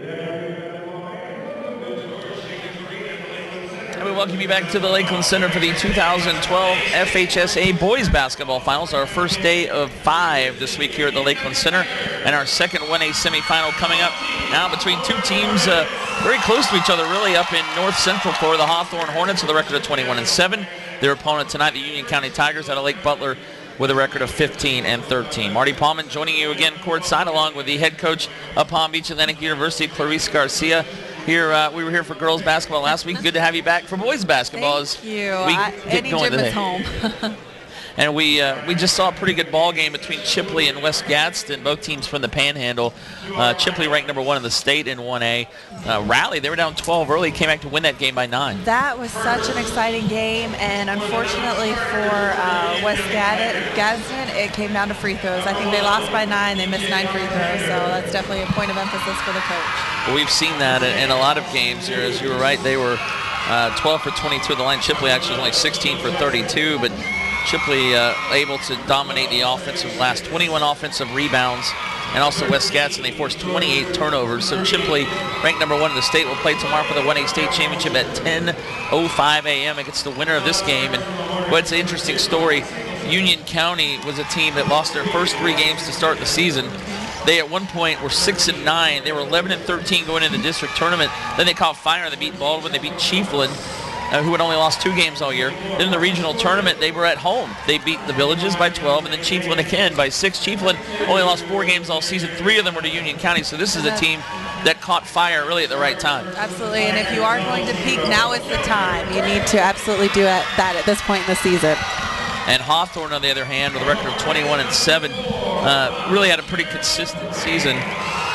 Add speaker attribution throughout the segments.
Speaker 1: And we welcome you back to the Lakeland Center for the 2012 FHSAA Boys Basketball Finals, our first day of 5 this week here at the Lakeland Center, and our second 1A semifinal coming up now between two teams very close to each other, really, up in North Central Florida. The Hawthorne Hornets with a record of 21-7. Their opponent tonight, the Union County Tigers out of Lake Butler, with a record of 15-13. Marty Paulman joining you again courtside, along with the head coach of Palm Beach Atlantic University, Clarice Garcia. Here, we were here for girls basketball last week. Good to have you back for boys basketball.
Speaker 2: Thank you.
Speaker 1: Any gym is home. And we just saw a pretty good ball game between Chipley and West Gadsden, both teams from the Panhandle. Chipley ranked number 1 in the state in 1A. Rally, they were down 12 early, came back to win that game by 9.
Speaker 2: That was such an exciting game, and unfortunately for West Gadsden, it came down to free throws. I think they lost by 9. They missed 9 free throws, so that's definitely a point of emphasis for the coach.
Speaker 1: Well, we've seen that in a lot of games here. As you were right, they were 12 for 22 at the line. Chipley actually was only 16 for 32, but Chipley able to dominate the offensive last 21 offensive rebounds, and also West Gadsden, they forced 28 turnovers. So Chipley, ranked number 1 in the state, will play tomorrow for the 1A state championship at 10:05 a.m. against the winner of this game. And what's an interesting story, Union County was a team that lost their first 3 games to start the season. They at one point were 6-9. They were 11-13 going into the district tournament. Then they caught fire. They beat Baldwin. They beat Chiefland, who had only lost 2 games all year. Then in the regional tournament, they were at home. They beat the Villages by 12, and then Chiefland again by 6. Chiefland only lost 4 games all season. 3 of them were to Union County. So this is a team that caught fire really at the right time.
Speaker 2: Absolutely, and if you are going to peak, now is the time. You need to absolutely do that at this point in the season.
Speaker 1: And Hawthorne, on the other hand, with a record of 21-7, really had a pretty consistent season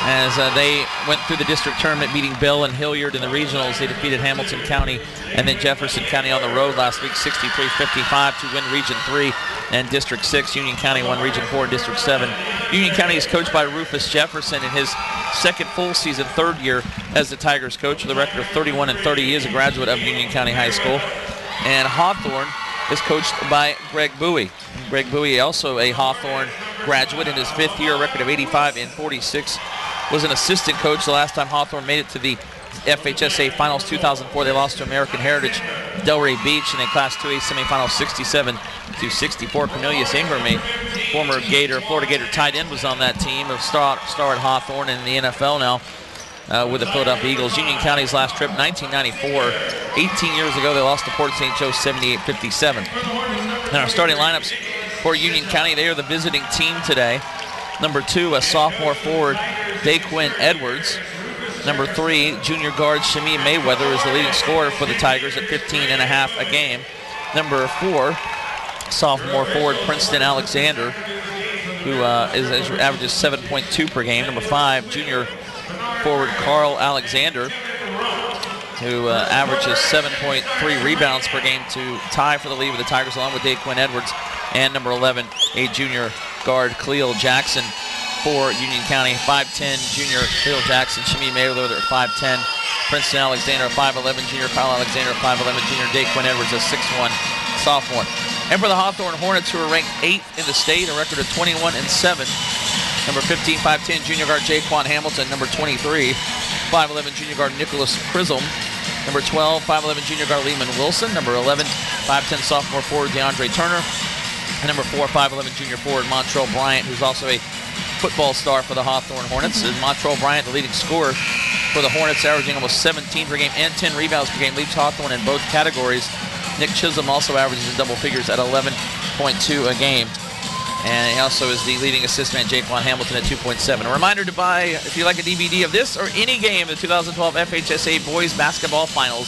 Speaker 1: as they went through the district tournament, beating Bell and Hilliard in the regionals. They defeated Hamilton County and then Jefferson County on the road last week, 63-55 to win Region 3 and District 6. Union County won Region 4 and District 7. Union County is coached by Rufus Jefferson in his second full season, 3rd year as the Tigers coach, with a record of 31-30. He is a graduate of Union County High School. And Hawthorne is coached by Greg Bowie. Greg Bowie, also a Hawthorne graduate in his 5th year, record of 85-46. Was an assistant coach the last time Hawthorne made it to the FHSAA Finals 2004. They lost to American Heritage Delray Beach in a Class 2A semifinal, 67-64. Cornelius Ingram, a former Florida Gator tight end, was on that team. A star at Hawthorne in the NFL now. With the Philadelphia Eagles. Union County's last trip, 1994. 18 years ago, they lost to Port St. Joe, 78-57. And our starting lineups for Union County, they are the visiting team today. Number 2, a sophomore forward, Daquin Edwards. Number 3, junior guard Shami Mayweather is the leading scorer for the Tigers at 15.5 a game. Number 4, sophomore forward Princeton Alexander, who averages 7.2 per game. Number 5, junior forward Carl Alexander, who averages 7.3 rebounds per game to tie for the lead with the Tigers, along with Daquin Edwards. And number 11, a junior guard, Cleo Jackson for Union County. 5'10", junior Cleo Jackson, Shami Mayweather at 5'10", Princeton Alexander at 5'11", junior Carl Alexander at 5'11", junior Daquin Edwards at 6'1", sophomore. And for the Hawthorne Hornets, who are ranked 8th in the state, a record of 21-7. Number 15, 5'10", junior guard Jaquan Hamilton. Number 23, 5'11", junior guard Nicholas Prism. Number 12, 5'11", junior guard Lehman Wilson. Number 11, 5'10", sophomore forward DeAndre Turner. And number 4, 5'11", junior forward Montrell Bryant, who's also a football star for the Hawthorne Hornets. And Montrell Bryant, the leading scorer for the Hornets, averaging almost 17 per game and 10 rebounds per game, leads Hawthorne in both categories. Nick Chisholm also averages in double figures at 11.2 a game. And he also is the leading assist man, Jaquan Hamilton, at 2.7. A reminder to buy, if you like a DVD of this or any game of the 2012 FHSAA Boys Basketball Finals,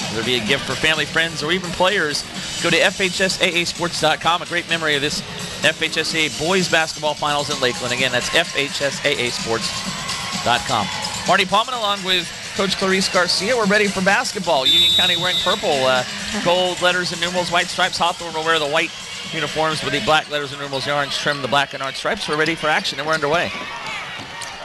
Speaker 1: whether it be a gift for family, friends, or even players, go to FHSAAsports.com. A great memory of this FHSAA Boys Basketball Finals in Lakeland. Again, that's FHSAAsports.com. Marty Paulman along with Coach Clarice Garcia. We're ready for basketball. Union County wearing purple, gold letters and numerals, white stripes. Hawthorne will wear the white uniforms with the black letters and numerals, the orange trim, the black and orange stripes. We're ready for action, and we're underway.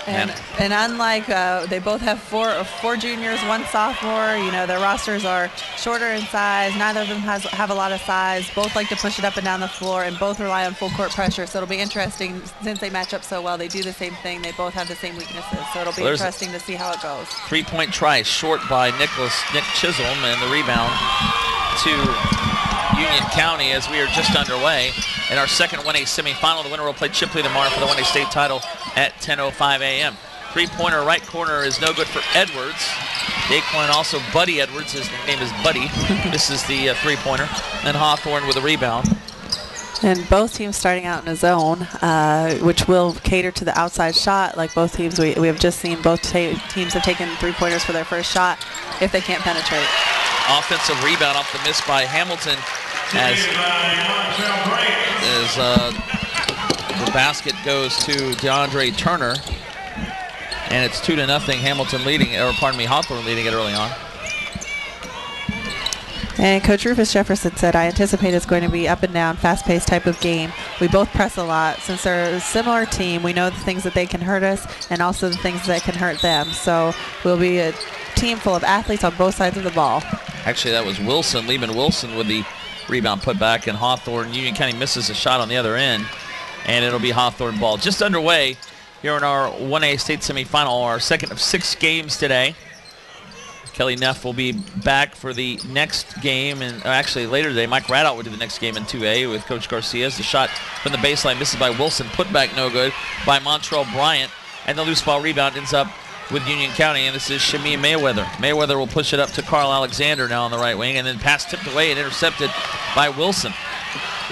Speaker 2: And unlike, they both have four juniors, one sophomore. You know, their rosters are shorter in size. Neither of them have a lot of size. Both like to push it up and down the floor, and both rely on full court pressure. So it'll be interesting since they match up so well. They do the same thing. They both have the same weaknesses. So it'll be interesting to see how it goes.
Speaker 1: 3-point try short by Nick Chisholm, and the rebound to Union County as we are just underway in our second 1A semifinal. The winner will play Chipley tomorrow for the 1A state title at 10:05 a.m. 3-pointer right corner is no good for Edwards. Daquan also Buddy Edwards. His name is Buddy. This is the 3-pointer. And Hawthorne with a rebound.
Speaker 2: And both teams starting out in a zone, which will cater to the outside shot. Like both teams, we have just seen both teams have taken 3-pointers for their first shot if they can't penetrate.
Speaker 1: Offensive rebound off the miss by Hamilton as the basket goes to DeAndre Turner. And it's 2-0, Hamilton leading, or pardon me, Hawthorne leading it early on.
Speaker 2: And Coach Rufus Jefferson said, I anticipate it's going to be up and down, fast-paced type of game. We both press a lot. Since they're a similar team, we know the things that they can hurt us and also the things that can hurt them. So we'll be a team full of athletes on both sides of the ball.
Speaker 1: Actually, that was Wilson, Lehman Wilson with the rebound put back, and Hawthorne. Union County misses a shot on the other end, and it'll be Hawthorne ball. Just underway here in our 1A state semifinal, our second of 6 games today. Kelly Neff will be back for the next game, and actually later today, Mike Radout will do the next game in 2A with Coach Garcia. The shot from the baseline misses by Wilson, put back no good by Montrell Bryant, and the loose ball rebound ends up with Union County, and this is Shamia Mayweather. Mayweather will push it up to Carl Alexander now on the right wing, and then pass tipped away and intercepted by Wilson.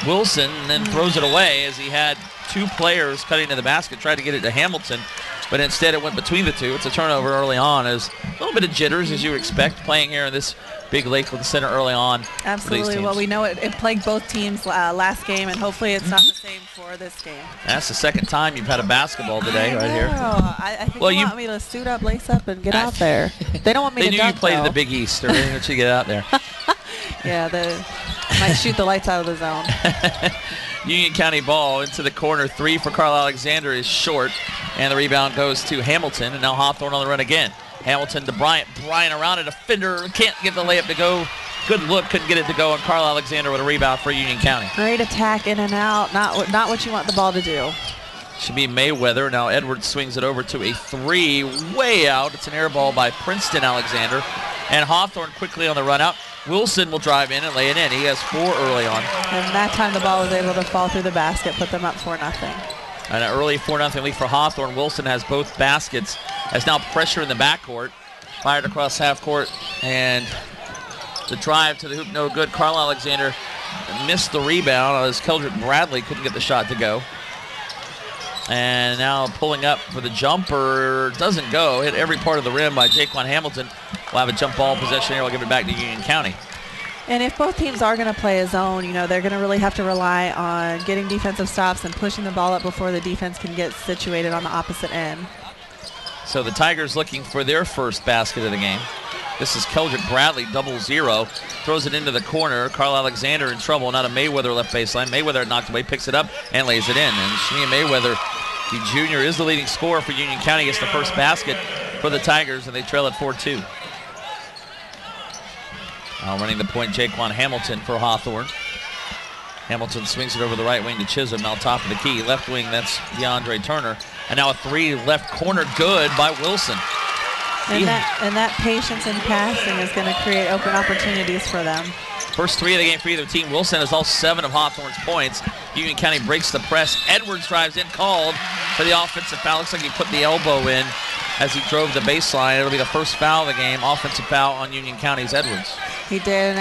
Speaker 1: Wilson then throws it away as he had 2 players cutting to the basket, tried to get it to Hamilton, but instead it went between the 2. It's a turnover early on, as a little bit of jitters as you would expect playing here in this big Lakeland Center early on.
Speaker 2: Absolutely. Well, we know it plagued both teams last game, and hopefully it's not the same for this game.
Speaker 1: That's the second time you've had a basketball today right here.
Speaker 2: I think they want me to suit up, lace up, and get out there. They don't want me to dunk,
Speaker 1: They knew you played
Speaker 2: though.
Speaker 1: in the Big East. They're ready to get out there.
Speaker 2: Yeah, might shoot the lights out of the zone.
Speaker 1: Union County ball into the corner. 3 for Carl Alexander is short, and the rebound goes to Hamilton, and now Hawthorne on the run again. Hamilton to Bryant. Bryant around a defender. Can't get the layup to go. Good look. Couldn't get it to go, and Carl Alexander with a rebound for Union County.
Speaker 2: Great attack in and out. Not what you want the ball to do.
Speaker 1: Should be Mayweather. Now Edwards swings it over to a 3 way out. It's an air ball by Princeton Alexander. And Hawthorne quickly on the run out. Wilson will drive in and lay it in. He has 4 early on.
Speaker 2: And that time the ball was able to fall through the basket, put them up 4-0.
Speaker 1: And an early 4-0 lead for Hawthorne. Wilson has both baskets. Has now pressure in the backcourt. Fired across half court. And the drive to the hoop, no good. Carl Alexander missed the rebound as Keldrick Bradley couldn't get the shot to go. And now pulling up for the jumper. Doesn't go. Hit every part of the rim by Jaquan Hamilton. We'll have a jump ball possession here. We'll give it back to Union County.
Speaker 2: And if both teams are going to play a zone, you know, they're going to really have to rely on getting defensive stops and pushing the ball up before the defense can get situated on the opposite end.
Speaker 1: So the Tigers looking for their first basket of the game. This is Keldrick Bradley, 0-0. Throws it into the corner. Carl Alexander in trouble. Not a Mayweather left baseline. Mayweather knocked away, picks it up, and lays it in. And Shania Mayweather, the junior, is the leading scorer for Union County. Gets the first basket for the Tigers, and they trail at 4-2. Now running the point, Jaquan Hamilton for Hawthorne. Hamilton swings it over the right wing to Chisholm. Now top of the key. Left wing, that's DeAndre Turner. And now a 3 left corner, good by Wilson.
Speaker 2: And that patience in passing is going to create open opportunities for them.
Speaker 1: First 3 of the game for either team. Wilson has all 7 of Hawthorne's points. Union County breaks the press. Edwards drives in, called for the offensive foul. Looks like he put the elbow in as he drove the baseline. It'll be the first foul of the game. Offensive foul on Union County's Edwards.
Speaker 2: He did, and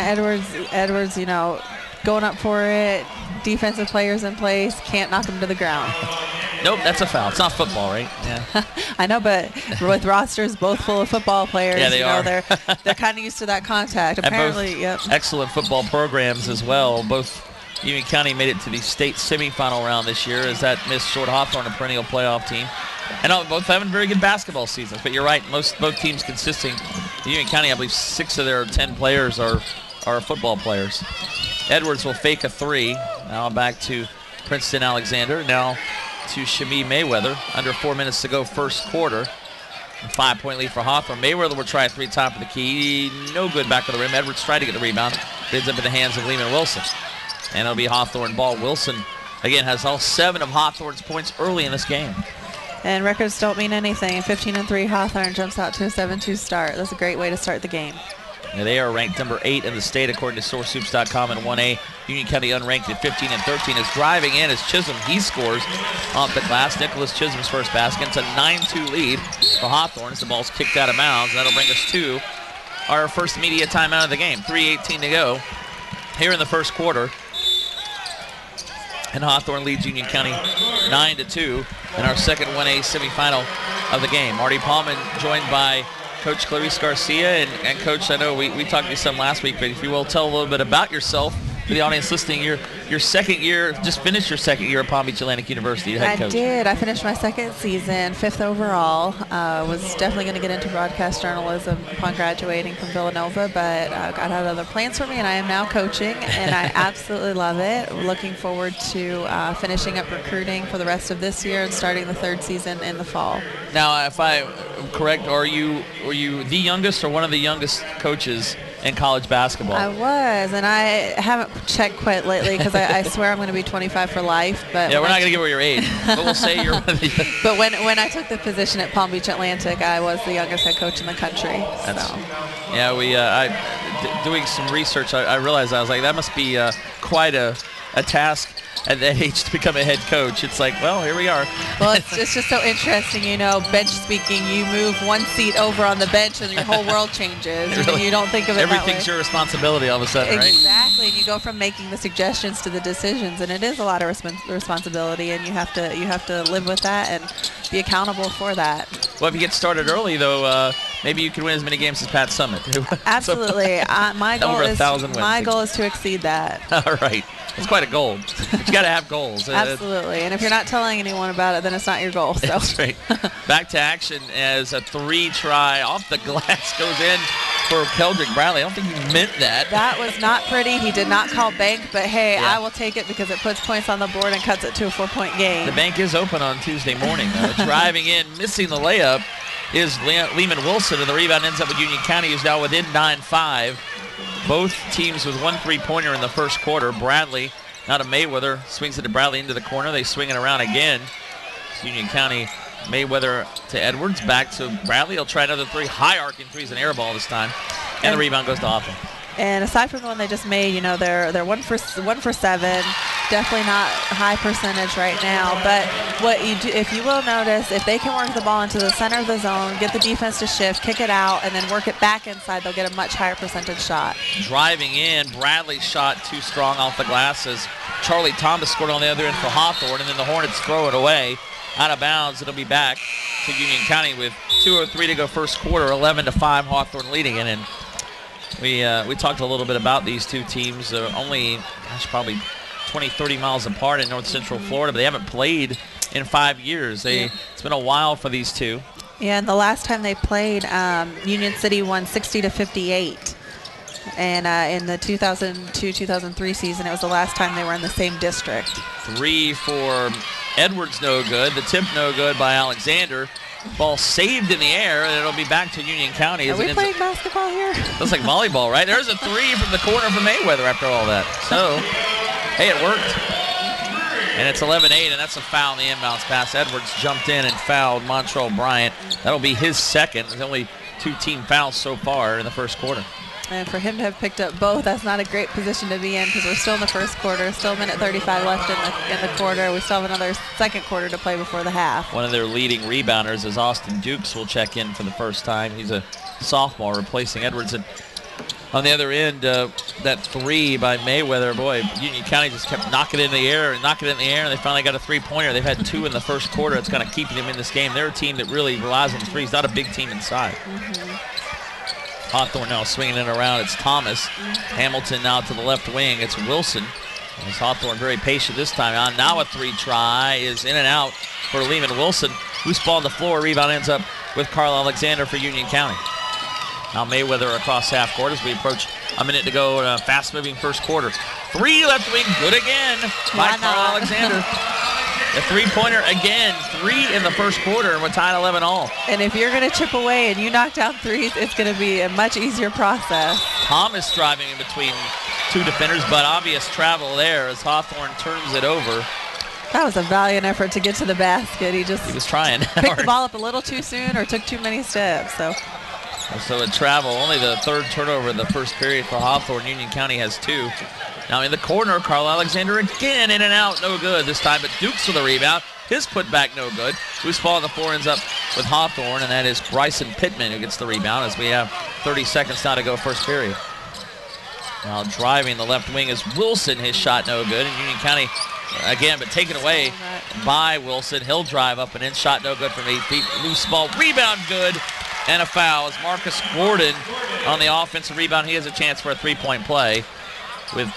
Speaker 2: Edwards, you know, going up for it. Defensive players in place, can't knock him to the ground.
Speaker 1: Nope, that's a foul. It's not football, right? Yeah.
Speaker 2: I know, but with rosters both full of football players,
Speaker 1: yeah, they are.
Speaker 2: They're kind of used to that contact. Apparently, yep.
Speaker 1: Excellent football programs as well. Both Union County made it to the state semifinal round this year as that missed short Hawthorne, a perennial playoff team. And both having very good basketball seasons. But you're right, both teams consisting. Union County, I believe 6 of their 10 players are football players. Edwards will fake a 3. Now back to Princeton Alexander. Now to Shamee Mayweather. Under 4 minutes to go, first quarter. A 5-point lead for Hawthorne. Mayweather will try a three top of the key. No good back of the rim. Edwards tried to get the rebound. It ends up in the hands of Lehman Wilson. And it'll be Hawthorne ball. Wilson, again, has all 7 of Hawthorne's points early in this game.
Speaker 2: And records don't mean anything. 15-3, Hawthorne jumps out to a 7-2 start. That's a great way to start the game.
Speaker 1: Now they are ranked number 8 in the state according to SourceSoups.com in 1A. Union County unranked at 15-13 is driving in as Chisholm. He scores off the glass. Nicholas Chisholm's first basket. It's a 9-2 lead for Hawthorne as the ball's kicked out of bounds. That'll bring us to our first media timeout of the game. 3:18 to go here in the first quarter. And Hawthorne leads Union County 9-2 in our second 1A semifinal of the game. Marty Paulman joined by Coach Clarice Garcia. And Coach, I know we talked to you some last week, but if you will, tell a little bit about yourself for the audience listening. Your second year, just finished your second year at Palm Beach Atlantic University, head coach.
Speaker 2: I did. I finished my second season, 5th overall. Was definitely going to get into broadcast journalism upon graduating from Villanova, but God had other plans for me, and I am now coaching, and I absolutely love it. Looking forward to finishing up recruiting for the rest of this year and starting the 3rd season in the fall.
Speaker 1: Now, if I'm correct, were you the youngest or one of the youngest coaches in college basketball?
Speaker 2: I was, and I haven't checked quite lately because I swear I'm going to be 25 for life. But
Speaker 1: yeah, we're not going to give away your age, but we'll say you're one of the.
Speaker 2: But when I took the position at Palm Beach Atlantic, I was the youngest head coach in the country.
Speaker 1: Yeah, doing some research, I realized I was like, that must be quite a task at that age to become a head coach. It's like, well, here we are.
Speaker 2: Well, it's just so interesting, bench speaking, you move one seat over on the bench and your whole world changes.
Speaker 1: Really,
Speaker 2: you don't think of it
Speaker 1: everything's
Speaker 2: that way.
Speaker 1: your responsibility all of a sudden, right?
Speaker 2: Exactly, and you go from making the suggestions to the decisions, and it is a lot of responsibility, and you have to live with that and be accountable for that.
Speaker 1: Well, if you get started early, though, maybe you can win as many games as Pat Summit.
Speaker 2: Absolutely. My goal is to exceed that.
Speaker 1: All right. It's quite a goal. But you got to have goals.
Speaker 2: Absolutely. And if you're not telling anyone about it, then it's not your goal. So.
Speaker 1: That's right. Back to action as a 3 try off the glass goes in for Keldrick Bradley. I don't think he meant that.
Speaker 2: That was not pretty. He did not call bank, but hey,
Speaker 1: yeah.
Speaker 2: I will take it because it puts points on the board and cuts it to a 4-point game.
Speaker 1: The bank is open on Tuesday morning. Driving in, missing the layup is Lehman Wilson, and the rebound ends up with Union County, who's now within 9-5. Both teams with 1 3-pointer in the first quarter. Bradley, now to Mayweather, swings it to Bradley into the corner. They swing it around again. It's Union County, Mayweather to Edwards, back to Bradley. He'll try another 3. High arcing 3 is an air ball this time. And the rebound goes to Hawthorne.
Speaker 2: And aside from the one they just made, they're 1 for 7. Definitely not high percentage right now. But what you do, if you will notice, if they can work the ball into the center of the zone, get the defense to shift, kick it out, and then work it back inside, they'll get a much higher percentage shot.
Speaker 1: Driving in, Bradley's shot too strong off the glass as Charlie Thomas scored on the other end for Hawthorne, and then the Hornets throw it away. Out of bounds, it'll be back to Union County with 2:03 to go first quarter, 11-5, Hawthorne leading it. And we talked a little bit about these two teams, only, probably 20, 30 miles apart in north central Florida, but they haven't played in 5 years. It's been a while for these two.
Speaker 2: Yeah, and the last time they played, Union City won 60-58. And in the 2002-2003 season, it was the last time they were in the same district.
Speaker 1: 3 for Edwards, no good. The tip, no good by Alexander. Ball saved in the air, and it'll be back to Union County.
Speaker 2: Are we playing basketball here?
Speaker 1: Looks like volleyball, right? There's a 3 from the corner from Mayweather after all that. So, hey, it worked. And it's 11-8, and that's a foul in the inbounds pass. Edwards jumped in and fouled Montrell Bryant. That'll be his second. There's only 2 team fouls so far in the first quarter.
Speaker 2: And for him to have picked up both, that's not a great position to be in because we're still in the first quarter, still a minute 35 left in the quarter. We still have another second quarter to play before the half. One
Speaker 1: of their leading rebounders is Austin Dukes will check in for the first time. He's a sophomore replacing Edwards. And on the other end, that 3 by Mayweather, boy, Union County just kept knocking it in the air, and they finally got a 3-pointer. They've had 2 in the first quarter. It's kind of keeping them in this game. They're a team that really relies on the threes, not a big team inside. Hawthorne now swinging it around. It's Thomas. Hamilton now to the left wing. It's Wilson. As Hawthorne very patient this time. Now a 3 try is in and out for Lehman Wilson. Loose ball on the floor. Rebound ends up with Carl Alexander for Union County. Now Mayweather across half court as we approach a minute to go in a fast-moving first quarter. 3 left wing, good again by Carl Alexander. The three-pointer again, 3 in the first quarter, and we're tied 11 all.
Speaker 2: And if you're going to chip away and you knock down threes, it's going to be a much easier process.
Speaker 1: Thomas driving in between 2 defenders, but obvious travel there as Hawthorne turns it over.
Speaker 2: That was a valiant effort to get to the basket. He
Speaker 1: was trying.
Speaker 2: Picked the ball up a little too soon or took too many steps. So
Speaker 1: it travel, only the 3rd turnover of the first period for Hawthorne. Union County has 2. Now in the corner, Carl Alexander again in and out, no good this time, but Dukes with the rebound. His putback no good. Loose ball on the floor ends up with Hawthorne, and that is Bryson Pittman who gets the rebound as we have 30 seconds now to go first period. Now driving the left wing is Wilson, his shot no good, and Union County again, but taken away by Wilson. He'll drive up and in, shot no good from 8 feet. Loose ball, rebound good, and a foul as Marcus Gordon on the offensive rebound. He has a chance for a 3-point play with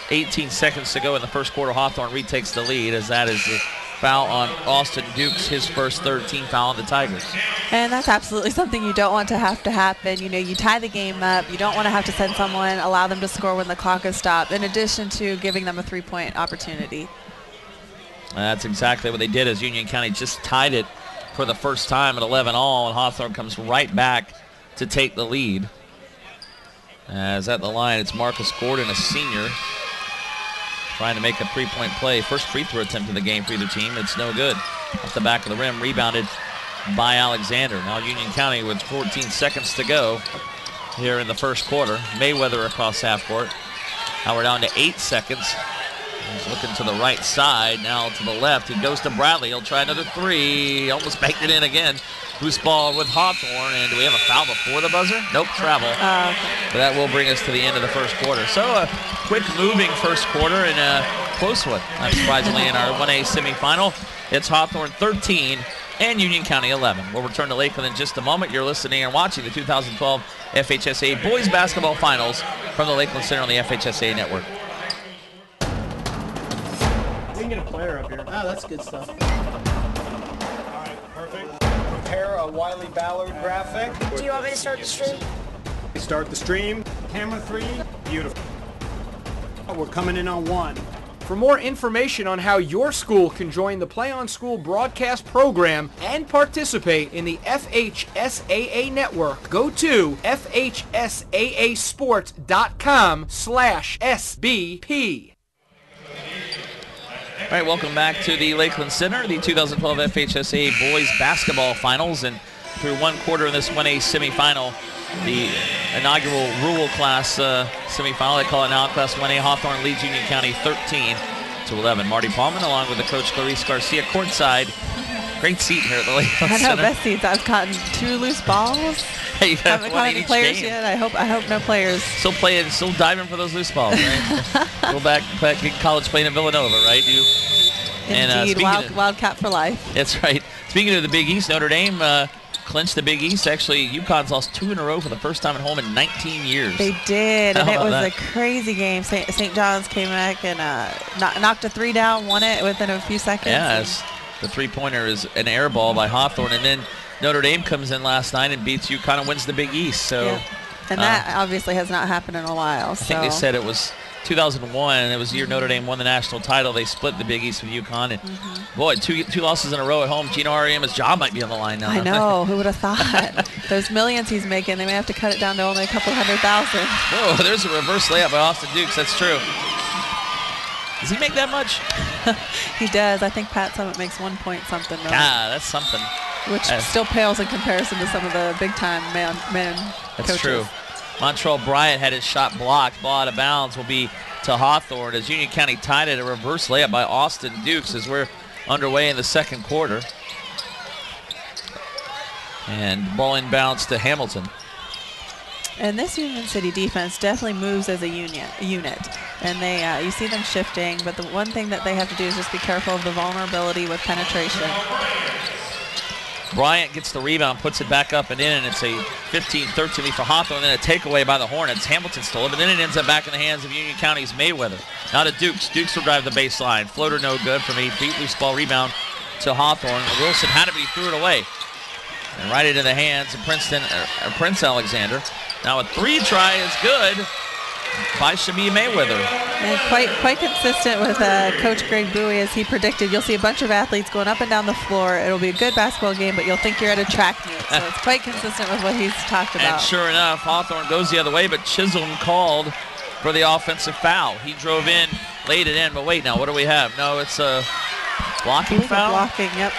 Speaker 1: 18 seconds to go in the first quarter. Hawthorne retakes the lead as that is the foul on Austin Dukes, his first 13 foul on the Tigers.
Speaker 2: And that's absolutely something you don't want to have to happen. You know, you tie the game up. You don't want to have to send someone, allow them to score when the clock is stopped, in addition to giving them a 3-point opportunity.
Speaker 1: That's exactly what they did as Union County just tied it for the first time at 11 all, and Hawthorne comes right back to take the lead. As at the line, it's Marcus Gordon, a senior, trying to make a 3-point play. First free throw attempt of the game for either team. It's no good. Off the back of the rim, rebounded by Alexander. Now Union County with 14 seconds to go here in the first quarter. Mayweather across half court. Now we're down to 8 seconds. He's looking to the right side, now to the left. He goes to Bradley. He'll try another 3. Almost banked it in again. Loose ball with Hawthorne. And do we have a foul before the buzzer? Nope, travel.
Speaker 2: Okay.
Speaker 1: But that will bring us to the end of the first quarter. So a quick moving first quarter and a close one, not surprisingly, in our 1A semifinal. It's Hawthorne 13 and Union County 11. We'll return to Lakeland in just a moment. You're listening and watching the 2012 FHSAA Boys Basketball Finals from the Lakeland Center on the FHSAA Network.
Speaker 3: We can get a player up here.
Speaker 4: Oh, that's good stuff.
Speaker 3: All right, perfect. Prepare a Wiley Ballard graphic.
Speaker 5: Do you want me to start the stream?
Speaker 3: Start the stream. Camera 3. Beautiful. We're coming in on 1.
Speaker 6: For more information on how your school can join the Play on School broadcast program and participate in the FHSAA network, go to FHSAAsports.com/SBP.
Speaker 1: All right, welcome back to the Lakeland Center, the 2012 FHSAA Boys Basketball Finals. And through one quarter in this 1A semifinal, the inaugural rural class semifinal, they call it now Class 1A, Hawthorne leads Union County 13-11. Marty Paulman along with the coach Clarice Garcia courtside. Great seat here at the Lakeland
Speaker 2: I know,
Speaker 1: Center.
Speaker 2: best seats. I've caught 2 loose balls.
Speaker 1: Hey, you
Speaker 2: Haven't caught any players yet. I hope no players.
Speaker 1: Still diving for those loose balls, right? Go back in college playing at Villanova, right?
Speaker 2: Indeed, Wildcat for life.
Speaker 1: That's right. Speaking of the Big East, Notre Dame clinched the Big East. Actually, UConn's lost 2 in a row for the first time at home in 19 years.
Speaker 2: They did, and it was
Speaker 1: that?
Speaker 2: a crazy game. St. John's came back and knocked a 3 down, won it within a few seconds.
Speaker 1: Yes, the 3-pointer is an air ball by Hawthorne, and then Notre Dame comes in last night and beats UConn and wins the Big East. So,
Speaker 2: yeah. And that obviously has not happened in a while.
Speaker 1: I think they said it was 2001, and it was the year Notre Dame won the national title. They split the Big East with UConn, and boy, two losses in a row at home. Gino Ariema's job might be on the line now.
Speaker 2: I know. Who would have thought? Those millions he's making, they may have to cut it down to only a couple $100,000.
Speaker 1: Whoa, there's a reverse layup by Austin Dukes. That's true. Does he make that much?
Speaker 2: He does. I think Pat Summit makes 1 point something. Right?
Speaker 1: That's something.
Speaker 2: Which still pales in comparison to some of the big-time man
Speaker 1: That's
Speaker 2: coaches.
Speaker 1: true. Montreal Bryant had his shot blocked. Ball out of bounds will be to Hawthorne as Union County tied it. A reverse layup by Austin Dukes as we're underway in the second quarter. And ball inbounds to Hamilton.
Speaker 2: And this Union City defense definitely moves as a unit. And they, you see them shifting, but the one thing that they have to do is just be careful of the vulnerability with penetration.
Speaker 1: Bryant gets the rebound, puts it back up and in, and it's a 15-13 lead for Hawthorne, and then a takeaway by the Hornets. Hamilton stole it, but then it ends up back in the hands of Union County's Mayweather. Now to Dukes. Dukes will drive the baseline. Floater no good from 8 feet. Loose ball rebound to Hawthorne. Wilson had it, but he threw it away. And right into the hands of Prince Alexander. Now a 3 try is good. by Shamia Mayweather.
Speaker 2: And quite consistent with Coach Greg Bowie, as he predicted. You'll see a bunch of athletes going up and down the floor. It'll be a good basketball game, but you'll think you're at a track meet. So it's quite consistent with what he's talked about.
Speaker 1: And sure enough, Hawthorne goes the other way, but Chisholm called for the offensive foul. He drove in, laid it in, but wait now, what do we have? No, it's a blocking foul?
Speaker 2: Blocking, yep.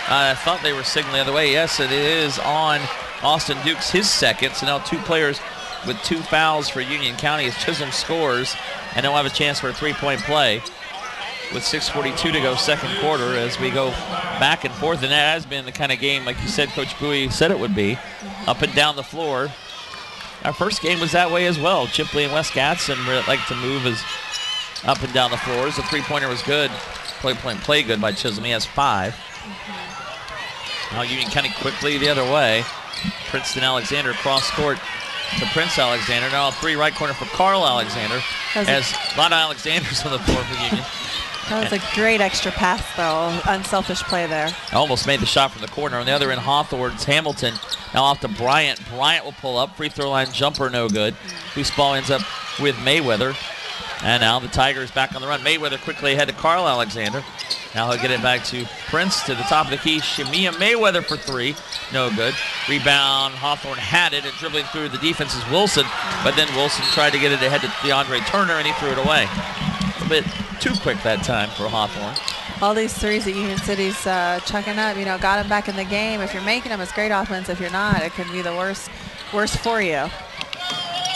Speaker 1: I thought they were signaling the other way. Yes, it is on Austin Dukes, his second. So now two players with 2 fouls for Union County as Chisholm scores, and they'll have a chance for a 3-point play with 6:42 to go second quarter as we go back and forth. And that has been the kind of game, like you said, Coach Bowie said it would be, up and down the floor. Our first game was that way as well. Chipley and West Gadsden like to move as up and down the floors. The 3-pointer was good. Play good by Chisholm. He has 5. Now Union County quickly the other way. Princeton Alexander cross court to Prince Alexander. Now a 3 right corner for Carl Alexander. As a lot of Alexanders on the floor for Union.
Speaker 2: That was a great extra pass, though. Unselfish play there.
Speaker 1: Almost made the shot from the corner. On the other end, Hawthorne's Hamilton. Now off to Bryant. Bryant will pull up. Free throw line jumper, no good. Loose ball ends up with Mayweather. And now the Tigers back on the run. Mayweather quickly ahead to Carl Alexander. Now he'll get it back to Prince to the top of the key. Shamia Mayweather for 3. No good. Rebound. Hawthorne had it, and dribbling through the defense is Wilson. But then Wilson tried to get it ahead to DeAndre Turner, and he threw it away. A bit too quick that time for Hawthorne.
Speaker 2: All these threes that Union City's chucking up, got him back in the game. If you're making them, it's great offense. If you're not, it can be the worst for you.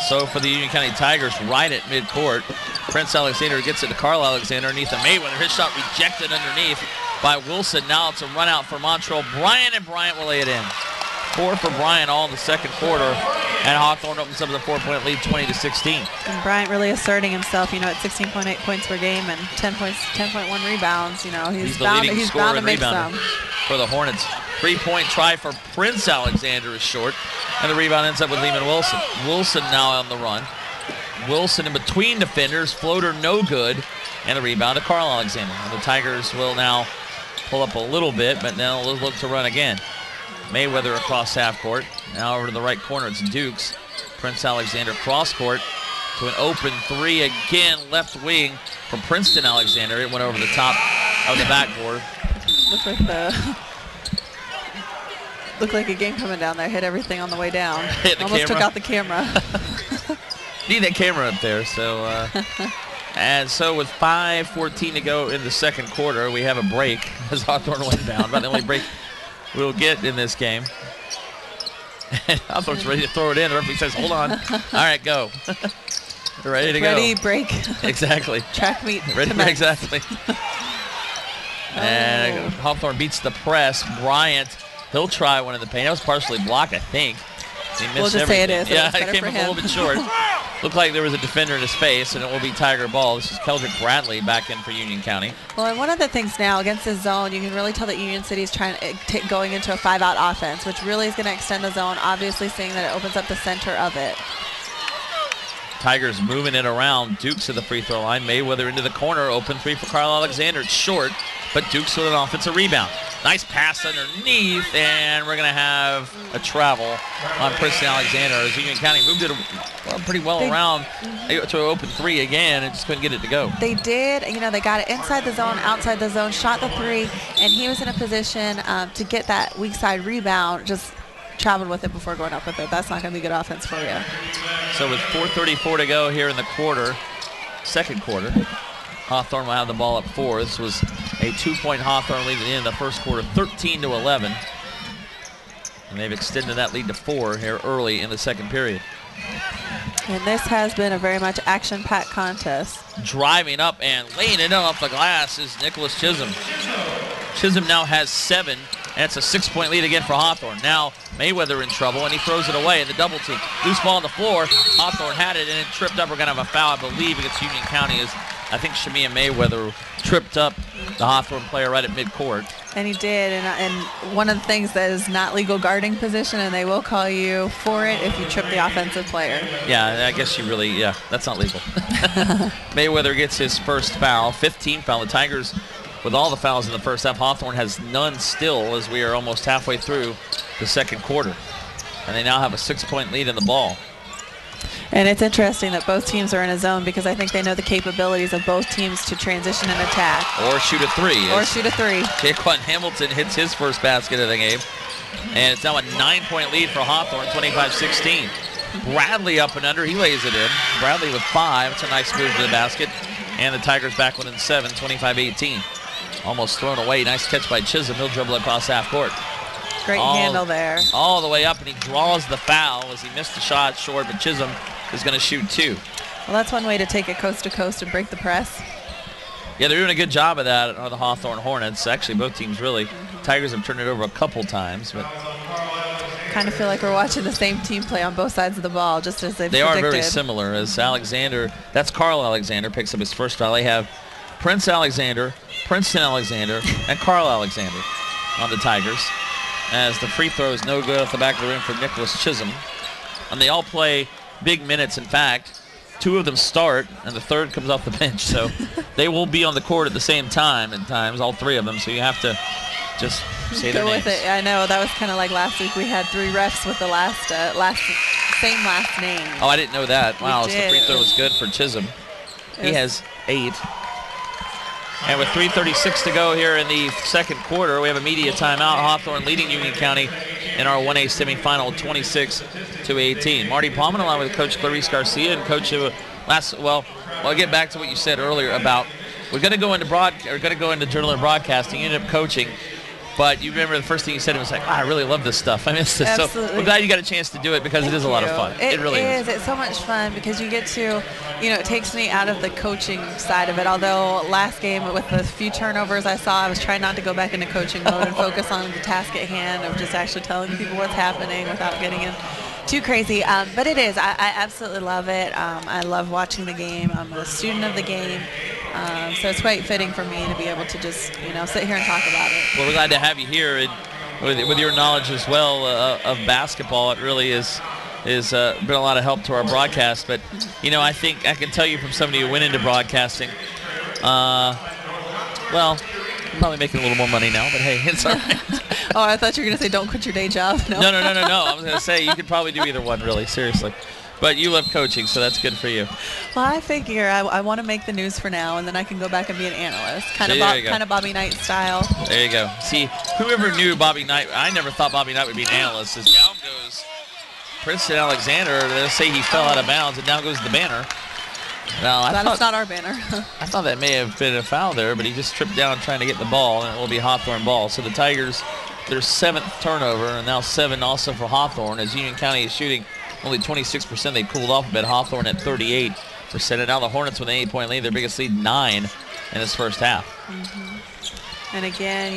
Speaker 1: So for the Union County Tigers, right at midcourt, Prince Alexander gets it to Carl Alexander underneath the Mayweather. His shot rejected underneath by Wilson. Now it's a run out for Montreal Bryant, and Bryant will lay it in. 4 for Bryant all in the second quarter, and Hawthorne opens up the 4-point lead, 20-16.
Speaker 2: And Bryant really asserting himself, at 16.8 points per game and 10.1 rebounds. He's bound to make some.
Speaker 1: For the Hornets. 3-point try for Prince Alexander is short, and the rebound ends up with Lehman Wilson. Wilson now on the run. Wilson in between defenders, floater no good, and the rebound to Carl Alexander. And the Tigers will now pull up a little bit, but now they'll look to run again. Mayweather across half court. Now over to the right corner, it's Dukes. Prince Alexander cross court to an open 3 again, left wing from Princeton Alexander. It went over the top of the backboard.
Speaker 2: Looked like a game coming down there. Hit everything on the way down. Almost took out the camera.
Speaker 1: Need that camera up there. So, and so with 5:14 to go in the second quarter, we have a break as Hawthorne went down. About the only break we'll get in this game. And Hawthorne's ready to throw it in. The referee says, "Hold on." All right, go. Ready to go.
Speaker 2: Ready, break.
Speaker 1: Exactly.
Speaker 2: Track meet.
Speaker 1: Ready, exactly. And Hawthorne beats the press. Bryant, he'll try one in the paint. That was partially blocked, I think. He missed
Speaker 2: we'll just say it is.
Speaker 1: Yeah, it came up a little bit short. Looked like there was a defender in his face, and it will be Tiger ball. This is Keldrick Bradley back in for Union County.
Speaker 2: Well, and one of the things now against the zone, you can really tell that Union City is trying going into a 5-out offense, which really is going to extend the zone, obviously seeing that it opens up the center of it.
Speaker 1: Tigers moving it around. Dukes at the free throw line. Mayweather into the corner. Open 3 for Carl Alexander. It's short, but Dukes with an offensive rebound. Nice pass underneath, and we're going to have a travel on Princeton Alexander as Union County moved it pretty well around to open 3 again and just couldn't get it to go.
Speaker 2: They did. They got it inside the zone, outside the zone, shot the 3, and he was in a position to get that weak side rebound, just traveled with it before going up with it. That's not going to be good offense for you.
Speaker 1: So with 4:34 to go here in the second quarter, Hawthorne will have the ball up 4. This was a 2-point Hawthorne lead at the end of the first quarter, 13-11. And they've extended that lead to 4 here early in the second period.
Speaker 2: And this has been a very much action-packed contest.
Speaker 1: Driving up and laying it off the glass is Nicholas Chisholm. Chisholm now has 7, and it's a 6-point lead again for Hawthorne. Now Mayweather in trouble, and he throws it away in the double team. Loose ball on the floor. Hawthorne had it, and it tripped up. We're going to have a foul, I believe, against Union County. I think Shamia Mayweather tripped up the Hawthorne player right at midcourt.
Speaker 2: And he did, and one of the things that is not legal guarding position, and they will call you for it if you trip the offensive player.
Speaker 1: Yeah, I guess that's not legal. Mayweather gets his first foul, 15th foul. The Tigers, with all the fouls in the first half, Hawthorne has none still as we are almost halfway through the second quarter. And they now have a 6-point lead in the ball.
Speaker 2: And it's interesting that both teams are in a zone because I think they know the capabilities of both teams to transition and attack.
Speaker 1: Or shoot a three.
Speaker 2: Or shoot a three.
Speaker 1: Jaquan Hamilton hits his first basket of the game. And it's now a 9-point lead for Hawthorne, 25-16. Bradley up and under. He lays it in. Bradley with 5. It's a nice move to the basket. And the Tigers back within 7, 25-18. Almost thrown away. Nice catch by Chisholm. He'll dribble across half court.
Speaker 2: Great handle there.
Speaker 1: All the way up, and he draws the foul as he missed the shot short, but Chisholm is going to shoot 2.
Speaker 2: Well, that's one way to take it coast to coast and break the press.
Speaker 1: Yeah, they're doing a good job of that on the Hawthorne Hornets. Actually, both teams really. Tigers have turned it over a couple times, but
Speaker 2: kind of feel like we're watching the same team play on both sides of the ball, just as they've
Speaker 1: They
Speaker 2: predicted.
Speaker 1: are very similar. As Alexander, that's Carl Alexander, picks up his first foul. They have Prince Alexander, Princeton Alexander, and Carl Alexander on the Tigers. As the free throw is no good off the back of the rim for Nicholas Chisholm. And they all play big minutes. In fact, 2 of them start, and the third comes off the bench. So they will be on the court at the same time at times, all 3 of them. So you have to just say their names.
Speaker 2: Go with it. I know. That was kind of like last week. We had 3 refs with the same last name.
Speaker 1: Oh, I didn't know that. Wow, so the
Speaker 2: did.
Speaker 1: free throw was good for Chisholm. He has 8. And with 3:36 to go here in the second quarter, we have a media timeout. Hawthorne leading Union County in our 1A semifinal, 26-18. Marty Palmer along with Coach Clarice Garcia and Coach I'll get back to what you said earlier about we're going to go into journal and broadcasting. You ended up coaching, but you remember the first thing you said was like, I really love this stuff. I miss this.
Speaker 2: Absolutely.
Speaker 1: So we're glad you got a chance to do it because it is a lot of fun.
Speaker 2: It
Speaker 1: really is.
Speaker 2: It's so much fun because you get to, it takes me out of the coaching side of it. Although last game with the few turnovers I saw, I was trying not to go back into coaching mode and focus on the task at hand of just actually telling people what's happening without getting in too crazy. But it is. I absolutely love it. I love watching the game. I'm a student of the game. So it's quite fitting for me to be able to just, sit here and talk about it.
Speaker 1: Well, we're glad to have you here. And with your knowledge as well of basketball, it really is been a lot of help to our broadcast. But, I think I can tell you from somebody who went into broadcasting, you're probably making a little more money now, but hey, it's all right.
Speaker 2: Oh, I thought you were going to say don't quit your day job. No.
Speaker 1: No. I was going to say you could probably do either one, really, seriously. But you love coaching, so that's good for you.
Speaker 2: Well, I figure I want to make the news for now, and then I can go back and be an analyst, kind of Bobby Knight style.
Speaker 1: There you go. See, whoever knew Bobby Knight, I never thought Bobby Knight would be an analyst. As down goes Princeton Alexander. They'll say he fell out of bounds, and down goes the banner. Now,
Speaker 2: That's not our banner.
Speaker 1: I thought that may have been a foul there, but he just tripped down trying to get the ball, and it will be Hawthorne ball. So the Tigers, their 7th turnover, and now 7 also for Hawthorne, as Union County is shooting only 26%. They cooled off a bit. Hawthorne at 38%. And now the Hornets with an 8-point lead, their biggest lead, 9 in this first half.
Speaker 2: And again,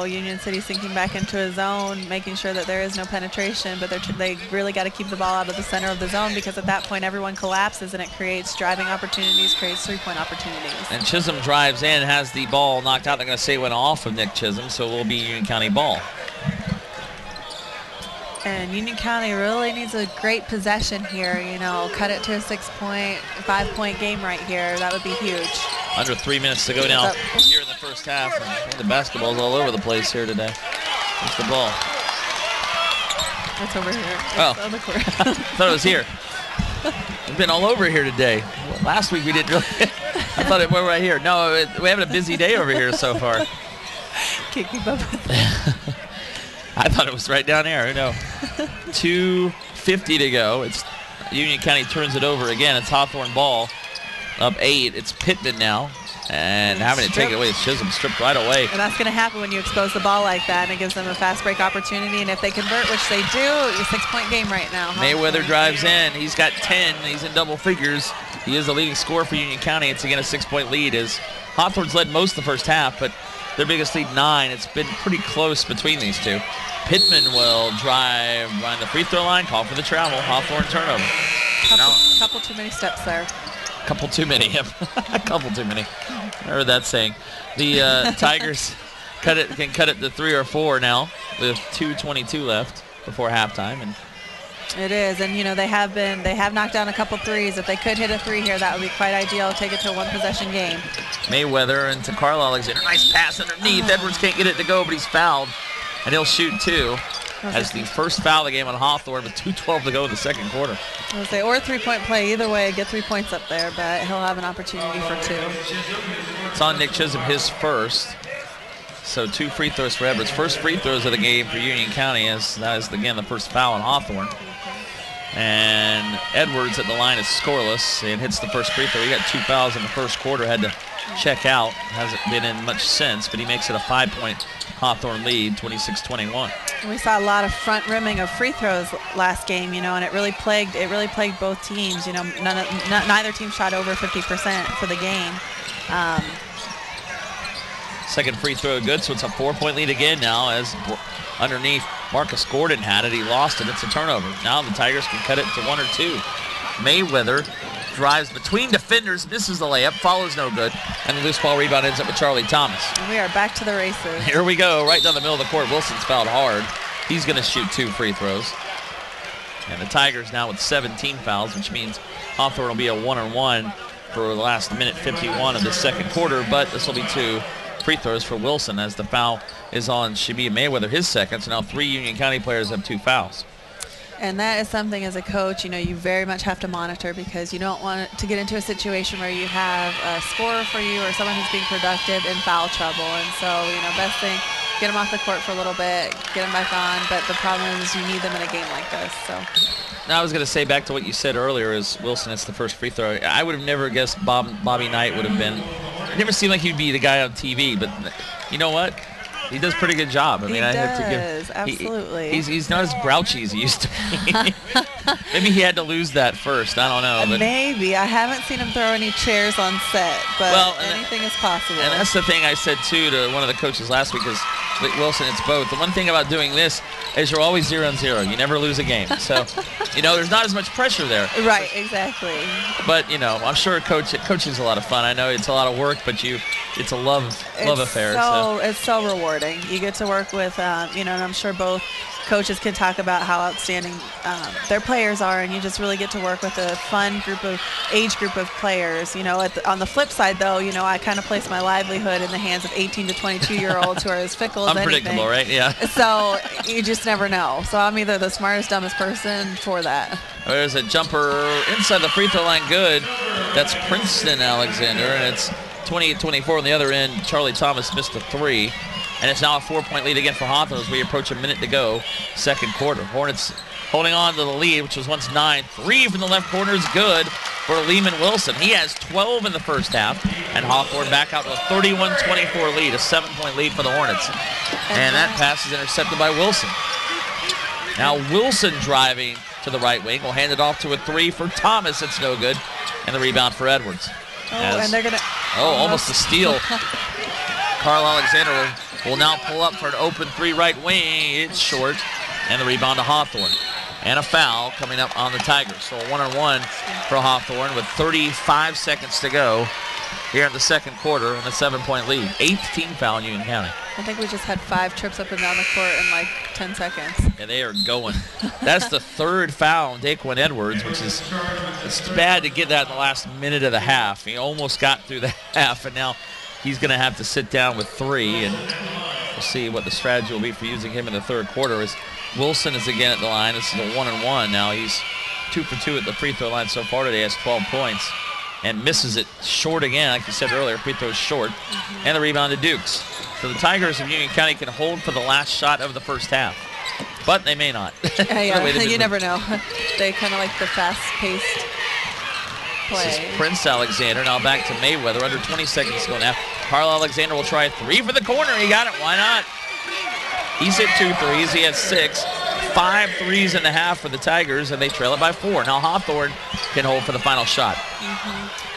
Speaker 2: Union City sinking back into a zone, making sure that there is no penetration, but they really got to keep the ball out of the center of the zone because at that point everyone collapses and it creates driving opportunities, creates 3-point opportunities.
Speaker 1: And Chisholm drives in, has the ball knocked out. They're going to say it went off of Nick Chisholm, so it will be Union County ball.
Speaker 2: And Union County really needs a great possession here, cut it to a 6-point, 5-point game right here. That would be huge.
Speaker 1: Under 3 minutes to go now here in the first half. And the basketball's all over the place here today. Where's the ball?
Speaker 2: It's over here.
Speaker 1: Oh.
Speaker 2: It's on the court.
Speaker 1: I thought it was here. We've been all over here today. Last week we didn't really. I thought it went right here. No, we're having a busy day over here so far.
Speaker 2: Can't keep up with it.
Speaker 1: I thought it was right down there. Who knows? 2:50 to go. It's Union County turns it over again. It's Hawthorne ball. Up 8. It's Pittman now. And having to take it away. It's Chisholm stripped right away.
Speaker 2: And that's going to happen when you expose the ball like that. And it gives them a fast break opportunity. And if they convert, which they do, a 6-point game right now.
Speaker 1: Mayweather drives in. He's got 10. He's in double figures. He is the leading scorer for Union County. It's again a 6-point lead as Hawthorne's led most of the first half, but their biggest lead 9. It's been pretty close between these two. Pittman will drive behind the free throw line, call for the travel. Hawthorne turnover.
Speaker 2: Couple too many steps there.
Speaker 1: Couple too many. Yep. A couple too many. I heard that saying. The Tigers can cut it to 3 or 4 now with 2:22 left before halftime. And
Speaker 2: it is, and they have knocked down a couple threes. If they could hit a 3 here, that would be quite ideal. Take it to a 1-possession game.
Speaker 1: Mayweather into Carl Alexander. Nice pass underneath. Edwards can't get it to go, but he's fouled, and he'll shoot 2. has the first foul of the game on Hawthorne with 2:12 to go in the second quarter.
Speaker 2: I was say, or a three-point play. Either way, get 3 points up there, but he'll have an opportunity for 2.
Speaker 1: It's on Nick Chisholm, his first. So 2 free throws for Edwards. First free throws of the game for Union County, as that is, again, the first foul on Hawthorne. And Edwards at the line is scoreless and hits the first free throw. He got 2 fouls in the first quarter, had to check out. Hasn't been in much since, but he makes it a 5-point Hawthorne lead, 26-21.
Speaker 2: We saw a lot of front rimming of free throws last game, and it really plagued both teams. Neither team shot over 50% for the game.
Speaker 1: Second free throw good, so it's a 4-point lead again now, as underneath Marcus Gordon had it. He lost it. It's a turnover. Now the Tigers can cut it to 1 or 2. Mayweather drives between defenders, misses the layup, follows no good, and the loose ball rebound ends up with Charlie Thomas.
Speaker 2: And we are back to the races.
Speaker 1: Here we go, right down the middle of the court. Wilson's fouled hard. He's going to shoot 2 free throws. And the Tigers now with 17 fouls, which means Hawthorne will be a 1-on-1 for the last minute 51 of the second quarter, but this will be 2 free throws for Wilson, as the foul is on Shamia Mayweather, his second. So now 3 Union County players have 2 fouls.
Speaker 2: And that is something, as a coach, you very much have to monitor, because you don't want to get into a situation where you have a scorer for you or someone who's being productive in foul trouble. And so, best thing, get them off the court for a little bit, get them back on. But the problem is you need them in a game like this. So.
Speaker 1: Now I was going to say, back to what you said earlier, is Wilson, it's the first free throw. I would have never guessed Bobby Knight would have been. It never seemed like he'd be the guy on TV, but you know what? He does a pretty good job.
Speaker 2: He does, absolutely.
Speaker 1: He's not as grouchy as he used to be. Maybe he had to lose that first. I don't know. But
Speaker 2: maybe. I haven't seen him throw any chairs on set, but anything is possible.
Speaker 1: And that's the thing I said, too, to one of the coaches last week, is Wilson, it's both. The one thing about doing this is you're always 0-0. You never lose a game. So, there's not as much pressure there.
Speaker 2: Right, exactly.
Speaker 1: But, I'm sure coaching's a lot of fun. I know it's a lot of work, but it's a love affair.
Speaker 2: It's so rewarding. You get to work with, and I'm sure both coaches can talk about how outstanding their players are, and you just really get to work with a fun age group of players. On the flip side, though, I kind of place my livelihood in the hands of 18 to 22-year-olds who are as fickle as anything.
Speaker 1: Unpredictable, right? Yeah.
Speaker 2: So you just never know. So I'm either the smartest, dumbest person for that.
Speaker 1: There's a jumper inside the free throw line, good. That's Princeton Alexander, and it's 28-24 on the other end. Charlie Thomas missed a 3. And it's now a 4-point lead again for Hawthorne as we approach a minute to go, second quarter. Hornets holding on to the lead, which was once 9. 3 from the left corner is good for Lehman Wilson. He has 12 in the first half, and Hawthorne back out to a 31-24 lead, a 7-point lead for the Hornets. And that pass is intercepted by Wilson. Now Wilson driving to the right wing. Will hand it off to a 3 for Thomas. It's no good. And the rebound for Edwards.
Speaker 2: And they're going to...
Speaker 1: almost a steal. Carl Alexander will now pull up for an open 3 right wing. It's short. And the rebound to Hawthorne. And a foul coming up on the Tigers. So a 1-on-1 for Hawthorne with 35 seconds to go here in the second quarter and a 7-point lead. 8th team foul in Union County.
Speaker 2: I think we just had 5 trips up and down the court in like 10 seconds.
Speaker 1: Yeah, they are going. That's the 3rd foul on Daquan Edwards, which is, it's bad to get that in the last minute of the half. He almost got through the half, and now he's going to have to sit down with 3, and we'll see what the strategy will be for using him in the third quarter. As Wilson is again at the line. This is a 1-on-1 now. He's 2 for 2 at the free throw line so far today. Has 12 points and misses it short again. Like you said earlier, free throw is short. And the rebound to Dukes. So the Tigers of Union County can hold for the last shot of the first half. But they may not.
Speaker 2: You never know. They kind of like the fast-paced play.
Speaker 1: This is Prince Alexander now back to Mayweather. Under 20 seconds to go now. Carl Alexander will try a 3 for the corner. He got it. Why not? He's hit 2 threes. He has 6. 5 threes in the half for the Tigers, and they trail it by 4. Now Hawthorne can hold for the final shot.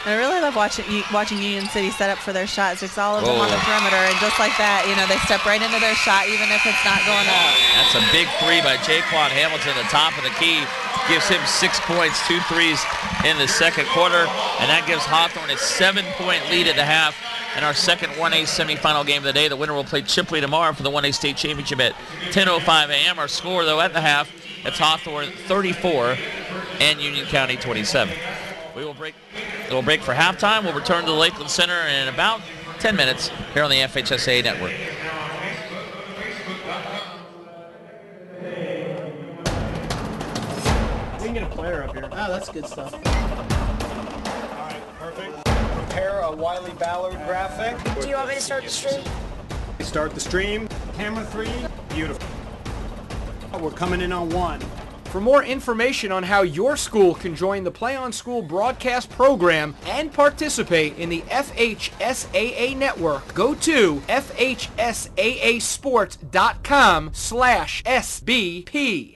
Speaker 2: And I really love watching Union City set up for their shots. It's all of them on the perimeter, and just like that, they step right into their shot, even if it's not going up.
Speaker 1: That's a big 3 by Jaquan Hamilton, the top of the key. Gives him 6 points, 2 threes in the second quarter, and that gives Hawthorne a 7-point lead at the half. And our second 1A semifinal game of the day. The winner will play Chipley tomorrow for the 1A state championship at 10:05 a.m. Our score, though, at the half, it's Hawthorne 34 and Union County 27. We'll break for halftime. We'll return to the Lakeland Center in about 10 minutes here on the FHSAA Network.
Speaker 3: get a player up here.
Speaker 4: Oh, that's good stuff.
Speaker 3: All right, perfect. Prepare a Wiley Ballard graphic.
Speaker 5: Do you want me to start the stream?
Speaker 3: Start the stream. Camera 3, beautiful. We're coming in on 1.
Speaker 6: For more information on how your school can join the Play on School broadcast program and participate in the FHSAA network, go to FHSAAsport.com/SBP.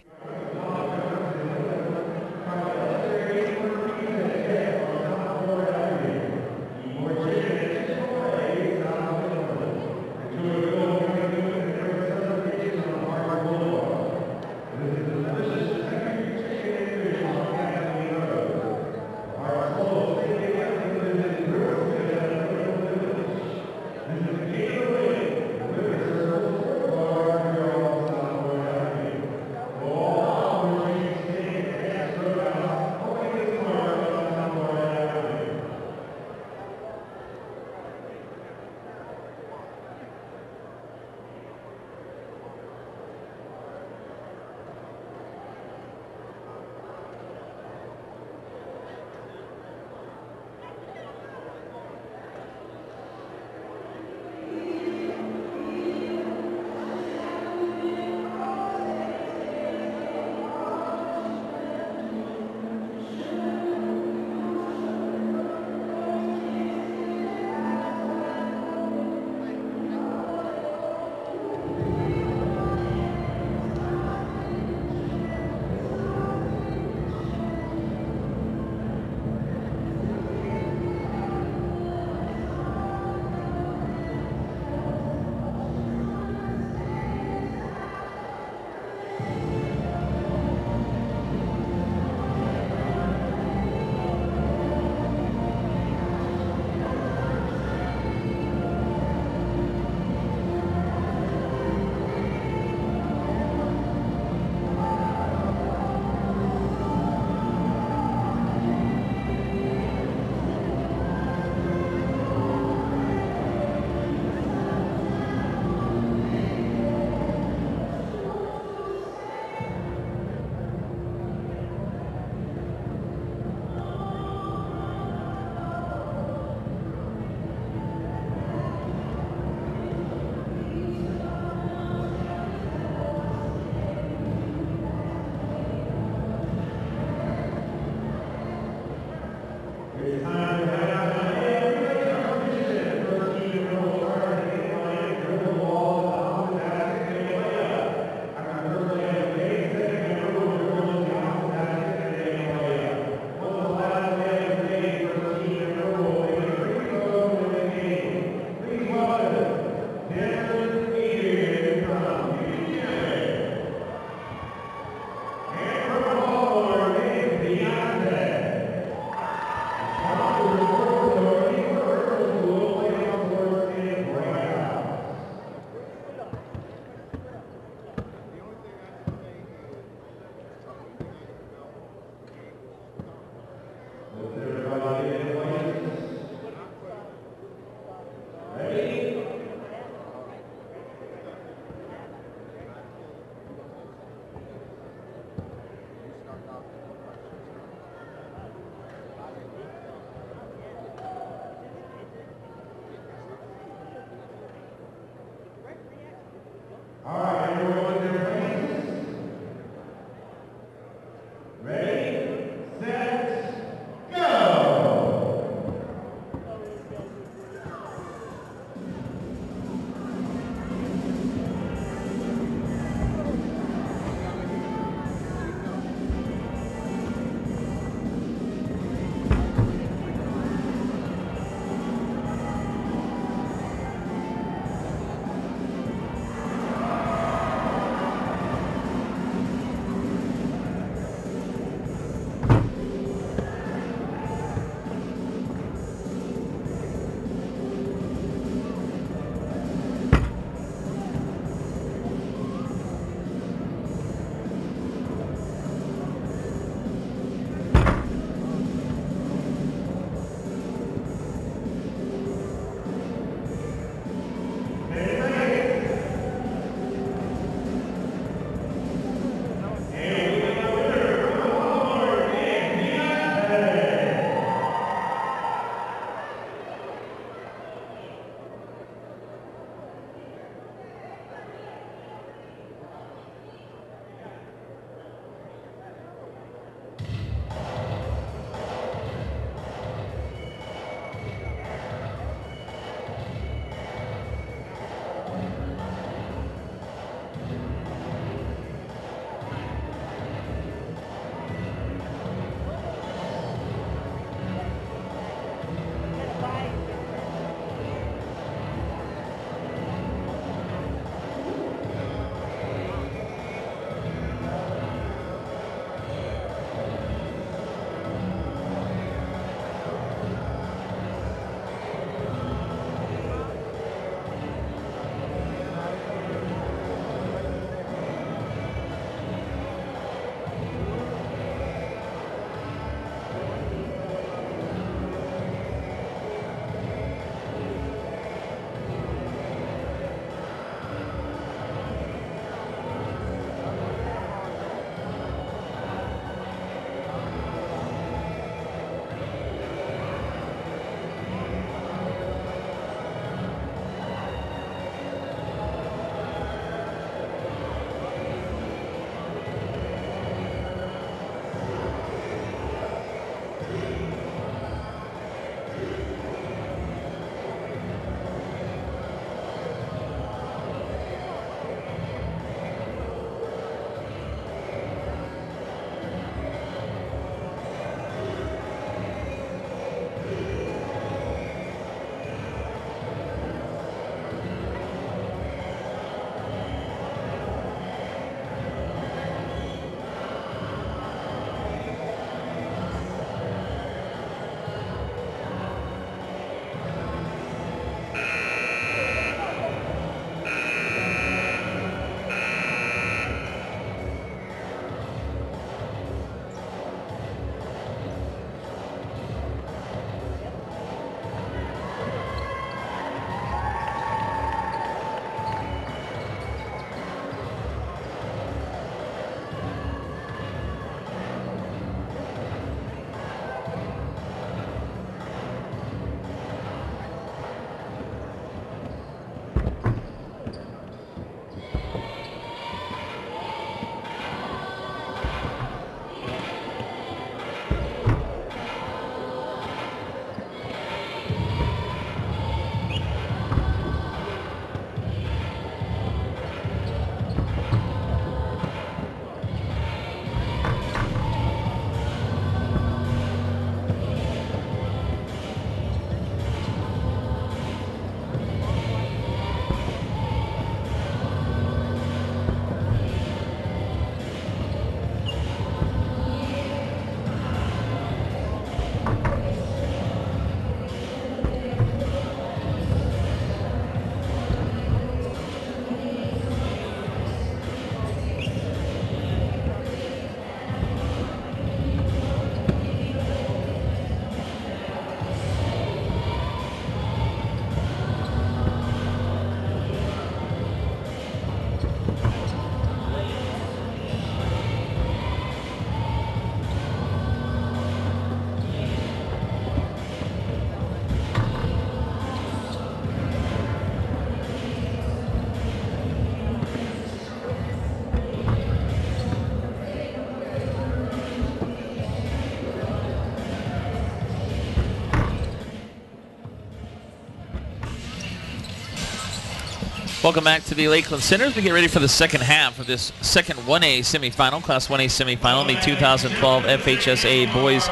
Speaker 1: Welcome back to the Lakeland Center as we get ready for the second half of this second 1A semifinal, Class 1A semifinal, the 2012 FHSAA Boys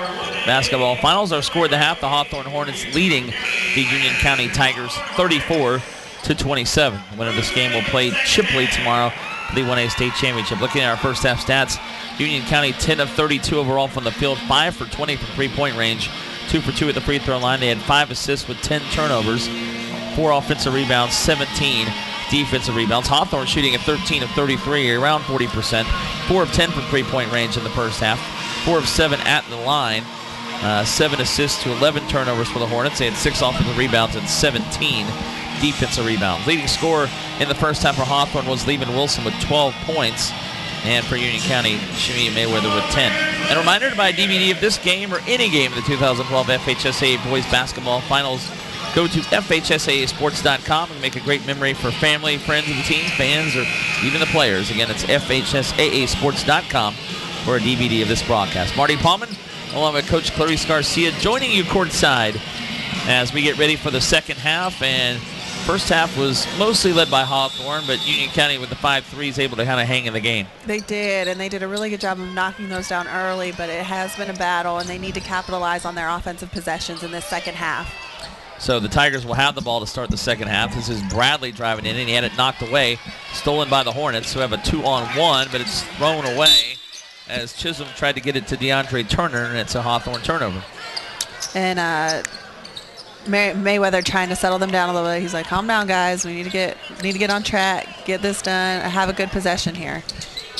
Speaker 1: Basketball Finals. Our score at the half, the Hawthorne Hornets leading the Union County Tigers 34-27. The winner of this game will play Chipley tomorrow for the 1A state championship. Looking at our first half stats, Union County 10 of 32 overall from the field, 5 for 20 from three-point range, 2 for 2 at the free throw line. They had 5 assists with 10 turnovers, 4 offensive rebounds, 17 defensive rebounds. Hawthorne shooting at 13 of 33, around 40%. 4 of 10 from three-point range in the first half. 4 of 7 at the line. 7 assists to 11 turnovers for the Hornets. They had 6 offensive rebounds and 17 defensive rebounds. Leading scorer in the first half for Hawthorne was Levin Wilson with 12 points. And for Union County, Shami Mayweather with 10. And a reminder to buy a DVD of this game or any game of the 2012 FHSAA Boys Basketball Finals. Go to FHSAAsports.com and make a great memory for family, friends of the team, fans, or even the players. Again, it's FHSAAsports.com for a DVD of this broadcast. Marty Palman, along with Coach Clarice Garcia, joining you courtside as we get ready for the second half. And first half was mostly led by Hawthorne, but Union County with the 5 threes able to kind of hang in the game.
Speaker 2: They did, and they did a really good job of knocking those down early, but it has been a battle, and they need to capitalize on their offensive possessions in this second half.
Speaker 1: So the Tigers will have the ball to start the second half. This is Bradley driving in, and he had it knocked away, stolen by the Hornets, who have a 2-on-1, but it's thrown away as Chisholm tried to get it to DeAndre Turner, and it's a Hawthorne turnover.
Speaker 2: And Mayweather trying to settle them down a little bit. He's like, calm down, guys. We need to get on track, get this done, have a good possession here.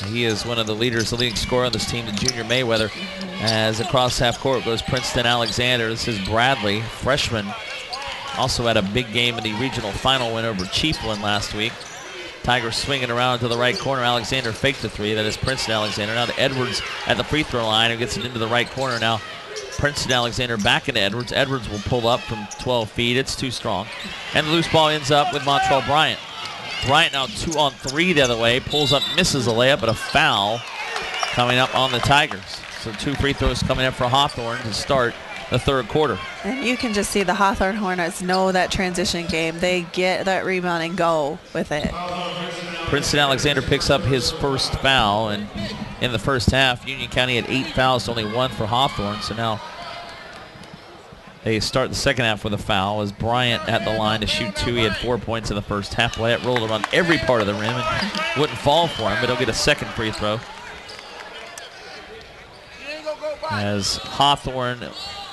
Speaker 1: He is one of the leaders, the leading scorer on this team, the junior Mayweather. As across half court goes Princeton Alexander. This is Bradley, freshman. Also had a big game in the regional final win over Chiefland last week. Tigers swinging around to the right corner. Alexander faked the three. That is Princeton Alexander. Now to Edwards at the free throw line, who gets it into the right corner. Now Princeton Alexander back into Edwards. Edwards will pull up from 12 feet. It's too strong. And the loose ball ends up with Montrell Bryant. Bryant now 2-on-3 the other way. Pulls up, misses a layup, but a foul coming up on the Tigers. So 2 free throws coming up for Hawthorne to start the third quarter.
Speaker 2: And you can just see the Hawthorne Hornets know that transition game. They get that rebound and go with it.
Speaker 1: Princeton Alexander picks up his first foul, and in the first half, Union County had 8 fouls, only 1 for Hawthorne. So now they start the second half with a foul as Bryant at the line to shoot 2. He had 4 points in the first half. It rolled around every part of the rim and wouldn't fall for him, but he'll get a second free throw. As Hawthorne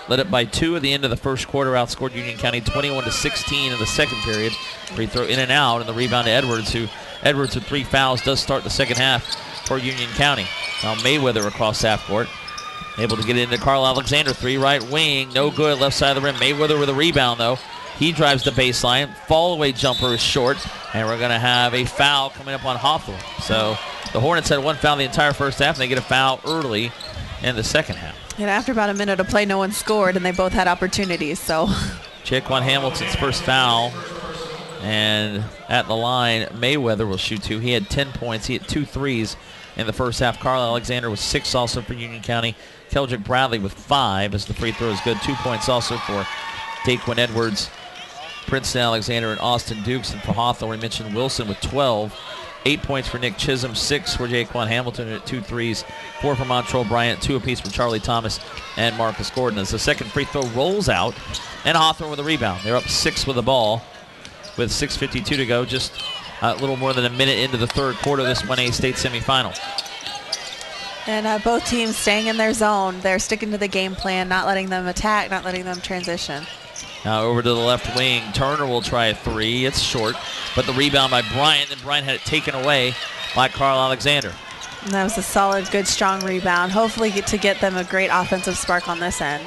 Speaker 1: led it by 2 at the end of the first quarter, outscored Union County 21-16 in the second period. Free throw in and out, and the rebound to Edwards, Edwards with 3 fouls does start the second half for Union County. Now Mayweather across half court, able to get it into Carl Alexander, 3 right wing, no good, left side of the rim. Mayweather with a rebound though. He drives the baseline, fall away jumper is short, and we're gonna have a foul coming up on Hawthorne. So the Hornets had 1 foul the entire first half, and they get a foul early in the second half.
Speaker 2: And after about a minute of play, no one scored, and they both had opportunities, so.
Speaker 1: Jaquan Hamilton's first foul. And at the line, Mayweather will shoot 2. He had 10 points. He had 2 threes in the first half. Carl Alexander with 6 also for Union County. Keldrick Bradley with 5 as the free throw is good. 2 points also for Daquan Edwards, Princeton Alexander, and Austin Dukes. And for Hawthorne, we mentioned Wilson with 12. 8 points for Nick Chisholm, 6 for Jaquan Hamilton at 2 threes, 4 for Montrell Bryant, 2 apiece for Charlie Thomas and Marcus Gordon. As the second free throw rolls out, and Hawthorne with a rebound. They're up 6 with the ball with 6:52 to go, just a little more than a minute into the third quarter of this 1A state semifinal.
Speaker 2: And both teams staying in their zone. They're sticking to the game plan, not letting them attack, not letting them transition.
Speaker 1: Now over to the left wing. Turner will try a 3. It's short, but the rebound by Bryant, and Bryant had it taken away by Carl Alexander.
Speaker 2: And that was a solid, good, strong rebound. Hopefully to get them a great offensive spark on this end.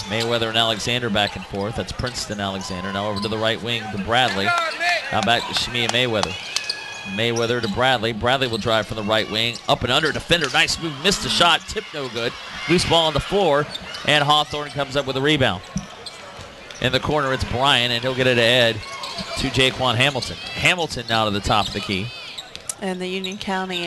Speaker 1: Mayweather and Alexander back and forth. That's Princeton Alexander. Now over to the right wing to Bradley. Now back to Shami Mayweather. Mayweather to Bradley. Bradley will drive from the right wing. Up and under. Defender. Nice move. Missed the shot. Tip no good. Loose ball on the floor. And Hawthorne comes up with a rebound. In the corner, it's Bryant, and he'll get it to Ed to Jaquan Hamilton. Hamilton now to the top of the key.
Speaker 2: And the Union County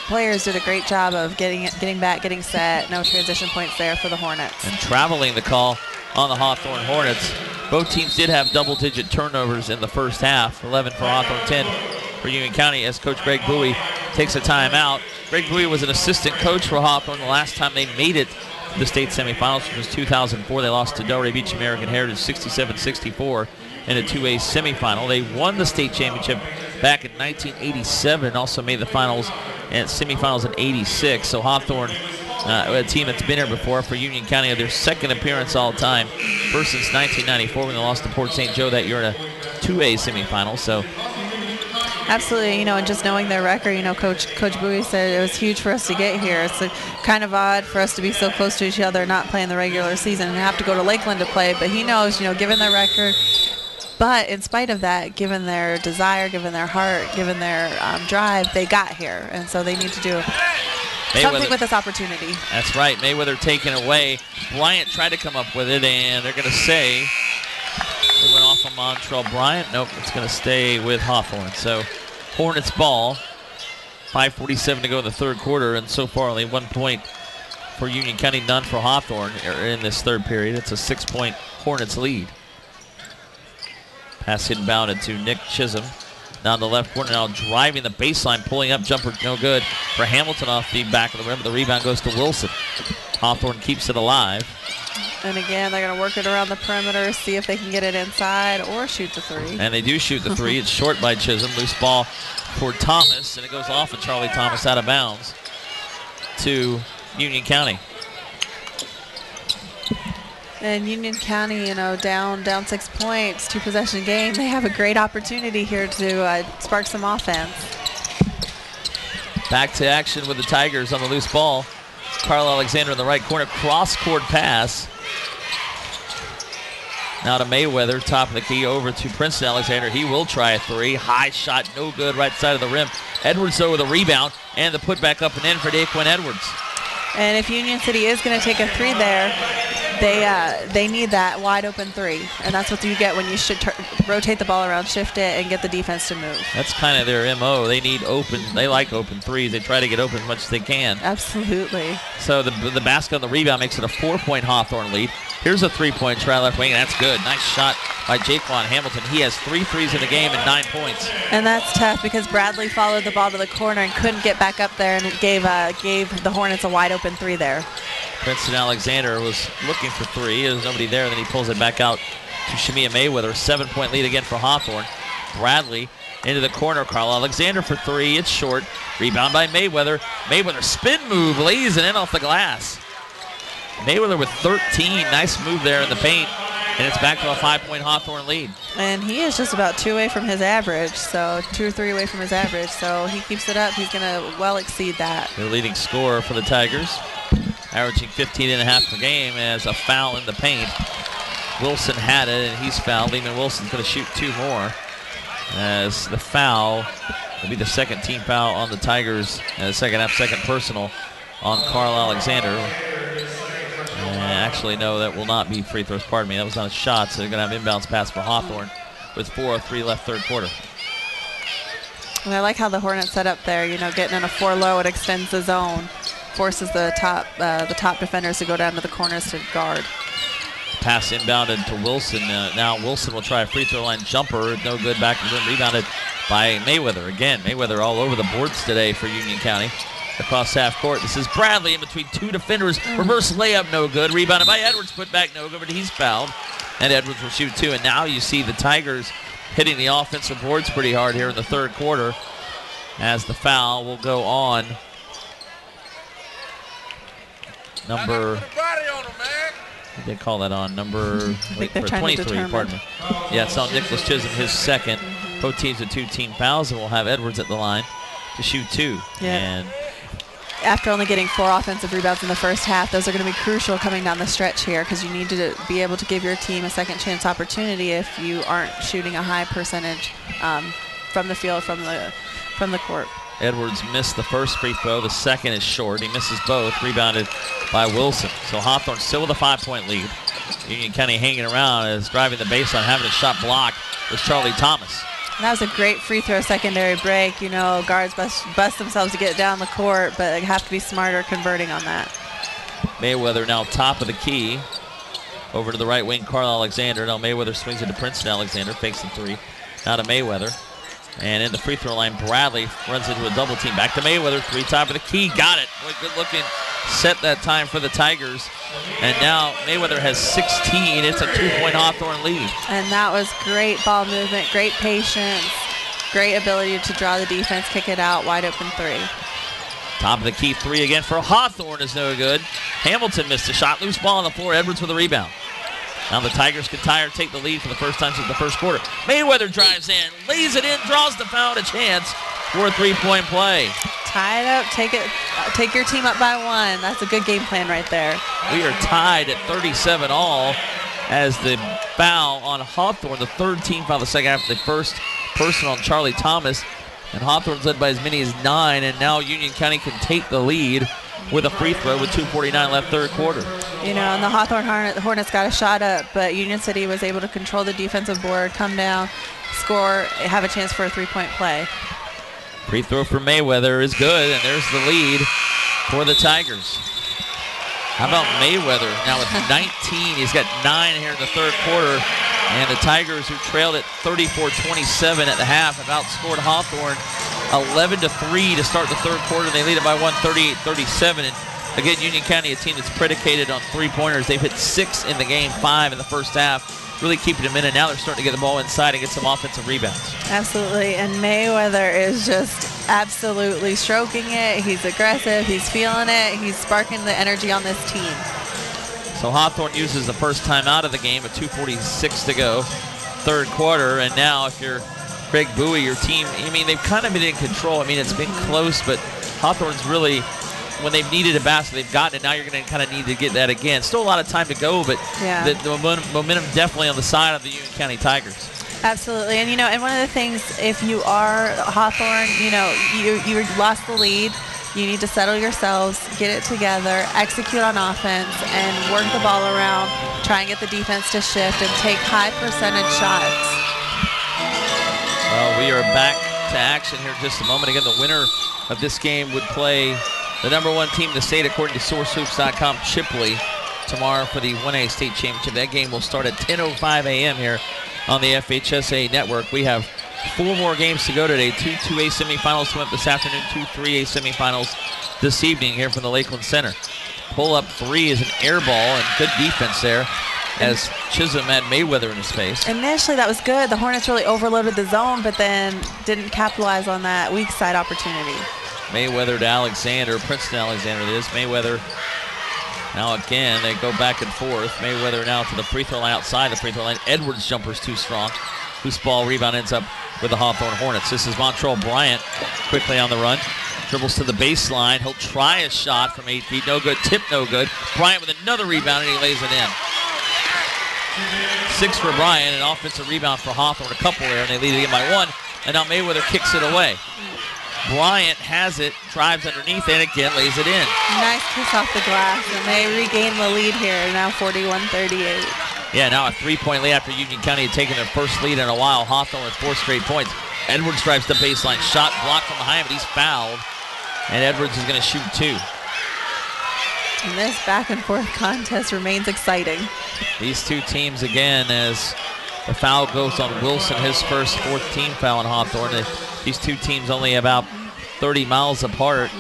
Speaker 2: players did a great job of getting back, getting set. No transition points there for the Hornets.
Speaker 1: And traveling the call on the Hawthorne Hornets Both teams did have double-digit turnovers in the first half, 11 for Hawthorne, 10 for Union County, as Coach Greg Bowie takes a timeout. Greg Bowie was an assistant coach for Hawthorne the last time they made it to the state semifinals, which was 2004. They lost to Delray Beach American Heritage 67-64 in a 2A semifinal. They won the state championship back in 1987, also made the finals and semifinals in 86. So Hawthorne, a team that's been here before for Union County, their second appearance all time, first since 1994 when they lost to Port St. Joe that year in a 2A semifinal. So
Speaker 2: absolutely, and just knowing their record, Coach Bowie said it was huge for us to get here. It's kind of odd for us to be so close to each other, not playing the regular season, and have to go to Lakeland to play. But he knows, given their record, but in spite of that, given their desire, given their heart, given their drive, they got here, and so they need to do something with this opportunity.
Speaker 1: That's right. Mayweather taken away. Bryant tried to come up with it, and they're going to say it went off of Montrell Bryant. Nope, it's going to stay with Hawthorne. So Hornets ball. 5:47 to go in the third quarter, and so far only 1 point for Union County, none for Hawthorne in this third period. It's a 6-point Hornets lead. Pass inbounded to Nick Chisholm. Down the left corner now, driving the baseline, pulling up, jumper no good for Hamilton off the back of the rim. The rebound goes to Wilson. Hawthorne keeps it alive.
Speaker 2: And again, they're going to work it around the perimeter, see if they can get it inside or shoot the three.
Speaker 1: And they do shoot the three. It's short by Chisholm. Loose ball for Thomas, and it goes off of Charlie Thomas out of bounds to Union County.
Speaker 2: And Union County, down 6 points, 2-possession game. They have a great opportunity here to spark some offense.
Speaker 1: Back to action with the Tigers on the loose ball. Carl Alexander in the right corner, cross-court pass. Now to Mayweather, top of the key, over to Princeton Alexander. He will try a three. High shot, no good, right side of the rim. Edwards, though, with a rebound, and the putback up and in for Daquin Edwards.
Speaker 2: And if Union City is going to take a three there, they need that wide open three, and that's what you get when you should rotate the ball around, shift it, and get the defense to move.
Speaker 1: That's kind of their MO. They need open. They like open threes. They try to get open as much as they can.
Speaker 2: Absolutely.
Speaker 1: So the basket on the rebound makes it a 4-point Hawthorne lead. Here's a three-point try left wing, and that's good. Nice shot by Jaquan Hamilton. He has 3 threes in the game and 9 points.
Speaker 2: And that's tough because Bradley followed the ball to the corner and couldn't get back up there, and it gave the Hornets a wide open three there.
Speaker 1: Princeton Alexander was looking for three. There's nobody there. Then he pulls it back out to Shamia Mayweather. 7-point lead again for Hawthorne. Bradley into the corner. Carl Alexander for three. It's short. Rebound by Mayweather. Mayweather spin move. Lays it in off the glass. Mayweather with 13. Nice move there in the paint. And it's back to a 5-point Hawthorne lead.
Speaker 2: And he is just about 2 away from his average, so 2 or 3 away from his average. So he keeps it up. He's going to well exceed that.
Speaker 1: Their leading scorer for the Tigers, averaging 15.5 per game, as a foul in the paint. Wilson had it, and he's fouled. Lehman Wilson's going to shoot 2 more, as the foul will be the second team foul on the Tigers, and the second half, second personal on Carl Alexander. Actually, no, that will not be free throws. Pardon me. That was not a shot, so they're going to have inbounds pass for Hawthorne with 4:03 left third quarter.
Speaker 2: And I like how the Hornets set up there. Getting in a 4 low, it extends the zone, forces the top defenders to go down to the corners to guard.
Speaker 1: Pass inbounded to Wilson. Now Wilson will try a free throw line jumper. No good. Back to the rim. Rebounded by Mayweather. Again, Mayweather all over the boards today for Union County. Across half court, this is Bradley in between 2 defenders. Reverse layup, no good. Rebounded by Edwards, put back, no good, but he's fouled. And Edwards will shoot 2. And now you see the Tigers hitting the offensive boards pretty hard here in the third quarter, as the foul will go on number, they call that on number 23, pardon me. Yeah, it's on Nicholas Chisholm, his second. Both teams with 2 team fouls, and we'll have Edwards at the line to shoot 2.
Speaker 2: Yeah.
Speaker 1: And
Speaker 2: after only getting 4 offensive rebounds in the first half, those are going to be crucial coming down the stretch here, because you need to be able to give your team a second chance opportunity if you aren't shooting a high percentage from the field, from the court.
Speaker 1: Edwards missed the first free throw. The second is short. He misses both. Rebounded by Wilson. So Hawthorne still with a 5-point lead. Union County hanging around as driving the baseline, having a shot blocked was Charlie Thomas.
Speaker 2: That was a great free throw secondary break. Guards bust themselves to get down the court, but they have to be smarter converting on that.
Speaker 1: Mayweather now top of the key. Over to the right wing, Carl Alexander. Now Mayweather swings it to Princeton Alexander. Fakes the three. Now to Mayweather. And in the free throw line, Bradley runs into a double team. Back to Mayweather. Three top of the key. Got it. Boy, good looking set that time for the Tigers. And now Mayweather has 16. It's a 2-point Hawthorne lead.
Speaker 2: And that was great ball movement, great patience, great ability to draw the defense, kick it out, wide open three.
Speaker 1: Top of the key three again for Hawthorne is no good. Hamilton missed a shot. Loose ball on the floor. Edwards with a rebound. Now the Tigers can take the lead for the first time since the first quarter. Mayweather drives in, lays it in, draws the foul, and a chance for a three-point play.
Speaker 2: Tie it up, take your team up by one. That's a good game plan right there.
Speaker 1: We are tied at 37 all as the foul on Hawthorne, the third team foul of the second half, the first person on Charlie Thomas. And Hawthorne's led by as many as 9, and now Union County can take the lead with a free throw with 2:49 left third quarter.
Speaker 2: You know, and the Hawthorne Hornets got a shot up, but Union City was able to control the defensive board, come down, score, have a chance for a three-point play.
Speaker 1: Free throw for Mayweather is good, and there's the lead for the Tigers. How about Mayweather now with 19? He's got 9 here in the third quarter, and the Tigers, who trailed at 34-27 at the half, have outscored Hawthorne 11-3 to start the third quarter. They lead it by 38-37. And again, Union County, a team that's predicated on three-pointers. They've hit 6 in the game, 5 in the first half, really keeping them in, and now they're starting to get the ball inside and get some offensive rebounds.
Speaker 2: Absolutely, and Mayweather is just absolutely stroking it. He's aggressive, he's feeling it, he's sparking the energy on this team.
Speaker 1: So Hawthorne uses the first time out of the game with 2:46 to go, third quarter, and now if you're Craig Bowie, your team, I mean, they've kind of been in control. I mean, it's been close, but Hawthorne's really, when they've needed a basket, they've gotten it. Now you're going to kind of need to get that again. Still a lot of time to go, but
Speaker 2: yeah,
Speaker 1: the momentum definitely on the side of the Union County Tigers.
Speaker 2: Absolutely, and you know, and one of the things, if you are Hawthorne, you know, you lost the lead, you need to settle yourselves, get it together, execute on offense, and work the ball around, try and get the defense to shift and take high percentage shots.
Speaker 1: Well, we are back to action here in just a moment. Again, the winner of this game would play the #1 team in the state, according to SourceHoops.com, Chipley, tomorrow for the 1A state championship. That game will start at 10:05 a.m. here on the FHSAA network. We have 4 more games to go today. 2 2A semifinals coming up this afternoon, 2 3A semifinals this evening here from the Lakeland Center. Pull-up 3 is an air ball, and good defense there as Chisholm had Mayweather in his face.
Speaker 2: Initially, that was good. The Hornets really overloaded the zone, but then didn't capitalize on that weak side opportunity.
Speaker 1: Mayweather to Alexander, Princeton Alexander it is. Mayweather now again, they go back and forth. Mayweather now to the free throw line, outside the free throw line. Edwards' jumper's too strong. Loose ball rebound ends up with the Hawthorne Hornets. This is Montrell Bryant quickly on the run. Dribbles to the baseline. He'll try a shot from 8 feet. No good. Tip no good. Bryant with another rebound, and he lays it in. 6 for Bryant, an offensive rebound for Hawthorne. A couple there, and they lead it again by 1. And now Mayweather kicks it away. Bryant has it, drives underneath, and again lays it in.
Speaker 2: Nice kiss off the glass, and they regain the lead here, now 41-38.
Speaker 1: Yeah, now a 3-point lead after Union County had taken their first lead in a while. Hawthorne with 4 straight points. Edwards drives the baseline. Shot blocked from behind, but he's fouled. And Edwards is going to shoot 2.
Speaker 2: And this back and forth contest remains exciting.
Speaker 1: These two teams again, as the foul goes on Wilson, his first 4th team foul on Hawthorne. These two teams only about 30 miles apart.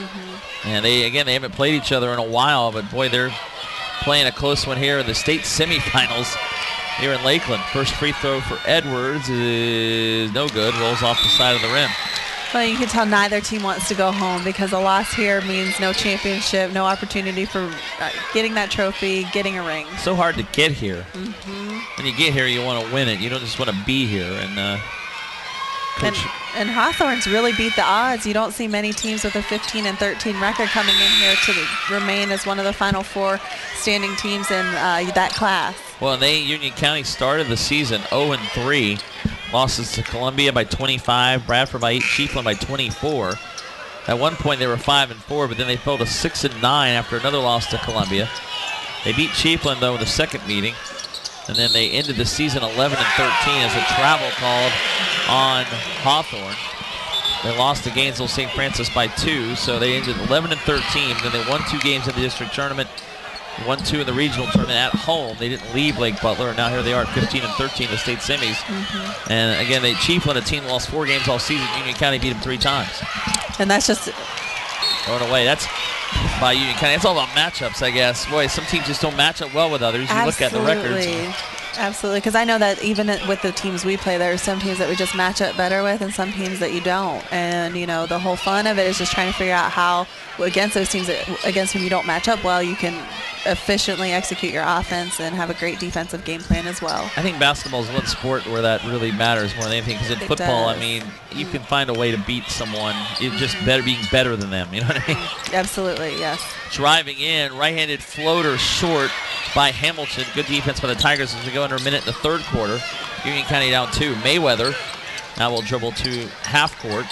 Speaker 1: And they haven't played each other in a while, but boy, they're playing a close one here in the state semifinals here in Lakeland. First free throw for Edwards is no good, rolls off the side of the rim.
Speaker 2: Well, you can tell neither team wants to go home because a loss here means no championship, no opportunity for getting that trophy, getting a ring.
Speaker 1: So hard to get here. When you get here, you want to win it. You don't just want to be here.
Speaker 2: And Hawthorne's really beat the odds. You don't see many teams with a 15-13 record coming in here to remain as one of the final 4 standing teams in that class.
Speaker 1: Well, Union County started the season 0-3. Losses to Columbia by 25, Bradford by 8, Chiefland by 24. At one point they were 5-4, but then they fell to 6-9 after another loss to Columbia. They beat Chiefland though in the second meeting, and then they ended the season 11-13 as a travel called on Hawthorne. They lost to Gainesville St. Francis by 2, so they ended 11-13. Then they won 2 games in the district tournament 1-2 in the regional tournament at home. They didn't leave Lake Butler, and now here they are, 15-13 in the state semis. And again, Chiefland, a team lost 4 games all season. Union County beat them 3 times.
Speaker 2: And that's just
Speaker 1: thrown away. That's by Union County. It's all about matchups, I guess. Boy, some teams just don't match up well with others. You look at the records.
Speaker 2: Absolutely, because I know that even with the teams we play, there are some teams that we just match up better with and some teams that you don't. And, you know, the whole fun of it is just trying to figure out how, against those teams against whom you don't match up well, you can efficiently execute your offense and have a great defensive game plan as well.
Speaker 1: I think basketball is one sport where that really matters more than anything, because in football, I mean, you can find a way to beat someone. It's just being better than them, you know what I mean?
Speaker 2: Absolutely, yes.
Speaker 1: Driving in, right-handed floater short by Hamilton. Good defense by the Tigers as we go under a minute in the third quarter. Union County down 2. Mayweather now will dribble to half court.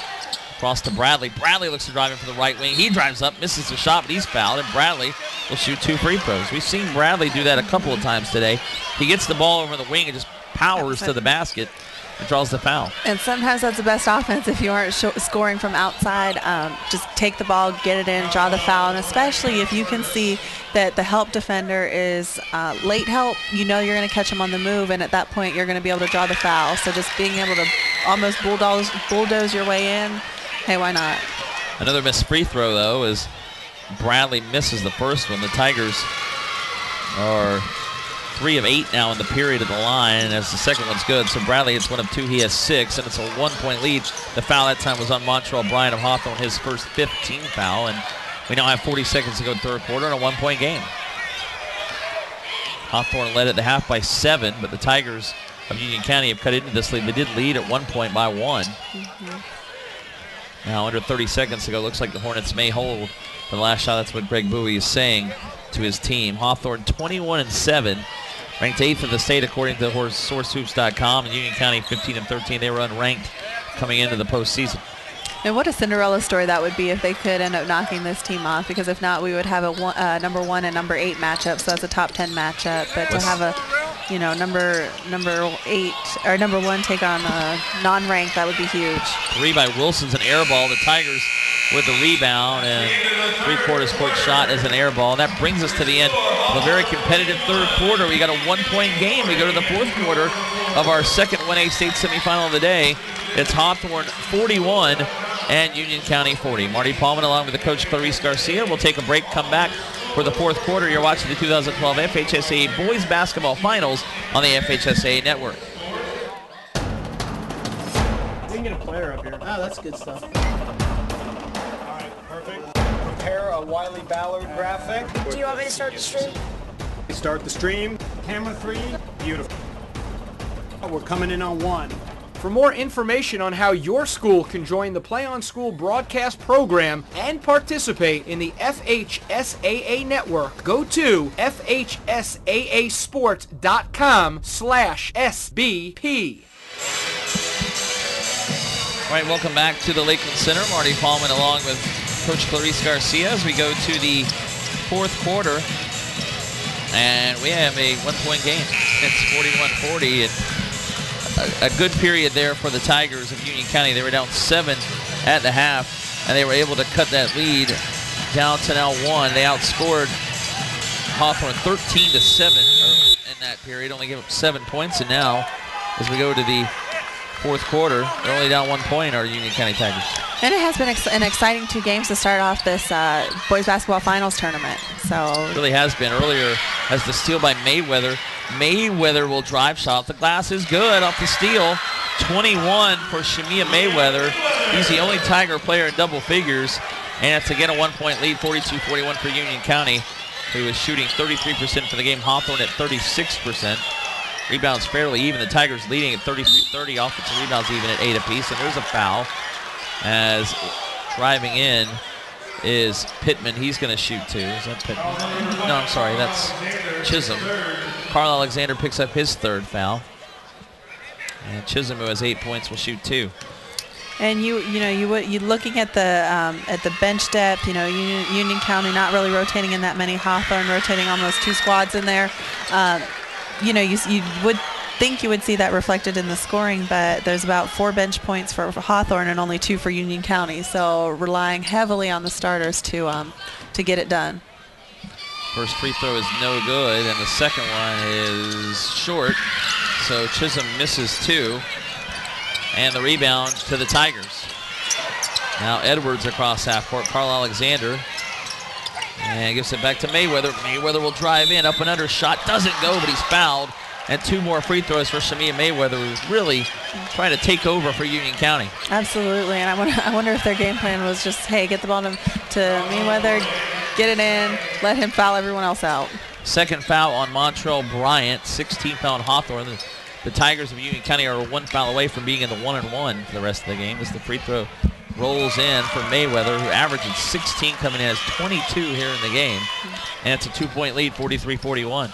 Speaker 1: Cross to Bradley. Bradley looks to drive in for the right wing. He drives up, misses the shot, but he's fouled, and Bradley will shoot 2 free throws. We've seen Bradley do that a couple of times today. He gets the ball over the wing and just powers to the basket and draws the foul. And
Speaker 2: sometimes that's the best offense if you aren't scoring from outside. Just take the ball, get it in, draw the foul, and especially if you can see that the help defender is late help, you know you're going to catch him on the move, and at that point you're going to be able to draw the foul. So just being able to almost bulldoze your way in, hey, why not?
Speaker 1: Another missed free throw, though, as Bradley misses the first one. The Tigers are 3 of 8 now in the period at the line, as the second one's good. So Bradley hits 1 of 2. He has 6, and it's a 1-point lead. The foul that time was on Montreal Bryant of Hawthorne, his first 15th foul. And we now have 40 seconds to go third quarter in a 1-point game. Hawthorne led at the half by 7, but the Tigers of Union County have cut into this lead. They did lead at 1 point by 1. Now under 30 seconds to go. Looks like the Hornets may hold the last shot. That's what Greg Bowie is saying to his team. Hawthorne 21-7, ranked 8th in the state according to SourceHoops.com, and Union County 15-13. They were unranked coming into the postseason.
Speaker 2: And what a Cinderella story that would be if they could end up knocking this team off, because if not, we would have a number 1 and number 8 matchup, so that's a top 10 matchup. But to have a number 8 or number 1 take on a non-ranked, that would be huge. 3
Speaker 1: by Wilson's an air ball. The Tigers with the rebound, and 3/4 court shot as an air ball. That brings us to the end of a very competitive third quarter. We got a 1-point game. We go to the fourth quarter of our second 1A state semifinal of the day. It's Hawthorne 41 and Union County 40. Marty Paulman along with the coach Clarice Garcia. We'll take a break, come back for the fourth quarter. You're watching the 2012 FHSAA Boys Basketball Finals on the FHSAA Network.
Speaker 3: We can get a player up here.
Speaker 4: Oh, that's good stuff.
Speaker 3: All right, perfect. Prepare a Wiley Ballard graphic.
Speaker 5: Do you want me to start the stream?
Speaker 3: Start the stream. Camera 3. Beautiful. We're coming in on 1.
Speaker 6: For more information on how your school can join the Play on School broadcast program and participate in the FHSAA network, go to FHSAAsports.com/SBP.
Speaker 1: All right, welcome back to the Lakeland Center. Marty Paulman along with Coach Clarice Garcia as we go to the fourth quarter. And we have a 1-point game. It's 41-40. And a good period there for the Tigers of Union County. They were down 7 at the half, and they were able to cut that lead down to now 1. They outscored Hawthorne 13-7 in that period, only gave up 7 points, and now as we go to the fourth quarter, they're only down 1 point, our Union County Tigers.
Speaker 2: And it has been an exciting 2 games to start off this boys basketball finals tournament. So
Speaker 1: it really has been. Earlier, as the steal by Mayweather. Mayweather will drive shot. The glass is good off the steal. 21 for Shamia Mayweather. He's the only Tiger player in double figures. And it's again a 1-point lead, 42-41 for Union County, who was shooting 33% for the game. Hawthorne at 36%. Rebounds fairly even. The Tigers leading at 33-30. Offensive rebounds even at 8 apiece. And there's a foul as driving in is Pittman. He's going to shoot 2. Is that Pittman? No, I'm sorry. That's Chisholm. Carl Alexander picks up his 3rd foul. And Chisholm, who has 8 points, will shoot 2.
Speaker 2: And you looking at the bench depth, Union County not really rotating in that many. Hawthorne rotating almost 2 squads in there. You would think you would see that reflected in the scoring, but there's about 4 bench points for Hawthorne and only 2 for Union County. So relying heavily on the starters to get it done.
Speaker 1: First free throw is no good, and the second one is short. So Chisholm misses 2. And the rebound to the Tigers. Now Edwards across half court. Carl Alexander. And gives it back to Mayweather. Mayweather will drive in. Up and under. Shot doesn't go, but he's fouled. And 2 more free throws for Shamia Mayweather, who's really trying to take over for Union County.
Speaker 2: Absolutely. And I wonder if their game plan was just, hey, get the ball to Mayweather, get it in, let him foul everyone else out.
Speaker 1: Second foul on Montrell Bryant. 16th foul on Hawthorne. The Tigers of Union County are 1 foul away from being in the 1-and-1 for the rest of the game as the free throw rolls in for Mayweather, who averages 16 coming in, has 22 here in the game. And it's a 2-point lead, 43-41.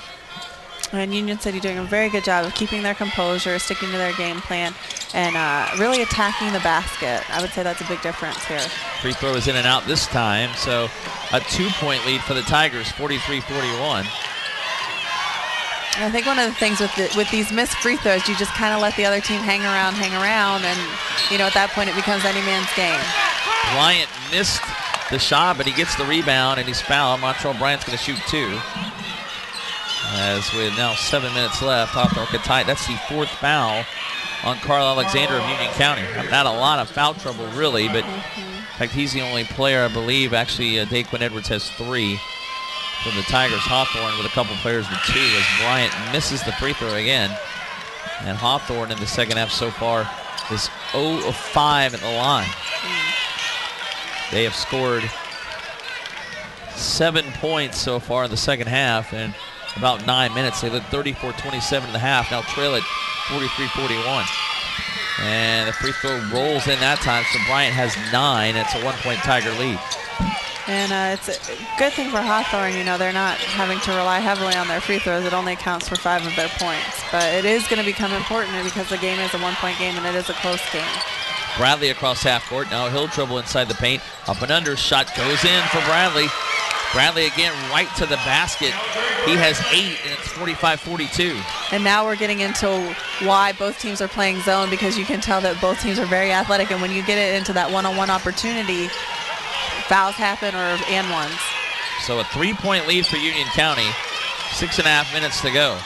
Speaker 2: And Union City doing a very good job of keeping their composure, sticking to their game plan, and really attacking the basket. I would say that's a big difference here.
Speaker 1: Free throw is in and out this time, so a 2-point lead for the Tigers, 43-41.
Speaker 2: And I think one of the things with these missed free throws, you just kind of let the other team hang around, and, you know, at that point it becomes any man's game.
Speaker 1: Bryant missed the shot, but he gets the rebound, and he's fouled. Montrell Bryant's going to shoot 2. As with now 7 minutes left, Hawthorne can tie it. That's the 4th foul on Carl Alexander of Union County. Not a lot of foul trouble, really, but in fact, he's the only player, I believe. Actually, Daquan Edwards has 3. For the Tigers, Hawthorne with a couple players with 2 as Bryant misses the free throw again. And Hawthorne in the second half so far is 0 of 5 at the line. They have scored 7 points so far in the second half in about 9 minutes. They led 34-27 in the half, now trail it 43-41. And the free throw rolls in that time, so Bryant has 9. It's a 1-point Tiger lead.
Speaker 2: And it's a good thing for Hawthorne, you know, they're not having to rely heavily on their free throws. It only accounts for 5 of their points. But it is going to become important because the game is a 1-point game and it is a close game.
Speaker 1: Bradley across half court. Now Hill trouble inside the paint. Up and under. Shot goes in for Bradley. Bradley again right to the basket. He has 8, and it's 45-42.
Speaker 2: And now we're getting into why both teams are playing zone, because you can tell that both teams are very athletic. And when you get it into that one-on-one opportunity, fouls happen or and-ones.
Speaker 1: So a 3-point lead for Union County. 6.5 minutes to go.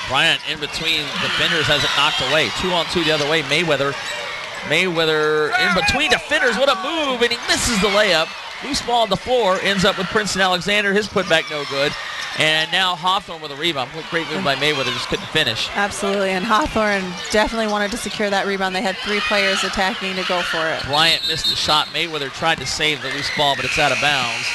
Speaker 1: Bryant in between defenders has it knocked away. 2-on-2 the other way. Mayweather in between defenders. What a move, and he misses the layup. Loose ball on the floor. Ends up with Princeton Alexander. His putback no good. And now Hawthorne with a rebound. Great move by Mayweather, just couldn't finish.
Speaker 2: Absolutely, and Hawthorne definitely wanted to secure that rebound. They had 3 players attacking to go for it.
Speaker 1: Bryant missed the shot. Mayweather tried to save the loose ball, but it's out of bounds.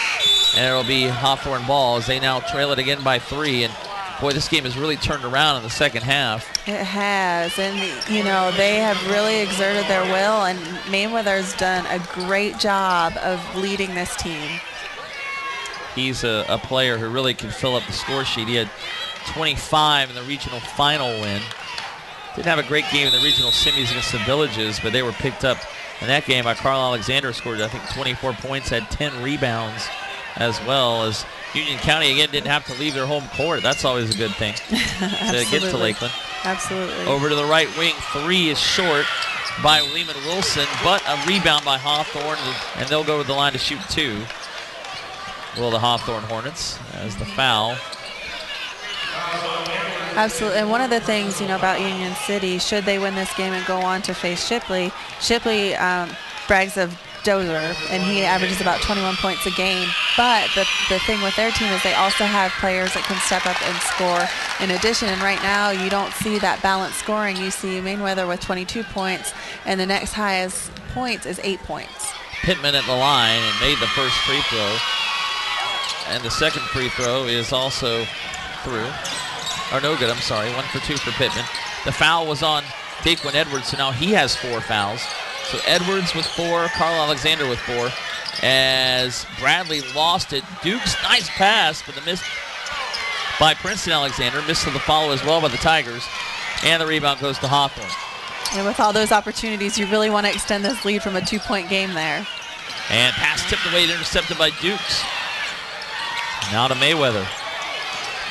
Speaker 1: And it'll be Hawthorne ball as they now trail it again by 3. And boy, this game has really turned around in the second half.
Speaker 2: It has, and you know, they have really exerted their will, and Mayweather's done a great job of leading this team.
Speaker 1: He's a player who really can fill up the score sheet. He had 25 in the regional final win. Didn't have a great game in the regional semis against the Villages, but they were picked up in that game by Carl Alexander. Scored, I think, 24 points, had 10 rebounds, as well as Union County, again, didn't have to leave their home court. That's always a good thing to get to Lakeland.
Speaker 2: Absolutely.
Speaker 1: Over to the right wing. 3 is short by Lehman Wilson, but a rebound by Hawthorne, and they'll go to the line to shoot 2. Will the Hawthorne Hornets as the foul.
Speaker 2: Absolutely, and one of the things, you know, about Union City, should they win this game and go on to face Shipley, Shipley brags of Dozer, and he averages about 21 points a game. But the thing with their team is they also have players that can step up and score in addition. And right now, you don't see that balanced scoring. You see Mayweather with 22 points, and the next highest points is 8 points.
Speaker 1: Pittman at the line and made the first free throw. And the second free throw is also through. Or no good, I'm sorry. 1 for 2 for Pittman. The foul was on Daquan Edwards, so now he has 4 fouls. So Edwards with 4, Carl Alexander with 4. As Bradley lost it. Duke's nice pass, but the miss by Princeton Alexander. Missed to the follow as well by the Tigers. And the rebound goes to Hawthorne.
Speaker 2: And with all those opportunities, you really want to extend this lead from a 2-point game there.
Speaker 1: And pass tipped away, intercepted by Dukes. Now to Mayweather.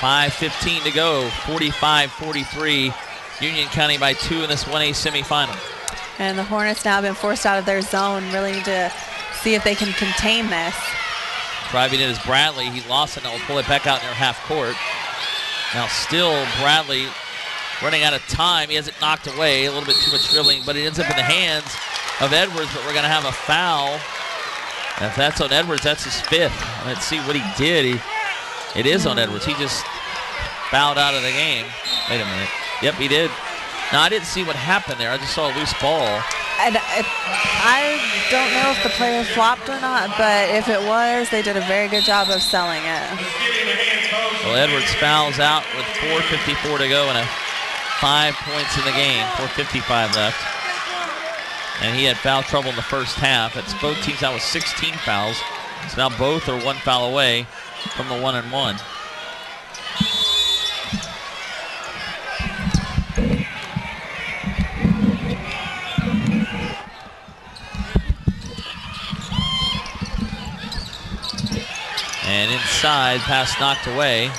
Speaker 1: 5:15 to go. 45-43. Union County by 2 in this 1A semifinal.
Speaker 2: And the Hornets now have been forced out of their zone. Really need to see if they can contain this.
Speaker 1: Driving in is Bradley. He lost it, and will pull it back out near half court. Now still Bradley running out of time. He has it knocked away. A little bit too much dribbling, but it ends up in the hands of Edwards, but we're going to have a foul. And if that's on Edwards, that's his 5th. Let's see what he did. It is on Edwards. He just fouled out of the game. Wait a minute. Yep, he did. Now, I didn't see what happened there. I just saw a loose ball.
Speaker 2: And I don't know if the player flopped or not, but if it was, they did a very good job of selling it.
Speaker 1: Well, Edwards fouls out with 4:54 to go and 5 points in the game. 4:55 left. And he had foul trouble in the first half. It's both teams out with 16 fouls. So now both are 1 foul away from the 1-and-1. And inside, pass knocked away.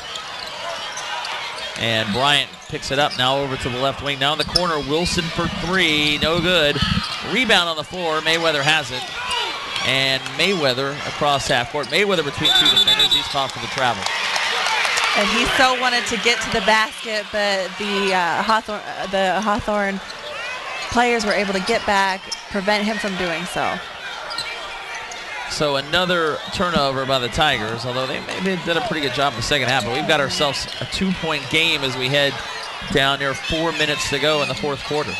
Speaker 1: And Bryant picks it up now over to the left wing. Now in the corner, Wilson for 3, no good. Rebound on the floor, Mayweather has it. And Mayweather across half court. Mayweather between 2 defenders, he's caught for the travel.
Speaker 2: And he so wanted to get to the basket, but the Hawthorne players were able to get back, prevent him from doing so.
Speaker 1: So another turnover by the Tigers, although they maybe did a pretty good job in the second half. But we've got ourselves a 2-point game as we head down near 4 minutes to go in the 4th quarter.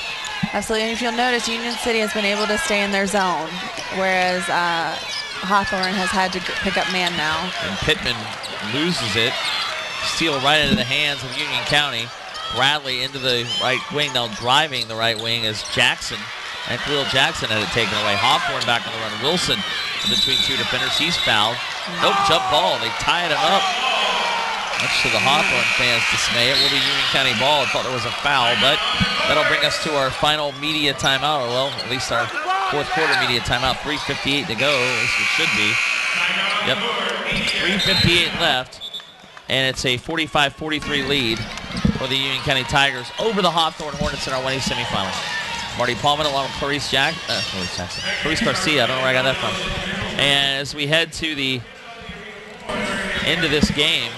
Speaker 2: Absolutely, and if you'll notice, Union City has been able to stay in their zone, whereas Hawthorne has had to pick up man now.
Speaker 1: And Pittman loses it. Steal right into the hands of Union County. Bradley into the right wing. Now driving the right wing is Jackson. And Khalil Jackson had it taken away. Hawthorne back on the run. Wilson between 2 defenders. He's fouled. Nope, jump ball. They tied him up. Much to the Hawthorne fans' dismay. It will be Union County ball. I thought there was a foul, but that'll bring us to our final media timeout. Or, well, at least our 4th quarter media timeout. 3:58 to go, as it should be. Yep, 3:58 left. And it's a 45-43 lead for the Union County Tigers over the Hawthorne Hornets in our 1A semifinal. Marty Paulman along with Clarice Garcia. I don't know where I got that from. And as we head to the end of this game,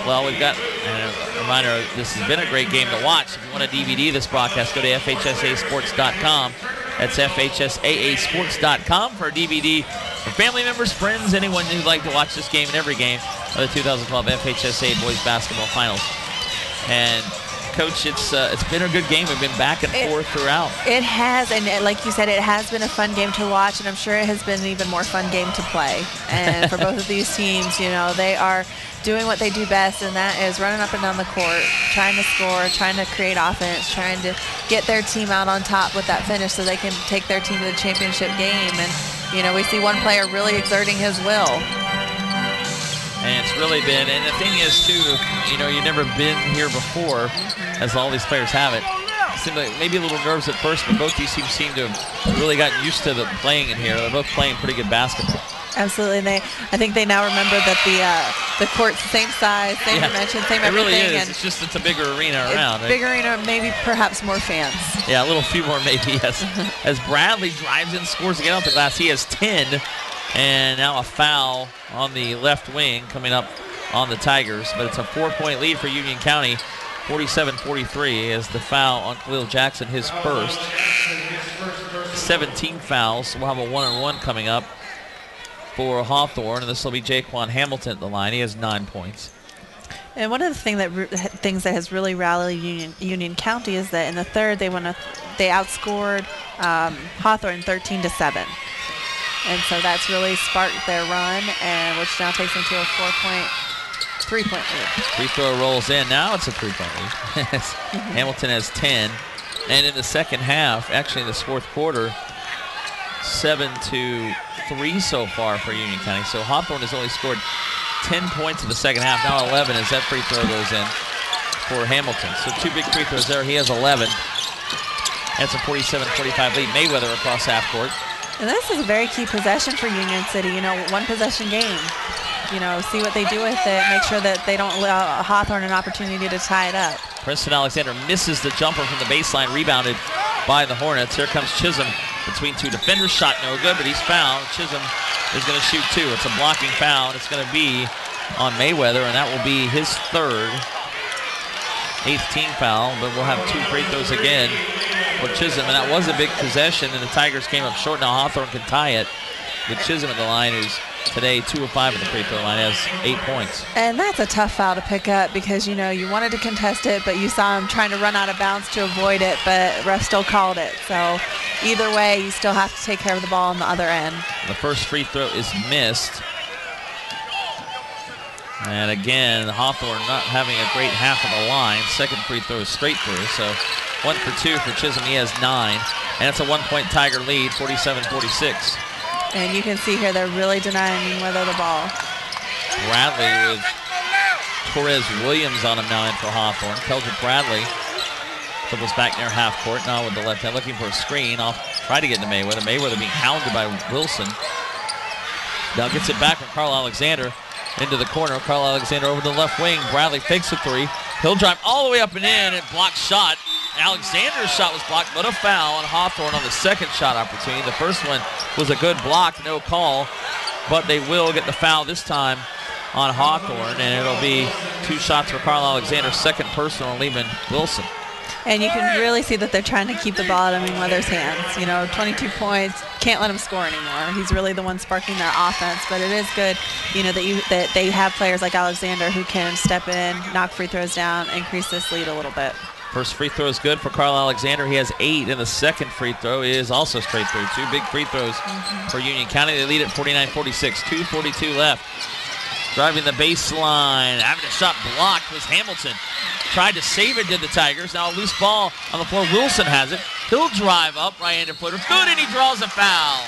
Speaker 1: well, we've got a reminder, this has been a great game to watch. If you want to DVD this broadcast, go to FHSAsports.com. That's FHSAAsports.com for a DVD for family members, friends, anyone who'd like to watch this game and every game of the 2012 FHSAA Boys Basketball Finals. And Coach, it's been a good game. We've been back and forth throughout.
Speaker 2: It has, and like you said, it has been a fun game to watch, and I'm sure it has been an even more fun game to play. And for both of these teams, you know, they are doing what they do best, and that is running up and down the court, trying to score, trying to create offense, trying to get their team out on top with that finish so they can take their team to the championship game. And, you know, we see one player really exerting his will.
Speaker 1: And it's really been, and the thing is, too, you know, you've never been here before, as all these players have it. It seemed like maybe a little nerves at first, but both these teams seem to have really gotten used to the playing in here. They're both playing pretty good basketball.
Speaker 2: Absolutely, and I think they now remember that the court's the same size, same dimension, same everything.
Speaker 1: It really is.
Speaker 2: And
Speaker 1: it's just it's a bigger arena around.
Speaker 2: Bigger arena, maybe perhaps more fans.
Speaker 1: Yeah, a little few more maybe, yes. As Bradley drives in, scores to get off the glass, he has 10. And now a foul on the left wing coming up on the Tigers. But it's a 4-point lead for Union County, 47-43, as the foul on Khalil Jackson, his first. 17 fouls, so we'll have a 1-on-1 coming up for Hawthorne, and this will be Jaquan Hamilton at the line. He has 9 points.
Speaker 2: And one of the things that has really rallied Union County is that in the third they outscored Hawthorne 13-7. And so that's really sparked their run, and which now takes them to a 3-point lead.
Speaker 1: Free throw rolls in. Now it's a 3-point lead. Hamilton has 10. And in the second half, actually in this 4th quarter, 7-3 so far for Union County. So Hawthorne has only scored 10 points in the second half. Now 11 as that free throw goes in for Hamilton. So 2 big free throws there. He has 11. That's a 47-45 lead. Mayweather across half court.
Speaker 2: And this is a very key possession for Union City, you know, 1-possession game. You know, see what they do with it, make sure that they don't allow Hawthorne an opportunity to tie it up.
Speaker 1: Preston Alexander misses the jumper from the baseline, rebounded by the Hornets. Here comes Chisholm between 2 defenders, shot no good, but he's fouled. Chisholm is going to shoot 2. It's a blocking foul, and it's going to be on Mayweather, and that will be his 3rd. 8th team foul, but we'll have 2 free throws again for Chisholm, and that was a big possession, and the Tigers came up short. Now Hawthorne can tie it with Chisholm at the line, who's today 2 of 5 at the free throw line, has 8 points.
Speaker 2: And that's a tough foul to pick up because, you know, you wanted to contest it, but you saw him trying to run out of bounds to avoid it, but ref still called it. So either way, you still have to take care of the ball on the other end.
Speaker 1: The first free throw is missed. And again, Hawthorne not having a great half of the line. Second free throw is straight through, so 1 for 2 for Chisholm. He has 9. And it's a 1-point Tiger lead, 47-46.
Speaker 2: And you can see here they're really denying Mayweather the ball.
Speaker 1: Bradley with Torres Williams on him now in for Hawthorne. Keldrick Bradley dribbles back near half court now with the left hand, looking for a screen. I'll try to get into Mayweather. Mayweather being hounded by Wilson. Now gets it back from Carl Alexander into the corner. Carl Alexander over to the left wing. Bradley fakes a 3. He'll drive all the way up and in and block shot. Alexander's shot was blocked, but a foul on Hawthorne on the second shot opportunity. The first one was a good block, no call, but they will get the foul this time on Hawthorne, and it'll be 2 shots for Carl Alexander, second personal on Lehman Wilson.
Speaker 2: And you can really see that they're trying to keep the ball out of Mayweather's hands. You know, 22 points, can't let him score anymore. He's really the one sparking their offense, but it is good, you know, that they have players like Alexander who can step in, knock free throws down, increase this lead a little bit.
Speaker 1: First free throw is good for Carl Alexander. He has 8, and the second free throw is also straight through. 2 big free throws for Union County. They lead at 49-46, 2:42 left. Driving the baseline, having a shot blocked was Hamilton. Tried to save it, did the Tigers. Now a loose ball on the floor. Wilson has it. He'll drive up, right-handed footer. Good, and he draws a foul.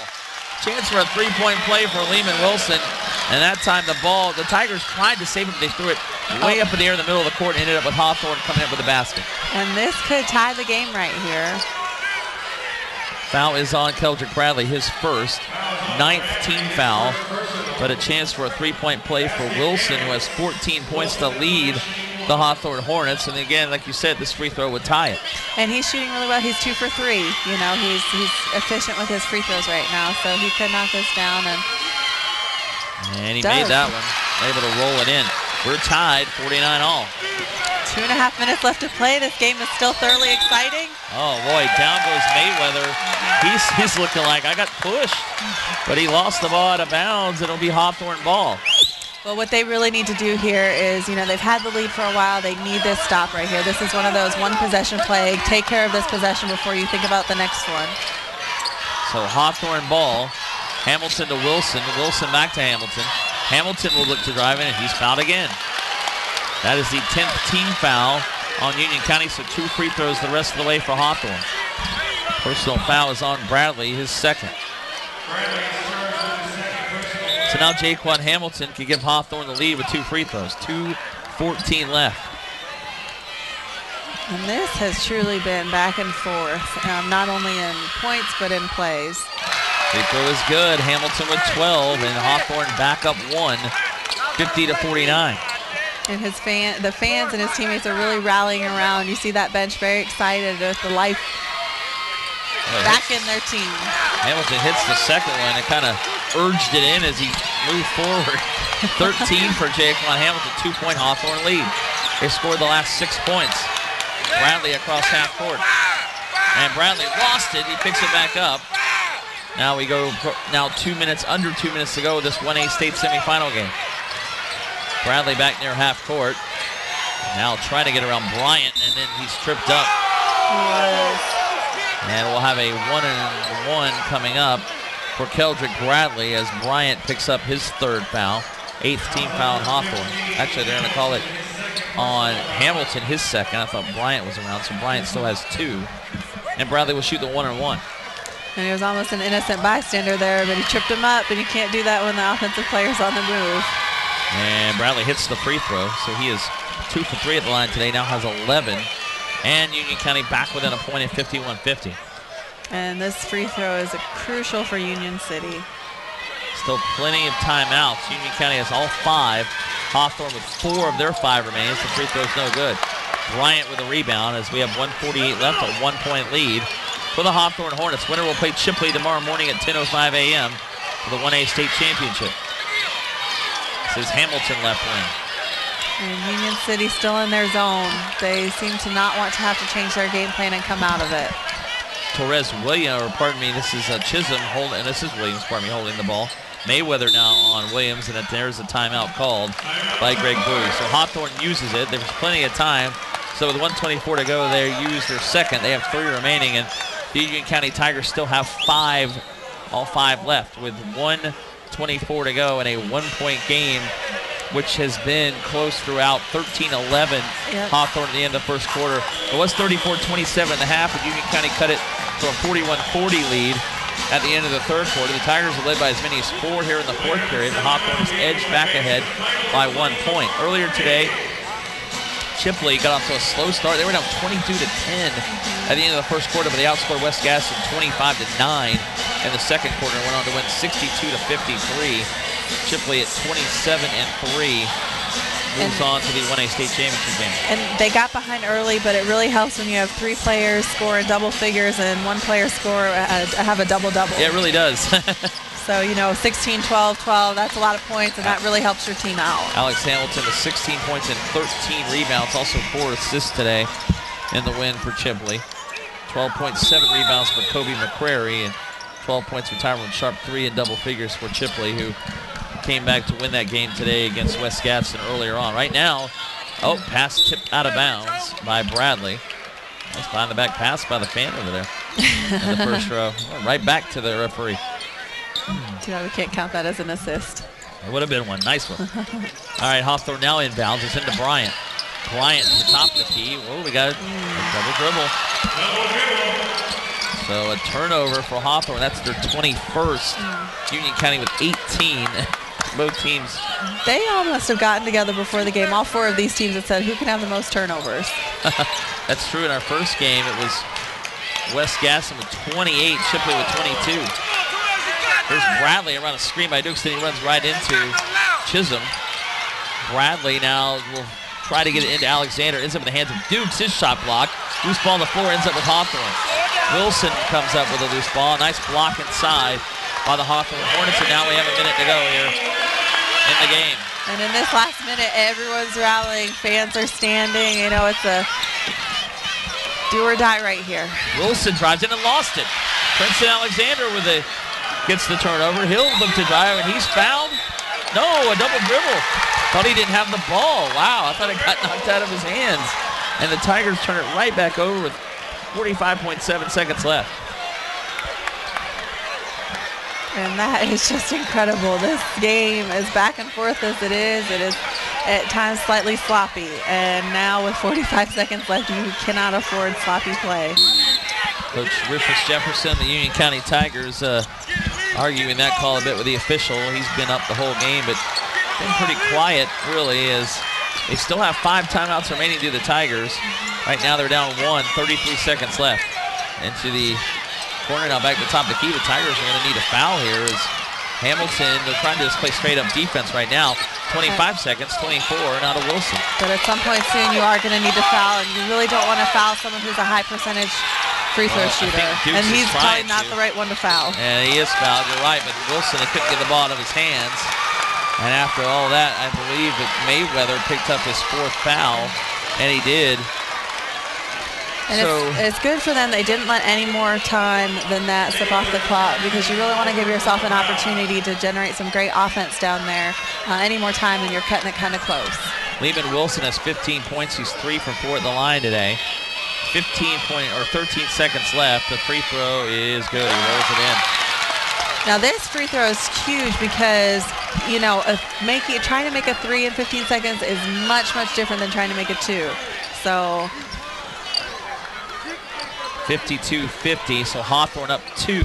Speaker 1: Chance for a 3-point play for Lehman Wilson. And that time the Tigers tried to save it, but they threw it way up in the air in the middle of the court and ended up with Hawthorne coming up with the basket.
Speaker 2: And this could tie the game right here.
Speaker 1: Foul is on Keldrick Bradley, his first, 9th team foul, but a chance for a 3-point play for Wilson, who has 14 points to lead the Hawthorne Hornets. And again, like you said, this free throw would tie it.
Speaker 2: And he's shooting really well. He's 2 for 3. You know, he's efficient with his free throws right now, so he could knock this down.
Speaker 1: And he made that one, able to roll it in. We're tied, 49 all.
Speaker 2: 2.5 minutes left to play. This game is still thoroughly exciting.
Speaker 1: Oh boy, down goes Mayweather. He's looking like I got pushed, but he lost the ball out of bounds. It'll be Hawthorne ball.
Speaker 2: Well, what they really need to do here is, you know, they've had the lead for a while. They need this stop right here. This is one of those one-possession play. Take care of this possession before you think about the next one.
Speaker 1: So Hawthorne ball. Hamilton to Wilson. Wilson back to Hamilton. Hamilton will look to drive in, and he's fouled again. That is the 10th team foul on Union County, so 2 free throws the rest of the way for Hawthorne. Personal foul is on Bradley, his second. So now Jaquan Hamilton can give Hawthorne the lead with 2 free throws. 2:14 left.
Speaker 2: And this has truly been back and forth, not only in points but in plays.
Speaker 1: Free throw is good. Hamilton with 12, and Hawthorne back up 1, 50-49.
Speaker 2: And the fans and his teammates are really rallying around. You see that bench very excited with the life back in their team.
Speaker 1: Hamilton hits the second one and kind of urged it in as he moved forward. 13 for Jaquan Hamilton, 2-point Hawthorne lead. They scored the last 6 points. Bradley across half court. And Bradley lost it. He picks it back up. Now we go, under 2 minutes to go with this 1A state semifinal game. Bradley back near half court. Now trying to get around Bryant, and then he's tripped up. And we'll have a 1-and-1 coming up for Keldrick Bradley as Bryant picks up his 3rd foul. 8th team foul on Hawthorne. Actually, they're going to call it on Hamilton, his second. I thought Bryant was around, so Bryant still has 2. And Bradley will shoot the 1-and-1.
Speaker 2: And he was almost an innocent bystander there, but he tripped him up, and you can't do that when the offensive player's on the move.
Speaker 1: And Bradley hits the free throw, so he is 2 for 3 at the line today, now has 11. And Union County back within a point at 51-50.
Speaker 2: And this free throw is crucial for Union City.
Speaker 1: Still plenty of timeouts. Union County has all 5. Hawthorne with 4 of their 5 remains. The free throw's no good. Bryant with a rebound as we have 1:48 left, a 1-point lead for the Hawthorne Hornets. Winner will play Chipley tomorrow morning at 10:05 a.m. for the 1A state championship. This is Hamilton left wing.
Speaker 2: And Union City still in their zone. They seem to not want to have to change their game plan and come out of it.
Speaker 1: Torres Williams, or pardon me, this is Chisholm holding, and this is Williams, pardon me, holding the ball. Mayweather now on Williams, and there's a timeout called by Greg Bowie. So Hawthorne uses it. There's plenty of time. So with 1:24 to go, they use their second. They have 3 remaining, and the Union County Tigers still have all five left with 1:24 to go in a 1-point game, which has been close throughout. 13-11 Hawthorne at the end of the first quarter. It was 34-27 at the half, but Union County cut it to a 41-40 lead at the end of the third quarter. The Tigers are led by as many as 4 here in the fourth period. The Hawthorne has edged back ahead by 1 point. Earlier today, Chipley got off to a slow start. They were down 22-10 at the end of the first quarter, but they outscored West Gaston 25-9 in the second quarter and went on to win 62-53. Chipley at 27-3 moves on to the 1A state championship game.
Speaker 2: And they got behind early, but it really helps when you have 3 players score in double figures and 1 player have a double-double.
Speaker 1: Yeah, it really does.
Speaker 2: So, 16, 12, 12, that's a lot of points, and that really helps your team out.
Speaker 1: Alex Hamilton with 16 points and 13 rebounds, also 4 assists today in the win for Chipley. 12.7 rebounds for Kobe McCrary, and 12 points for Tyrone Sharp, 3 in double figures for Chipley, who came back to win that game today against West Gaston earlier on. Right now, pass tipped out of bounds by Bradley. Nice behind the back pass by the fan over there in the first row. Right back to the referee.
Speaker 2: Too bad we can't count that as an assist.
Speaker 1: It would have been one. Nice one. All right, Hawthorne now inbounds. It's into Bryant. Bryant to the top of the key. Whoa, we got a double dribble. So a turnover for Hawthorne. That's their 21st. Union County with 18. Both teams.
Speaker 2: They all must have gotten together before the game. All 4 of these teams have said, who can have the most turnovers?
Speaker 1: That's true. In our first game, it was West Gaston with 28, Chipley with 22. There's Bradley around a screen by Dukes, then he runs right into Chisholm. Bradley now will try to get it into Alexander. Ends up in the hands of Dukes. His shot block. Loose ball on the floor, ends up with Hawthorne. Wilson comes up with a loose ball. Nice block inside by the Hawthorne Hornets, and now we have a minute to go here in the game.
Speaker 2: And in this last minute, everyone's rallying. Fans are standing. It's a do or die right here.
Speaker 1: Wilson drives in and lost it. Princeton Alexander gets the turnover. He'll look to drive, and he's fouled. No, a double dribble. Thought he didn't have the ball. Wow, I thought it got knocked out of his hands. And the Tigers turn it right back over with 45.7 seconds left.
Speaker 2: And that is just incredible. This game, as back and forth as it is at times slightly sloppy. And now with 45 seconds left, you cannot afford sloppy play.
Speaker 1: Coach Rufus Jefferson, the Union County Tigers, arguing that call a bit with the official. He's been up the whole game, but been pretty quiet, really, as they still have 5 timeouts remaining to the Tigers. Right now they're down 1, 33 seconds left. Into the corner now, back to the top of the key. The Tigers are going to need a foul here as Hamilton, they're trying to just play straight up defense right now. 25 seconds, 24, now to Wilson.
Speaker 2: But at some point soon you are going to need to foul, and you really don't want to foul someone who's a high percentage free throw shooter. And he's probably not the right one to foul.
Speaker 1: And he is fouled, you're right, but Wilson, he couldn't get the ball out of his hands. And after all that, I believe that Mayweather picked up his 4th foul, and he did.
Speaker 2: And it's good for them they didn't let any more time than that slip off the clock, because you really want to give yourself an opportunity to generate some great offense down there. Any more time and you're cutting it kind of close.
Speaker 1: Lehman Wilson has 15 points. He's 3 for 4 at the line today. 13 seconds left. The free throw is good. He rolls it in.
Speaker 2: Now this free throw is huge because, trying to make a 3 in 15 seconds is much, much different than trying to make a 2. So
Speaker 1: 52-50, so Hawthorne up 2.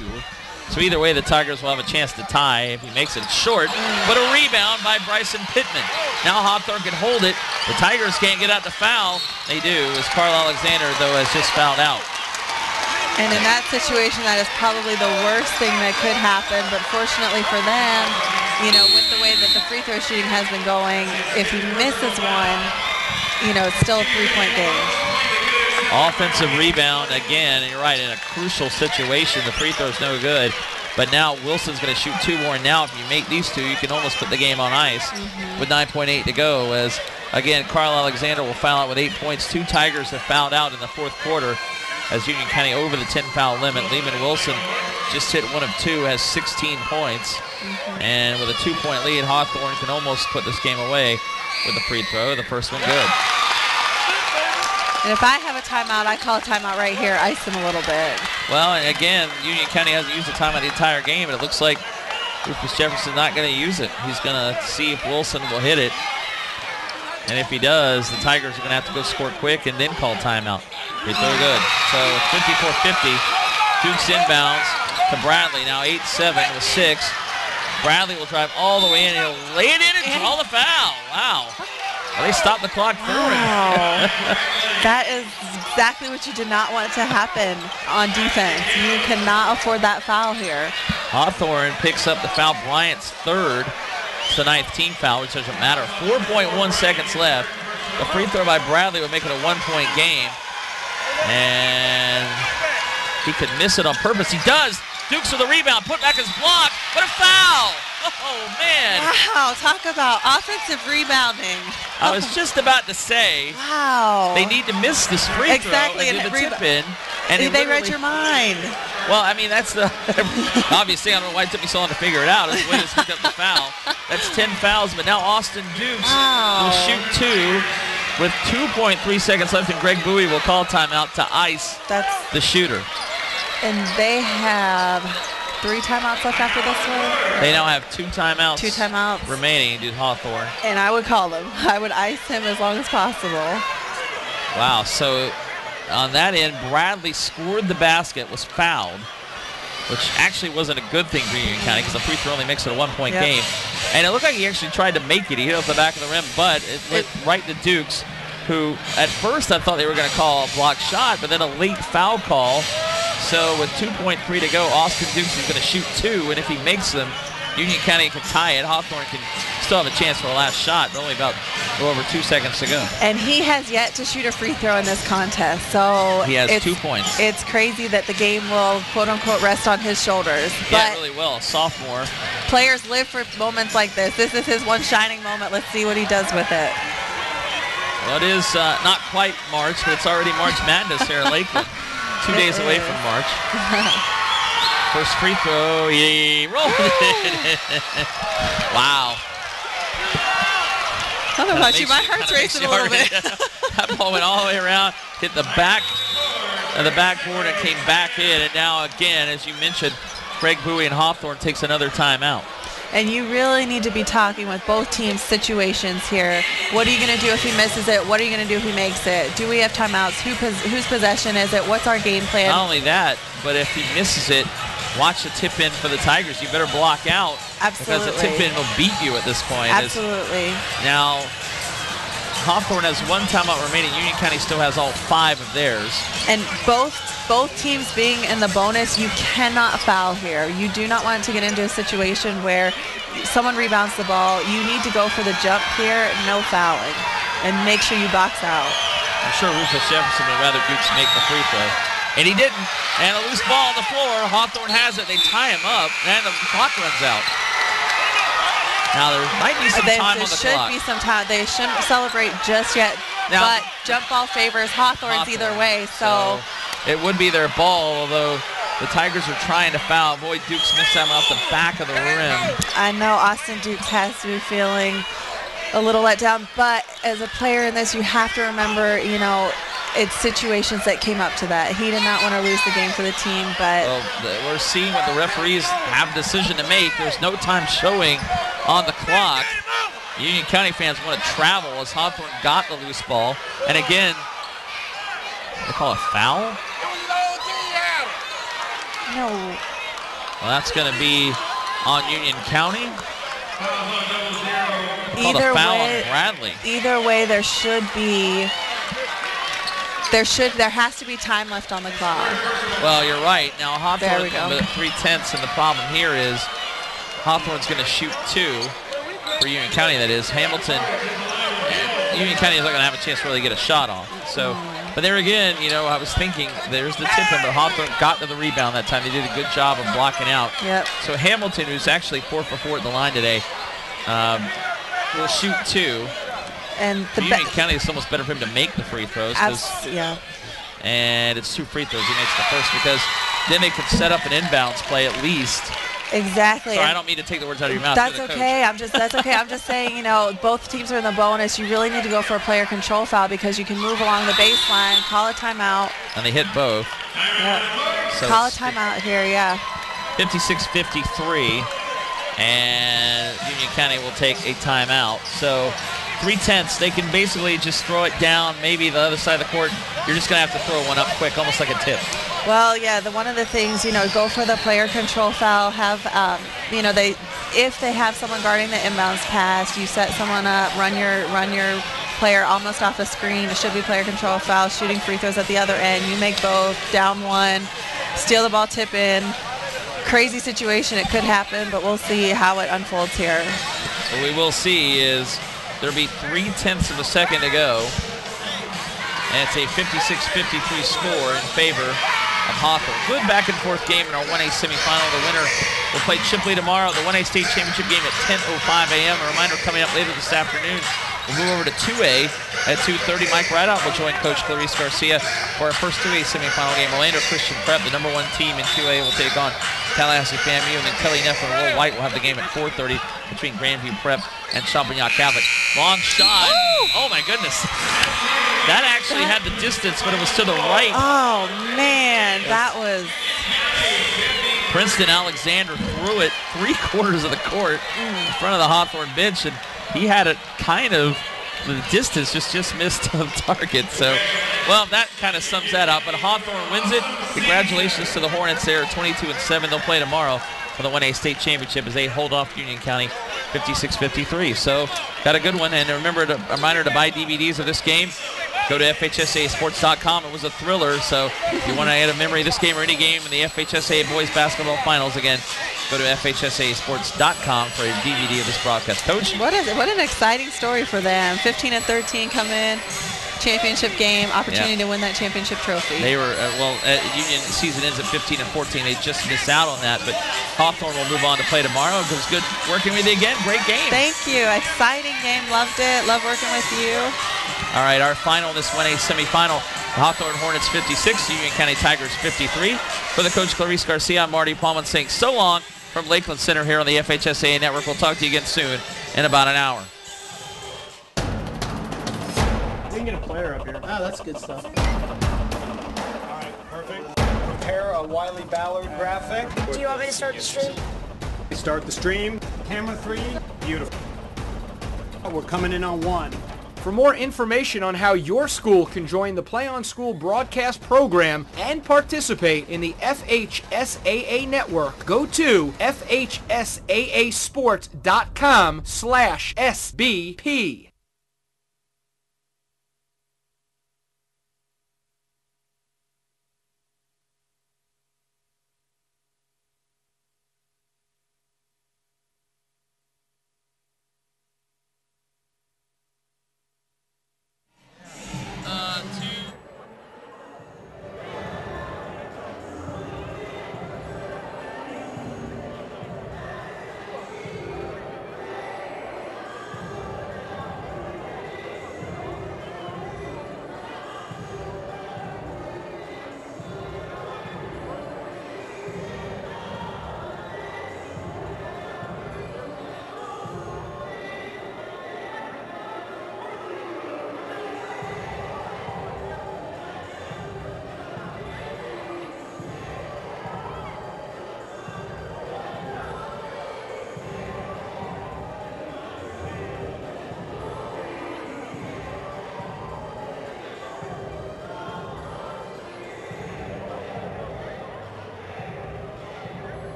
Speaker 1: So either way, the Tigers will have a chance to tie if he makes it short. But a rebound by Bryson Pittman. Now Hawthorne can hold it. The Tigers can't get out to foul. They do, as Carl Alexander, though, has just fouled out.
Speaker 2: And in that situation, that is probably the worst thing that could happen. But fortunately for them, with the way that the free throw shooting has been going, if he misses one, it's still a 3-point game.
Speaker 1: Offensive rebound again, and you're right, in a crucial situation. The free throw's no good. But now Wilson's going to shoot 2 more, and now if you make these 2, you can almost put the game on ice with 9.8 to go. As, again, Carl Alexander will foul out with 8 points. 2 Tigers have fouled out in the 4th quarter as Union County over the 10-foul limit. Lehman Wilson just hit 1 of 2, has 16 points. And with a 2-point lead, Hawthorne can almost put this game away with a free throw. The first one good.
Speaker 2: And if I have a timeout, I call a timeout right here, ice them a little bit.
Speaker 1: Well, and again, Union County hasn't used a timeout the entire game, but it looks like Rufus Jefferson's not going to use it. He's going to see if Wilson will hit it. And if he does, the Tigers are going to have to go score quick and then call timeout. Free throw good. So 54-50. Dukes inbounds to Bradley. Now 8-7 with 6. Bradley will drive all the way in. He'll lay it in and draw the foul. Wow. Well, they stopped the clock for him.
Speaker 2: Wow. That is exactly what you did not want to happen on defense. You cannot afford that foul here.
Speaker 1: Hawthorne picks up the foul. Bryant's 3rd. It's the 9th team foul, which doesn't matter. 4.1 seconds left. The free throw by Bradley would make it a 1-point game. And he could miss it on purpose. He does. Dukes with the rebound. Put back his block. What a foul. Oh, man.
Speaker 2: Wow, talk about offensive rebounding.
Speaker 1: I was just about to say,
Speaker 2: wow.
Speaker 1: They need to miss this free
Speaker 2: exactly,
Speaker 1: throw and do the tip-in. And
Speaker 2: they read your mind.
Speaker 1: Well, I mean, that's the obviously, I don't know why it took me so long to figure it out. It's the way to pick up the foul. That's 10 fouls, but now Austin Dukes will shoot 2 with 2.3 seconds left, and Greg Bowie will call timeout to ice the shooter.
Speaker 2: And they have 3 timeouts left after this one.
Speaker 1: They now have 2 timeouts.
Speaker 2: 2 timeouts
Speaker 1: remaining to Hawthorne.
Speaker 2: And I would call them. I would ice him as long as possible.
Speaker 1: Wow. So on that end, Bradley scored the basket, was fouled, which actually wasn't a good thing for Union County because the free throw only makes it a 1-point game. And it looked like he actually tried to make it. He hit off the back of the rim, but it went right to Dukes, who at first I thought they were going to call a block shot, but then a late foul call. So with 2.3 to go, Austin Dukes is going to shoot 2, and if he makes them, Union County can tie it. Hawthorne can still have a chance for a last shot, but only about a little over 2 seconds to go. And
Speaker 2: he has yet to shoot a free throw in this contest, so
Speaker 1: he has 2 points.
Speaker 2: It's crazy that the game will, quote-unquote, rest on his shoulders.
Speaker 1: Yeah, it really will. Sophomore.
Speaker 2: Players live for moments like this. This is his one shining moment. Let's see what he does with it.
Speaker 1: Well, it is not quite March, but it's already March Madness here in Lakeland. 2 days away from March. First free throw, he rolled it. Wow.
Speaker 2: I don't know about you, my heart's racing a little bit.
Speaker 1: That ball went all the way around, hit the back of the backboard, and came back in. And now again, as you mentioned, Greg Bowie and Hawthorne takes another timeout.
Speaker 2: And you really need to be talking with both teams' situations here. What are you going to do if he misses it? What are you going to do if he makes it? Do we have timeouts? Whose possession is it? What's our game plan?
Speaker 1: Not only that, but if he misses it, watch the tip-in for the Tigers. You better block out.
Speaker 2: Absolutely.
Speaker 1: Because the tip-in will beat you at this point.
Speaker 2: Absolutely.
Speaker 1: Now, Hawthorne has 1 timeout remaining. Union County still has all 5 of theirs.
Speaker 2: And both teams being in the bonus, you cannot foul here. You do not want to get into a situation where someone rebounds the ball. You need to go for the jump here, no fouling, and make sure you box out.
Speaker 1: I'm sure Rufus Jefferson would rather Dukes make the free throw. And he didn't. And a loose ball on the floor. Hawthorne has it. They tie him up, and the clock runs out. Now, there might be some time on the clock.
Speaker 2: There should be some time. They shouldn't celebrate just yet. Now, but jump ball favors Hawthorne's either way. So
Speaker 1: it would be their ball, although the Tigers are trying to foul. Boy, Dukes missed that off the back of the rim.
Speaker 2: I know Austin Dukes has to be feeling a little let down. But as a player in this, you have to remember, you know, it's situations that came up to that. He did not want to lose the game for the team, but
Speaker 1: well, we're seeing what the referees have a decision to make. There's no time showing on the clock. Union County fans want to travel as Hawthorne got the loose ball. And again, they call a foul?
Speaker 2: No.
Speaker 1: Well, that's going to be on Union County.
Speaker 2: Either
Speaker 1: foul
Speaker 2: way,
Speaker 1: on Bradley.
Speaker 2: Either way, there has to be time left on the clock.
Speaker 1: Well, you're right. Now Hawthorne with 3/10, and the problem here is Hawthorne's going to shoot 2 for Union County. That is Hamilton. Union County is not going to have a chance to really get a shot off. So But there again, I was thinking there's the tip in, but Hawthorne got to the rebound that time. They did a good job of blocking out.
Speaker 2: Yep.
Speaker 1: So Hamilton, who's actually 4 for 4 at the line today, will shoot 2.
Speaker 2: And the
Speaker 1: Union County, is almost better for him to make the free throws.
Speaker 2: Yeah.
Speaker 1: And it's 2 free throws. He makes the first because then they could set up an inbounds play at least.
Speaker 2: Exactly.
Speaker 1: Sorry, I don't mean to take the words out of your mouth.
Speaker 2: That's okay. That's okay. I'm just saying, both teams are in the bonus. You really need to go for a player control foul because you can move along the baseline, call a timeout.
Speaker 1: And they hit both.
Speaker 2: Yep.
Speaker 1: So
Speaker 2: call a timeout here, yeah.
Speaker 1: 56-53, and Union County will take a timeout. So 3/10, they can basically just throw it down, maybe the other side of the court. You're just going to have to throw one up quick, almost like a tip.
Speaker 2: Well, yeah, one of the things, go for the player control foul. Have, if they have someone guarding the inbounds pass, you set someone up, run your player almost off a screen. It should be player control foul, shooting free throws at the other end. You make both, down 1, steal the ball, tip in. Crazy situation. It could happen, but we'll see how it unfolds here.
Speaker 1: What we will see is there'll be 3/10 of a second to go. And it's a 56-53 score in favor of Hawthorne. Good back and forth game in our 1A semifinal. The winner will play Chipley tomorrow, the 1A state championship game at 10:05 a.m. A reminder coming up later this afternoon. We'll move over to 2A at 2:30. Mike Rideout will join Coach Clarice Garcia for our first 2A semifinal game. Orlando Christian Prep, the #1 team in 2A, will take on Tallahassee FAMU, and then Kelly Neff and Will White will have the game at 4:30 between Grandview Prep and Champagnat Catholic. Long shot.
Speaker 2: Woo!
Speaker 1: Oh my goodness. That actually had the distance, but it was to the right.
Speaker 2: Oh, man, that was...
Speaker 1: Princeton Alexander threw it 3/4 of the court in front of the Hawthorne bench, and he had it kind of the distance, just missed the target. So, well, that kind of sums that up. But Hawthorne wins it. Congratulations to the Hornets there, 22-7. They'll play tomorrow for the 1A state championship as they hold off Union County 56-53. So, got a good one. And remember, a reminder to buy DVDs of this game. Go to FHSAAsports.com. It was a thriller, so if you want to add a memory of this game or any game in the FHSAA Boys Basketball Finals, again, go to FHSAAsports.com for a DVD of this broadcast. Coach?
Speaker 2: What an exciting story for them. 15-13 come in, championship game, opportunity to win that championship trophy.
Speaker 1: They were, Union season ends at 15-14. They just missed out on that, but Hawthorne will move on to play tomorrow. It was good working with you again. Great game.
Speaker 2: Thank you. Exciting game. Loved it. Love working with you.
Speaker 1: All right, our final, this 1A semifinal, Hawthorne Hornets 56, Union County Tigers 53. For the Coach Clarice Garcia, I'm Marty Paulman saying so long from Lakeland Center here on the FHSAA Network. We'll talk to you again soon in about an hour.
Speaker 3: We can get a player up here.
Speaker 4: Oh, that's good stuff.
Speaker 3: All right, perfect. Prepare a Wiley Ballard graphic.
Speaker 5: Do you want me to start the stream?
Speaker 3: Start the stream. Camera 3. Beautiful. We're coming in on 1.
Speaker 6: For more information on how your school can join the Play on School broadcast program and participate in the FHSAA network, go to FHSAAsports.com/SBP.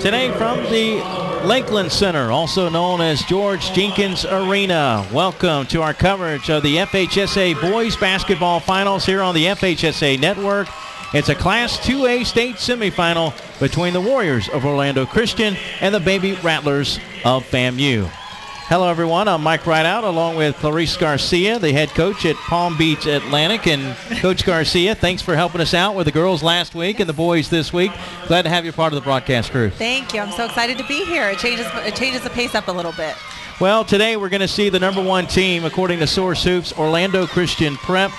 Speaker 4: Today from the Lakeland Center, also known as George Jenkins Arena. Welcome to our coverage of the FHSAA Boys Basketball Finals here on the FHSAA Network. It's a Class 2A state semifinal between the Warriors of Orlando Christian and the Baby Rattlers of FAMU. Hello, everyone. I'm Mike Rideout along with Clarice Garcia, the head coach at Palm Beach Atlantic. And Coach Garcia, thanks for helping us out with the girls last week and the boys this week. Glad to have you part of the broadcast crew.
Speaker 2: Thank you. I'm so excited to be here. It changes the pace up a little bit.
Speaker 4: Well, today we're going to see the number one team, according to Source Hoops, Orlando Christian Prep.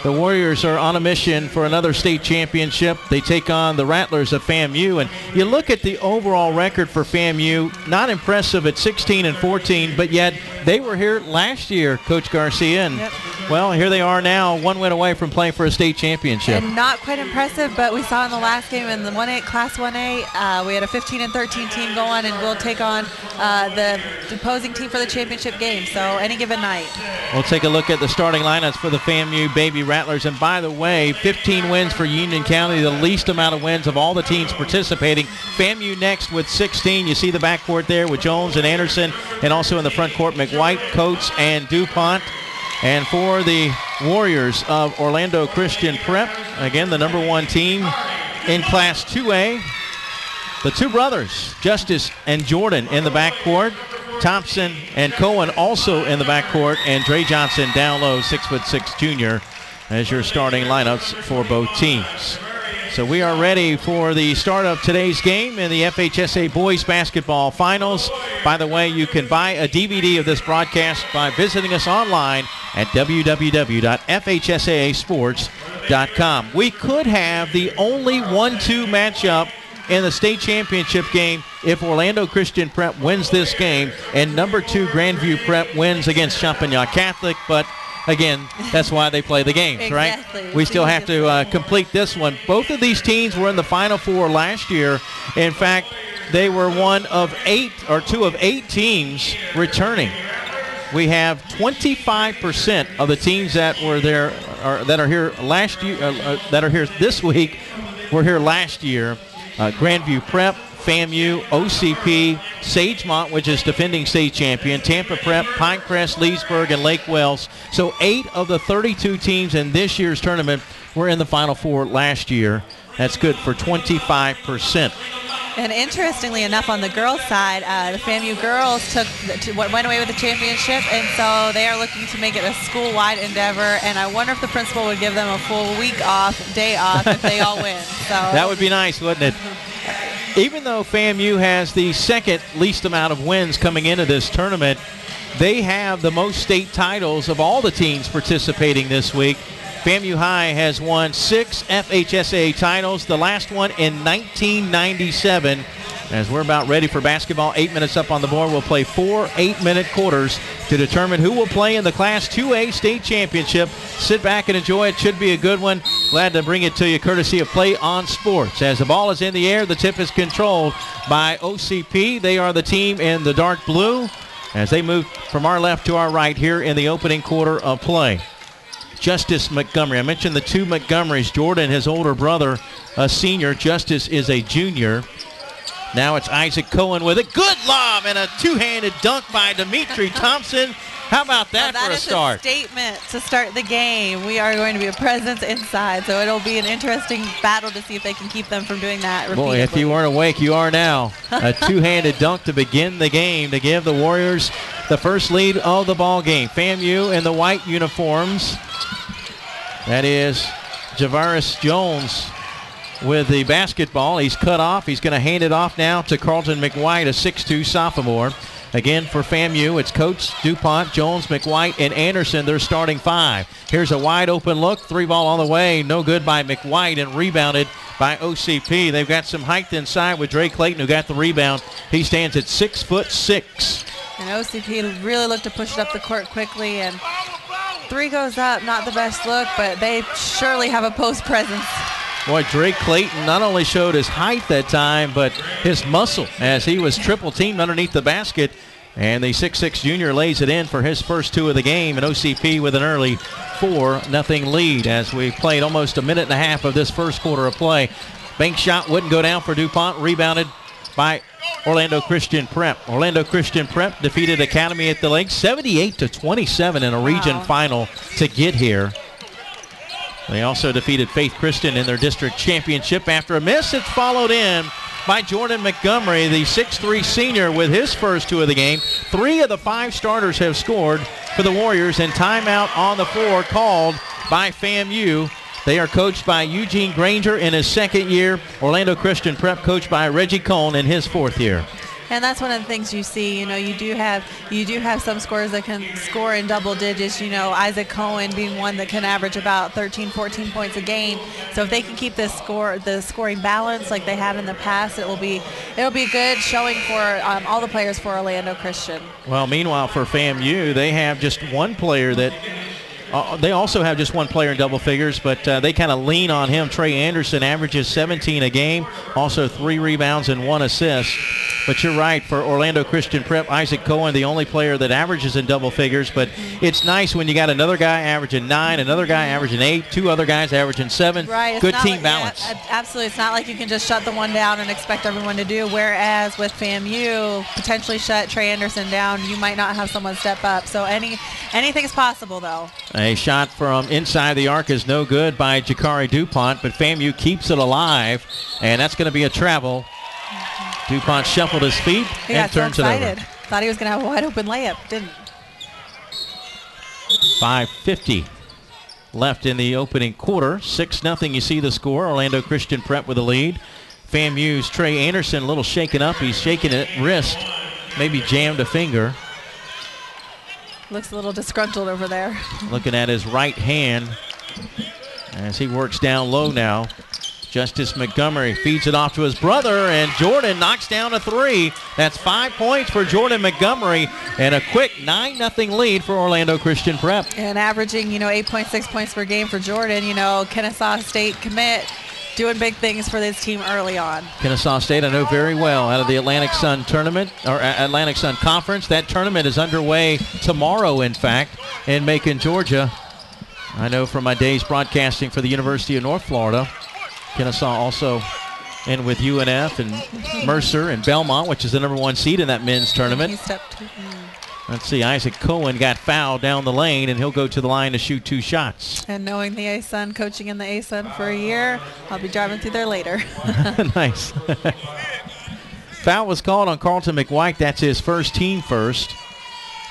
Speaker 4: The Warriors are on a mission for another state championship. They take on the Rattlers of FAMU. And you look at the overall record for FAMU, not impressive at 16-14, but yet they were here last year, Coach Garcia. And, well, here they are now, one win away from playing for a state championship.
Speaker 2: And not quite impressive, but we saw in the last game in the Class 1A, we had a 15-13 team go on, and we'll take on the opposing team for the championship game. So any given night.
Speaker 4: We'll take a look at the starting lineups for the FAMU Baby Rattlers. And by the way, 15 wins for Union County, the least amount of wins of all the teams participating. FAMU next with 16. You see the backcourt there with Jones and Anderson, and also in the front court, McWhite, Coates, and DuPont. And for the Warriors of Orlando Christian Prep, again, the number one team in Class 2A, the two brothers, Justice and Jordan, in the backcourt. Thompson and Cohen also in the backcourt, and Dre Johnson down low, 6'6" junior, as your starting lineups for both teams. So we are ready for the start of today's game in the FHSAA Boys Basketball Finals. By the way, you can buy a DVD of this broadcast by visiting us online at www.fhsaasports.com. We could have the only 1-2 matchup in the state championship game if Orlando Christian Prep wins this game and number 2 Grandview Prep wins against Champagnat Catholic. But again, that's why they play the games,
Speaker 2: exactly.
Speaker 4: Right? We still have to complete this one. Both of these teams were in the Final Four last year. In fact, they were two of eight teams returning. We have 25% of the teams that were there that are here last year, that are here this week, were here last year. Grandview Prep, FAMU, OCP, Sagemont, which is defending state champion, Tampa Prep, Pinecrest, Leesburg, and Lake Wells. So 8 of the 32 teams in this year's tournament were in the Final Four last year. That's good for 25%.
Speaker 2: And interestingly enough, on the girls' side, the FAMU girls went away with the championship, and so they are looking to make it a school-wide endeavor. And I wonder if the principal would give them a full day off, if they all win. So
Speaker 4: that would be nice, wouldn't it? Even though FAMU has the second least amount of wins coming into this tournament, they have the most state titles of all the teams participating this week. FAMU High has won 6 FHSAA titles, the last one in 1997. As we're about ready for basketball, 8 minutes up on the board, we'll play 4 8-minute quarters to determine who will play in the Class 2A state championship. Sit back and enjoy it. Should be a good one. Glad to bring it to you courtesy of Play on Sports. As the ball is in the air, the tip is controlled by OCP. They are the team in the dark blue as they move from our left to our right here in the opening quarter of play. Justice Montgomery. I mentioned the two Montgomerys. Jordan, his older brother, a senior. Justice is a junior. Now it's Isaac Cohen with a good lob and a two-handed dunk by Dimitri Thompson. How about that for a start?
Speaker 2: That is a statement to start the game. We are going to be a presence inside, so it'll be an interesting battle to see if they can keep them from doing that repeatedly.
Speaker 4: Boy, if you weren't awake, you are now. A two-handed dunk to begin the game to give the Warriors the first lead of the ball game. FAMU in the white uniforms. That is Javaris Jones with the basketball. He's cut off. He's going to hand it off now to Carlton McWhite, a 6'2 sophomore. Again, for FAMU, it's Coates, DuPont, Jones, McWhite, and Anderson, their starting 5. Here's a wide open look. 3-ball on the way. No good by McWhite and rebounded by OCP. They've got some height inside with Dre Clayton, who got the rebound. He stands at 6'6".
Speaker 2: And OCP really looked to push it up the court quickly, and 3 goes up. Not the best look, but they surely have a post presence.
Speaker 4: Boy, Drake Clayton not only showed his height that time, but his muscle as he was triple teamed underneath the basket. And the 6'6 junior lays it in for his first 2 of the game. And OCP with an early 4-0 lead as we played almost a minute and a half of this first quarter of play. Bank shot wouldn't go down for DuPont. Rebounded by Orlando Christian Prep. Orlando Christian Prep defeated Academy at the Lake 78-27 in a region final to get here. They also defeated Faith Christian in their district championship. After a miss, it's followed in by Jordan Montgomery, the 6'3 senior, with his first 2 of the game. 3 of the 5 starters have scored for the Warriors, and timeout on the floor called by FAMU. They are coached by Eugene Granger in his 2nd year. Orlando Christian Prep coached by Reggie Cohn in his 4th year.
Speaker 2: And that's one of the things you see. You know, you do have some scorers that can score in double digits. You know, Isaac Cohen being one that can average about 13, 14 points a game. So if they can keep the scoring balance like they have in the past, it'll be a good showing for all the players for Orlando Christian.
Speaker 4: Well, meanwhile for FAMU, they have just one player that. They also have just one player in double figures, but they kind of lean on him. Trey Anderson averages 17 a game, also 3 rebounds and 1 assist. But you're right, for Orlando Christian Prep, Isaac Cohen, the only player that averages in double figures. But it's nice when you got another guy averaging 9, another guy averaging 8, 2 other guys averaging 7.
Speaker 2: Right.
Speaker 4: Good team balance.
Speaker 2: Yeah, absolutely. It's not like you can just shut the one down and expect everyone to do, whereas with FAMU, potentially shut Trey Anderson down, you might not have someone step up. So anything's possible, though.
Speaker 4: A shot from inside the arc is no good by Jakari DuPont, but FAMU keeps it alive, and that's going to be a travel. DuPont shuffled his feet and turns it over.
Speaker 2: Thought he was going to have a wide open layup, didn't.
Speaker 4: 5:50 left in the opening quarter. 6-0, you see the score. Orlando Christian Prep with the lead. FAMU's Trey Anderson a little shaken up. He's shaking at wrist, maybe jammed a finger.
Speaker 2: Looks a little disgruntled over there.
Speaker 4: Looking at his right hand as he works down low now. Justice Montgomery feeds it off to his brother, and Jordan knocks down a 3. That's 5 points for Jordan Montgomery, and a quick 9-0 lead for Orlando Christian Prep.
Speaker 2: And averaging, 8.6 points per game for Jordan. Kennesaw State commit. doing big things for this team early on.
Speaker 4: Kennesaw State, I know very well, out of the Atlantic Sun tournament, or Atlantic Sun Conference. That tournament is underway tomorrow, in fact, in Macon, Georgia. I know from my days broadcasting for the University of North Florida. Kennesaw also in with UNF and Mercer and Belmont, which is the #1 seed in that men's tournament. Let's see, Isaac Cohen got fouled down the lane, and he'll go to the line to shoot 2 shots.
Speaker 2: And knowing the A-Sun, coaching in the A-Sun for a year, I'll be driving through there later.
Speaker 4: Nice. Foul was called on Carlton McWhite. That's his first, team first.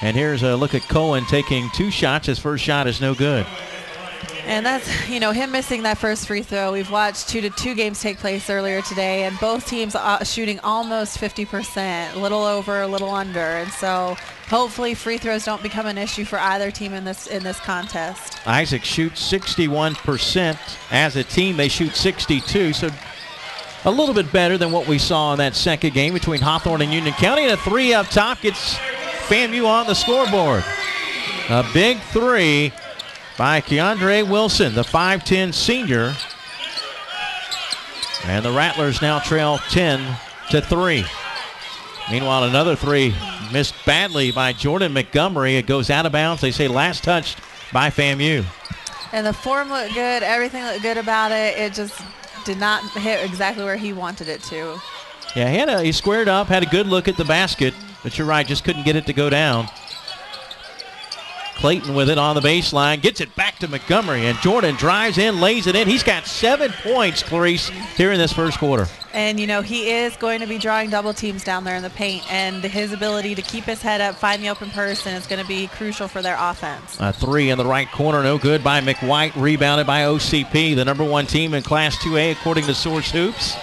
Speaker 4: And here's a look at Cohen taking 2 shots. His first shot is no good.
Speaker 2: And that's, him missing that first free throw. We've watched 2 games take place earlier today, and both teams shooting almost 50%, a little over, a little under. And so hopefully free throws don't become an issue for either team in this contest.
Speaker 4: Isaac shoots 61%. As a team, they shoot 62%. So a little bit better than what we saw in that second game between Hawthorne and Union County. And a 3 up top gets FAMU on the scoreboard. A big 3 by Keandre Wilson, the 5'10 senior. And the Rattlers now trail 10-3. Meanwhile, another 3 missed badly by Jordan Montgomery. It goes out of bounds. They say last touched by FAMU.
Speaker 2: And the form looked good. Everything looked good about it. It just did not hit exactly where he wanted it to.
Speaker 4: Yeah, he squared up, had a good look at the basket, but you're right, just couldn't get it to go down. Clayton with it on the baseline, gets it back to Montgomery, and Jordan drives in, lays it in. He's got 7 points, Clarice, here in this first quarter.
Speaker 2: And, he is going to be drawing double teams down there in the paint, and his ability to keep his head up, find the open person is going to be crucial for their offense.
Speaker 4: A 3 in the right corner, no good by McWhite, rebounded by OCP, the #1 team in Class 2A according to Source Hoops.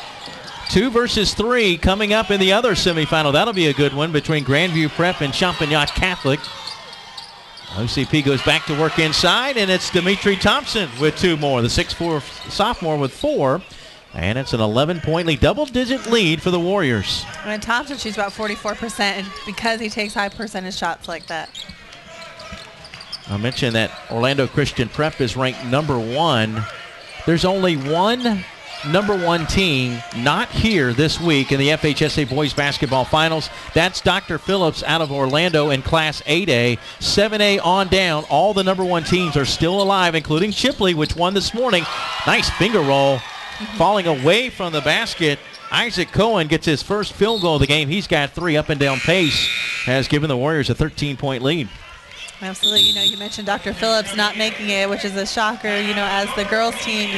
Speaker 4: 2 versus 3 coming up in the other semifinal. That'll be a good one between Grandview Prep and Champagnat Catholic. OCP goes back to work inside, and it's Dimitri Thompson with 2 more. The 6'4 sophomore with 4. And it's an 11-point lead, double-digit lead for the Warriors.
Speaker 2: And Thompson shoots about 44%, and because he takes high percentage shots like that.
Speaker 4: I mentioned that Orlando Christian Prep is ranked #1. There's only one #1 team not here this week in the FHSA Boys Basketball Finals. That's Dr. Phillips out of Orlando in Class 8A. 7A on down, all the #1 teams are still alive, including Chipley, which won this morning. Nice finger roll. Falling away from the basket, Isaac Cohen gets his first field goal of the game. He's got 3 up and down pace, has given the Warriors a 13-point lead.
Speaker 2: Absolutely. You mentioned Dr. Phillips not making it, which is a shocker, as the girls team,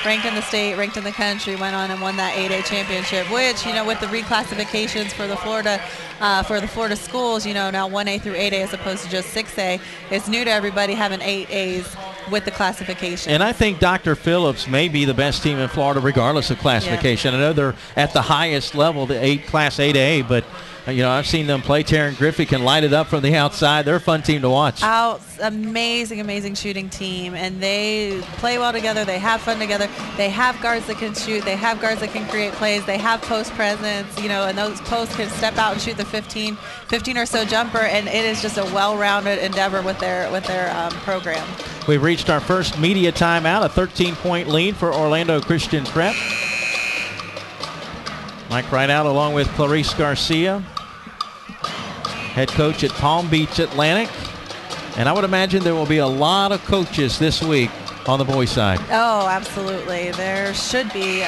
Speaker 2: ranked in the state, ranked in the country, went on and won that 8A championship, which, with the reclassifications for the Florida schools, now 1A through 8A as opposed to just 6A, it's new to everybody having 8As with the classification.
Speaker 4: And I think Dr. Phillips may be the best team in Florida regardless of classification. Yeah. I know they're at the highest level, the Class 8A, but I've seen them play. Taryn Griffey can light it up from the outside. They're a fun team to watch.
Speaker 2: Amazing shooting team, and they play well together. They have fun together. They have guards that can shoot. They have guards that can create plays. They have post presence, and those posts can step out and shoot the 15 or so jumper, and it is just a well-rounded endeavor with their program.
Speaker 4: We've reached our first media timeout, a 13-point lead for Orlando Christian Prep. Mike Rideout along with Clarice Garcia, head coach at Palm Beach Atlantic. And I would imagine there will be a lot of coaches this week on the boys' side.
Speaker 2: Oh, absolutely. There should be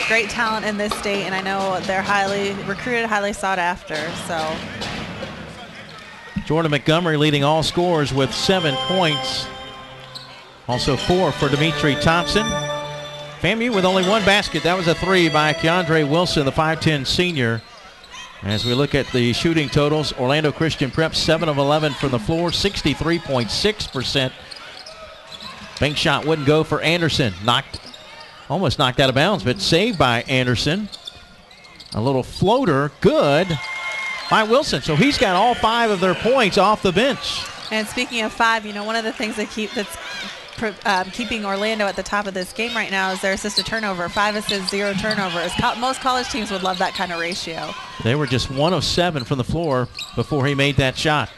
Speaker 2: great talent in this state, and I know they're highly recruited, highly sought after. So
Speaker 4: Jordan Montgomery leading all scorers with 7 points. Also 4 for Dimitri Thompson. FAMU with only 1 basket. That was a 3 by Keandre Wilson, the 5'10 senior. As we look at the shooting totals, Orlando Christian Prep 7 of 11 from the floor, 63.6%. Bank shot wouldn't go for Anderson. Almost knocked out of bounds, but saved by Anderson. A little floater, good by Wilson. So he's got all 5 of their points off the bench.
Speaker 2: And speaking of 5, one of the things that's keeping Orlando at the top of this game right now is their assisted turnover. 5 assists, 0 turnovers. Most college teams would love that kind of ratio.
Speaker 4: They were just 1 of 7 from the floor before he made that shot.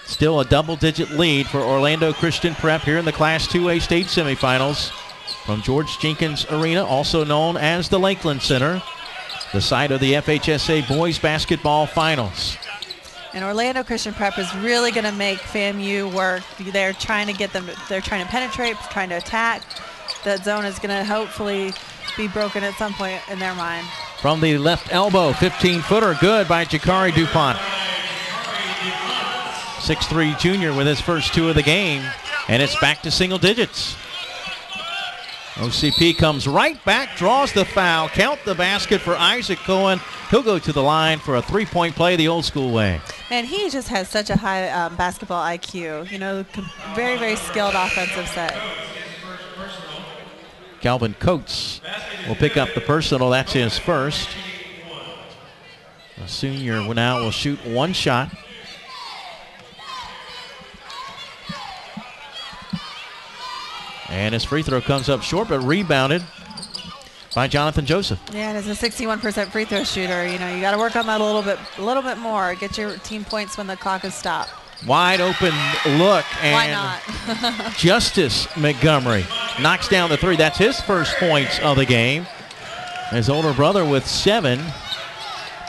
Speaker 4: Still a double-digit lead for Orlando Christian Prep here in the Class 2A state semifinals. from George Jenkins Arena, also known as the Lakeland Center, the site of the FHSAA Boys Basketball Finals.
Speaker 2: And Orlando Christian Prep is really going to make FAMU work. They're trying to get them, they're trying to penetrate, trying to attack. That zone is going to hopefully be broken at some point in their mind.
Speaker 4: From the left elbow, 15-footer, good by Jakari DuPont. 6'3" junior with his first 2 of the game, and it's back to single digits. OCP comes right back, draws the foul. Count the basket for Isaac Cohen. He'll go to the line for a 3-point play the old school way.
Speaker 2: And he just has such a high basketball IQ. You know, very, very skilled offensive set.
Speaker 4: Calvin Coates will pick up the personal. That's his first. The senior now will shoot 1 shot. And his free throw comes up short, but rebounded by Jonathan Joseph.
Speaker 2: Yeah, and as a 61% free throw shooter, you know, you got to work on that a little bit more. Get your team points when the clock is stopped.
Speaker 4: Wide open look, and
Speaker 2: why not?
Speaker 4: Justice Montgomery knocks down the 3. That's his first points of the game. His older brother with 7,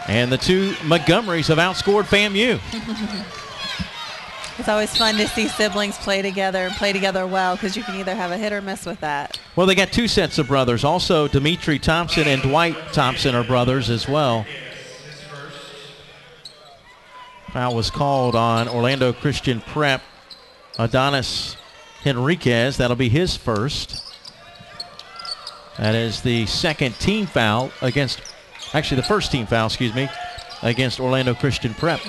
Speaker 4: and the 2 Montgomerys have outscored FAMU.
Speaker 2: It's always fun to see siblings play together and play together well, because you can either have a hit or miss with that.
Speaker 4: Well, they got 2 sets of brothers. Also, Dimitri Thompson and Dwight Thompson are brothers as well. Foul was called on Orlando Christian Prep. Adonis Henriquez, that'll be his first. That is the second team foul against, actually the first team foul, excuse me, against Orlando Christian Prep.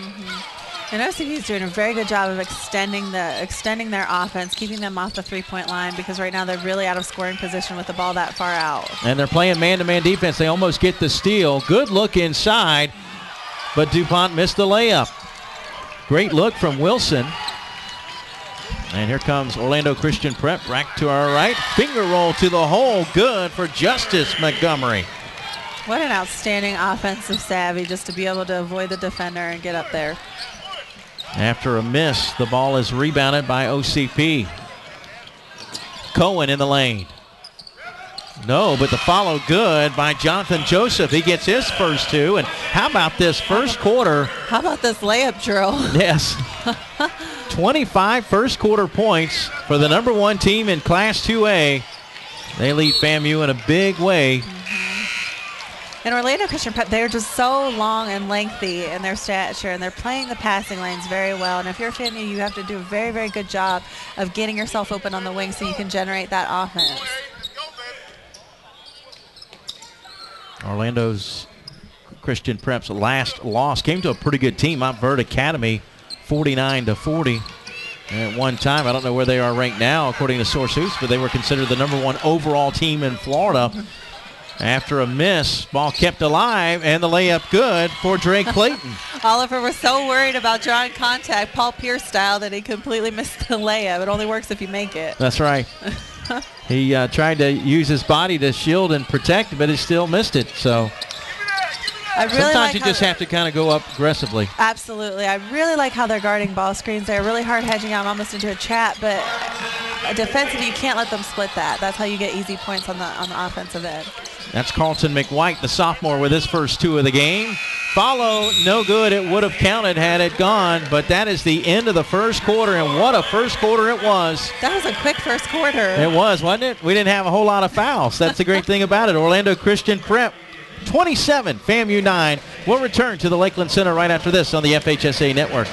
Speaker 2: And OCP is doing a very good job of extending their offense, keeping them off the 3-point line, because right now they're really out of scoring position with the ball that far out. And
Speaker 4: they're playing man-to-man defense. They almost get the steal. Good look inside, but DuPont missed the layup. Great look from Wilson. And here comes Orlando Christian Prep back to our right. Finger roll to the hole. Good for Justice Montgomery.
Speaker 2: What an outstanding offensive savvy, just to be able to avoid the defender and get up there.
Speaker 4: After a miss, the ball is rebounded by OCP. Cohen in the lane. No, but the follow good by Jonathan Joseph. He gets his first 2. And how about this first quarter?
Speaker 2: How about this layup drill?
Speaker 4: Yes. 25 first quarter points for the number 1 team in Class 2A. They lead FAMU in a big way.
Speaker 2: And Orlando Christian Prep, they're just so long and lengthy in their stature, and they're playing the passing lanes very well. And if you're FAMU, you have to do a very, very good job of getting yourself open on the wing so you can generate that offense.
Speaker 4: Orlando's Christian Prep's last loss came to a pretty good team, Mount Verde Academy, 49-40. At one time, I don't know where they are ranked now, according to Source Hoops, but they were considered the number 1 overall team in Florida. After a miss, ball kept alive, and the layup good for Drake Clayton.
Speaker 2: Oliver was so worried about drawing contact, Paul Pierce style, that he completely missed the layup. It only works if you make it.
Speaker 4: That's right. He tried to use his body to shield and protect, but he still missed it. So sometimes you just have to kind of go up aggressively.
Speaker 2: Absolutely. I really like how they're guarding ball screens. They're really hard hedging. I'm almost into a trap, but defensively, you can't let them split that. That's how you get easy points on the offensive end.
Speaker 4: That's Carlton McWhite, the sophomore, with his first 2 of the game. Follow, no good. It would have counted had it gone, but that is the end of the first quarter, and what a first quarter it was.
Speaker 2: That was a quick first quarter.
Speaker 4: It was, wasn't it? We didn't have a whole lot of fouls. That's the great thing about it. Orlando Christian Prep, 27, FAMU 9. We'll return to the Lakeland Center right after this on the FHSAA Network.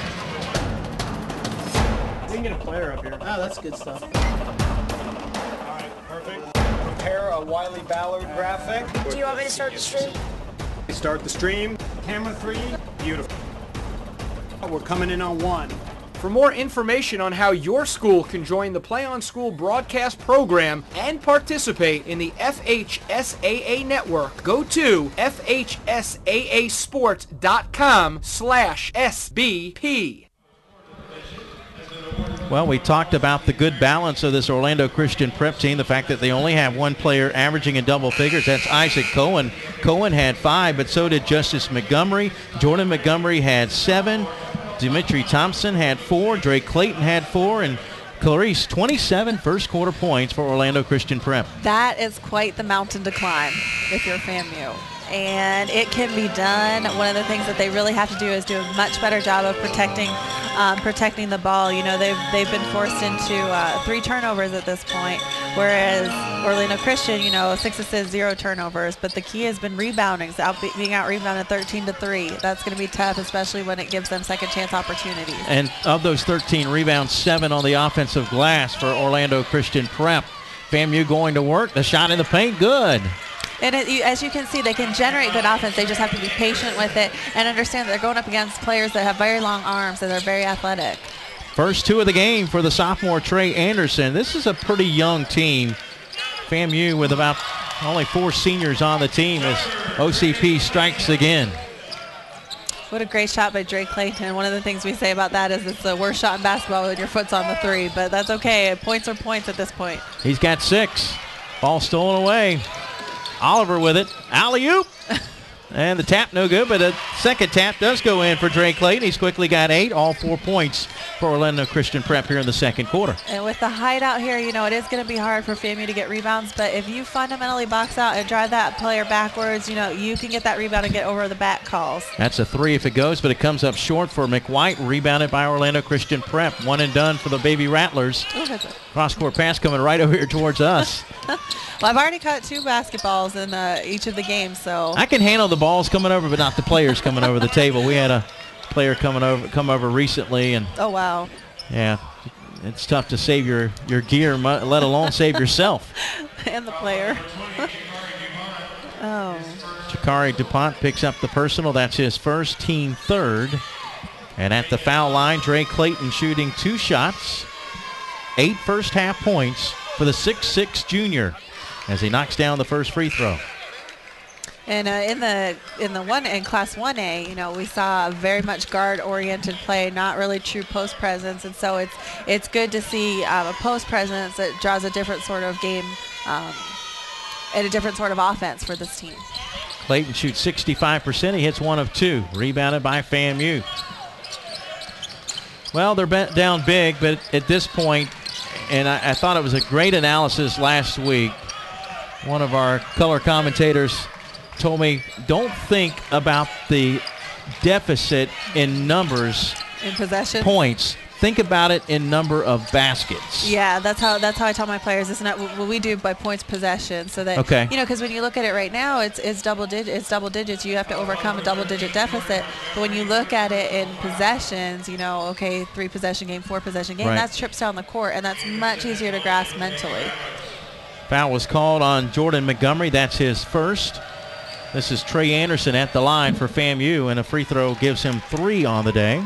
Speaker 3: We can get a player up here.
Speaker 5: Oh, that's good stuff.
Speaker 3: All right, perfect. Prepare a Wiley Ballard graphic.
Speaker 7: Do you want me to start the stream?
Speaker 3: Start the stream. Camera 3. Beautiful. We're coming in on 1.
Speaker 6: For more information on how your school can join the Play on School broadcast program and participate in the FHSAA network, go to FHSAAsport.com/SBP.
Speaker 4: Well, we talked about the good balance of this Orlando Christian Prep team, the fact that they only have 1 player averaging in double figures. That's Isaac Cohen. Cohen had 5, but so did Justice Montgomery. Jordan Montgomery had 7. Dimitri Thompson had 4. Drake Clayton had 4. And Clarice, 27 first quarter points for Orlando Christian Prep.
Speaker 2: That is quite the mountain to climb if you're FAMU. And it can be done. One of the things that they really have to do is do a much better job of protecting the ball. You know, they've been forced into 3 turnovers at this point, whereas Orlando Christian, you know, 6 assists, 0 turnovers. But the key has been rebounding, being out rebounded 13-3. That's going to be tough, especially when it gives them second chance opportunities.
Speaker 4: And of those 13 rebounds, 7 on the offensive glass for Orlando Christian Prep. FAMU going to work. The shot in the paint, good.
Speaker 2: And as you can see, they can generate good offense. They just have to be patient with it and understand that they're going up against players that have very long arms and they're very athletic.
Speaker 4: First 2 of the game for the sophomore Trey Anderson. This is a pretty young team. FAMU with about only 4 seniors on the team as OCP strikes again.
Speaker 2: What a great shot by Drake Clayton. One of the things we say about that is it's the worst shot in basketball when your foot's on the 3, but that's okay. Points are points at this point.
Speaker 4: He's got 6. Ball stolen away. Oliver with it. Alley-oop. And the tap no good, but a second tap does go in for Drake Clayton. He's quickly got 8, all 4 points for Orlando Christian Prep here in the second quarter.
Speaker 2: And with the height out here, you know, it is going to be hard for FAMU to get rebounds, but if you fundamentally box out and drive that player backwards, you know, you can get that rebound and get over the back calls.
Speaker 4: That's a 3 if it goes, but it comes up short for McWhite, rebounded by Orlando Christian Prep. 1 and done for the Baby Rattlers. Cross-court pass coming right over here towards us.
Speaker 2: Well, I've already caught 2 basketballs in each of the games, so
Speaker 4: I can handle the balls coming over, but not the players coming over the table. We had a player come over recently, and
Speaker 2: oh wow,
Speaker 4: yeah, it's tough to save your gear, let alone save yourself.
Speaker 2: And the player. Oh.
Speaker 4: Jakari DuPont picks up the personal. That's his first, team third. And at the foul line, Drake Clayton shooting 2 shots. 8 first half points for the 6'6" junior as he knocks down the first free throw.
Speaker 2: And in Class 1A, you know, we saw a very much guard-oriented play, not really true post presence, and so it's good to see a post presence that draws a different sort of game and a different sort of offense for this team.
Speaker 4: Clayton shoots 65%. He hits 1 of 2. Rebounded by FAMU. Well, they're down big, but at this point, and I thought it was a great analysis last week. One of our color commentators told me, don't think about the deficit in numbers,
Speaker 2: in possession,
Speaker 4: points. Think about it in number of baskets.
Speaker 2: Yeah, that's how I tell my players. It's not what we do by points possession, so that you know, because when you look at it right now, it's double digits. You have to overcome a double-digit deficit. But when you look at it in possessions, you know, okay, 3 possession game, 4 possession game, that's trips down the court, and that's much easier to grasp mentally.
Speaker 4: Foul was called on Jordan Montgomery. That's his first. This is Trey Anderson at the line for FAMU, and a free throw gives him 3 on the day.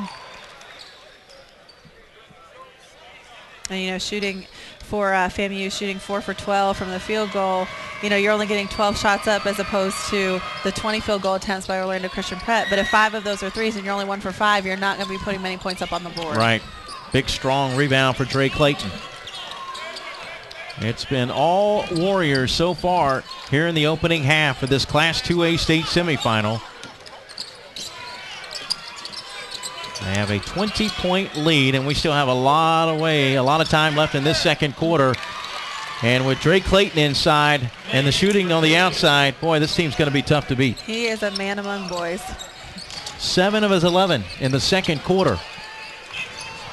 Speaker 2: And, you know, shooting for FAMU, shooting 4 for 12 from the field goal. You know, you're only getting 12 shots up as opposed to the 20 field goal attempts by Orlando Christian Prep. But if 5 of those are threes and you're only 1 for 5, you're not going to be putting many points up on the board.
Speaker 4: Right. Big, strong rebound for Drake Clayton. It's been all Warriors so far here in the opening half of this Class 2A state semifinal. They have a 20-point lead, and we still have a lot of time left in this second quarter. And with Drake Clayton inside and the shooting on the outside, boy, this team's going to be tough to beat.
Speaker 2: He is a man among boys.
Speaker 4: 7 of his 11 in the second quarter.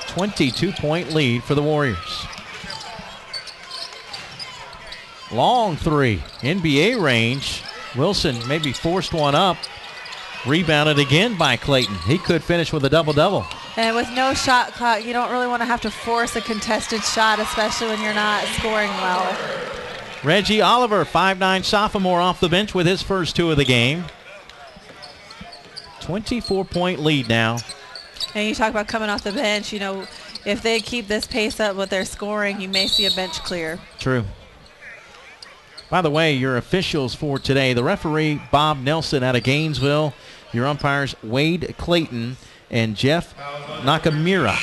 Speaker 4: 22-point lead for the Warriors. Long 3, NBA range. Wilson maybe forced one up. Rebounded again by Clayton. He could finish with a double-double.
Speaker 2: And with no shot clock, you don't really want to have to force a contested shot, especially when you're not scoring well.
Speaker 4: Reggie Oliver, 5'9" sophomore off the bench with his first 2 of the game. 24-point lead now.
Speaker 2: And you talk about coming off the bench, you know, if they keep this pace up with their scoring, you may see a bench clear.
Speaker 4: True. By the way, your officials for today, the referee, Bob Nelson out of Gainesville. Your umpires, Wade Clayton and Jeff Nakamura.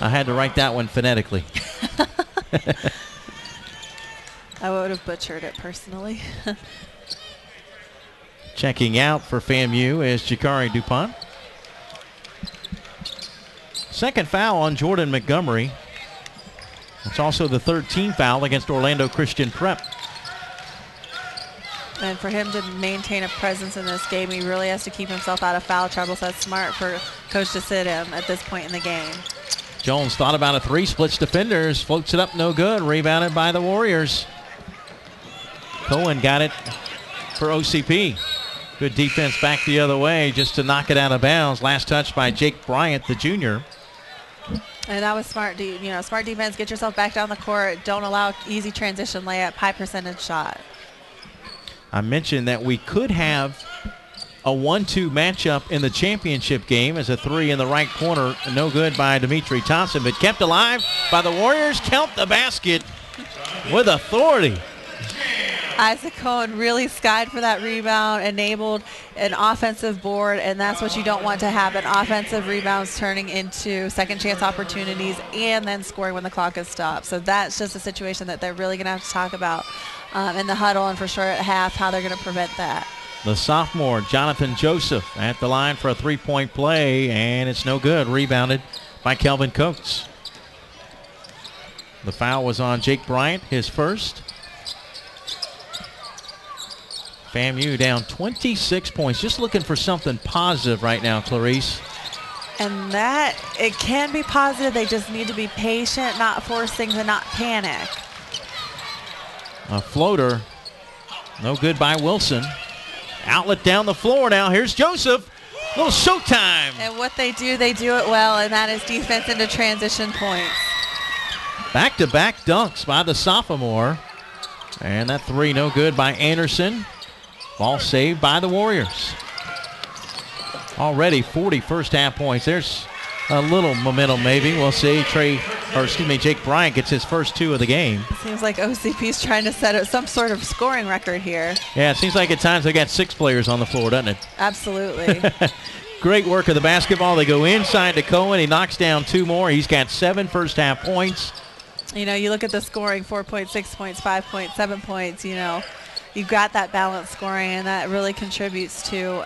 Speaker 4: I had to write that one phonetically.
Speaker 2: I would have butchered it personally.
Speaker 4: Checking out for FAMU is Jakari DuPont. Second foul on Jordan Montgomery. It's also the third team foul against Orlando Christian Prep.
Speaker 2: And for him to maintain a presence in this game, he really has to keep himself out of foul trouble. So that's smart for coach to sit him at this point in the game.
Speaker 4: Jones thought about a three, splits defenders, floats it up, no good. Rebounded by the Warriors. Cohen got it for OCP. Good defense back the other way just to knock it out of bounds. Last touch by Jake Bryant, the junior.
Speaker 2: And that was smart, smart defense. Get yourself back down the court. Don't allow easy transition layup, high percentage shot.
Speaker 4: I mentioned that we could have a 1-2 matchup in the championship game as a three in the right corner. No good by Dimitri Thompson, but kept alive by the Warriors. Count the basket with authority.
Speaker 2: Isaac Cohen really skied for that rebound, enabled an offensive board, and that's what you don't want to happen. Offensive rebounds turning into second chance opportunities and then scoring when the clock is stopped. So that's just a situation that they're really going to have to talk about in the huddle and for sure at half, how they're going to prevent that.
Speaker 4: The sophomore, Jonathan Joseph, at the line for a three-point play, and it's no good. Rebounded by Kelvin Coates. The foul was on Jake Bryant, his first. FAMU down 26 points. Just looking for something positive right now, Clarice.
Speaker 2: And that, it can be positive. They just need to be patient, not force things, and not panic.
Speaker 4: A floater. No good by Wilson. Outlet down the floor now. Here's Joseph. Little showtime.
Speaker 2: And what they do it well, and that is defense into transition points.
Speaker 4: Back-to-back dunks by the sophomore. And that three no good by Anderson. Ball saved by the Warriors. Already 40 first half points. There's a little momentum maybe. We'll see. Jake Bryant gets his first two of the game.
Speaker 2: Seems like OCP's trying to set up some sort of scoring record here.
Speaker 4: Yeah, it seems like at times they got 6 players on the floor, doesn't it?
Speaker 2: Absolutely.
Speaker 4: Great work of the basketball. They go inside to Cohen. He knocks down 2 more. He's got 7 first half points.
Speaker 2: You look at the scoring, 4 points, 6 points, 5 points, 7 points, You've got that balanced scoring, and that really contributes to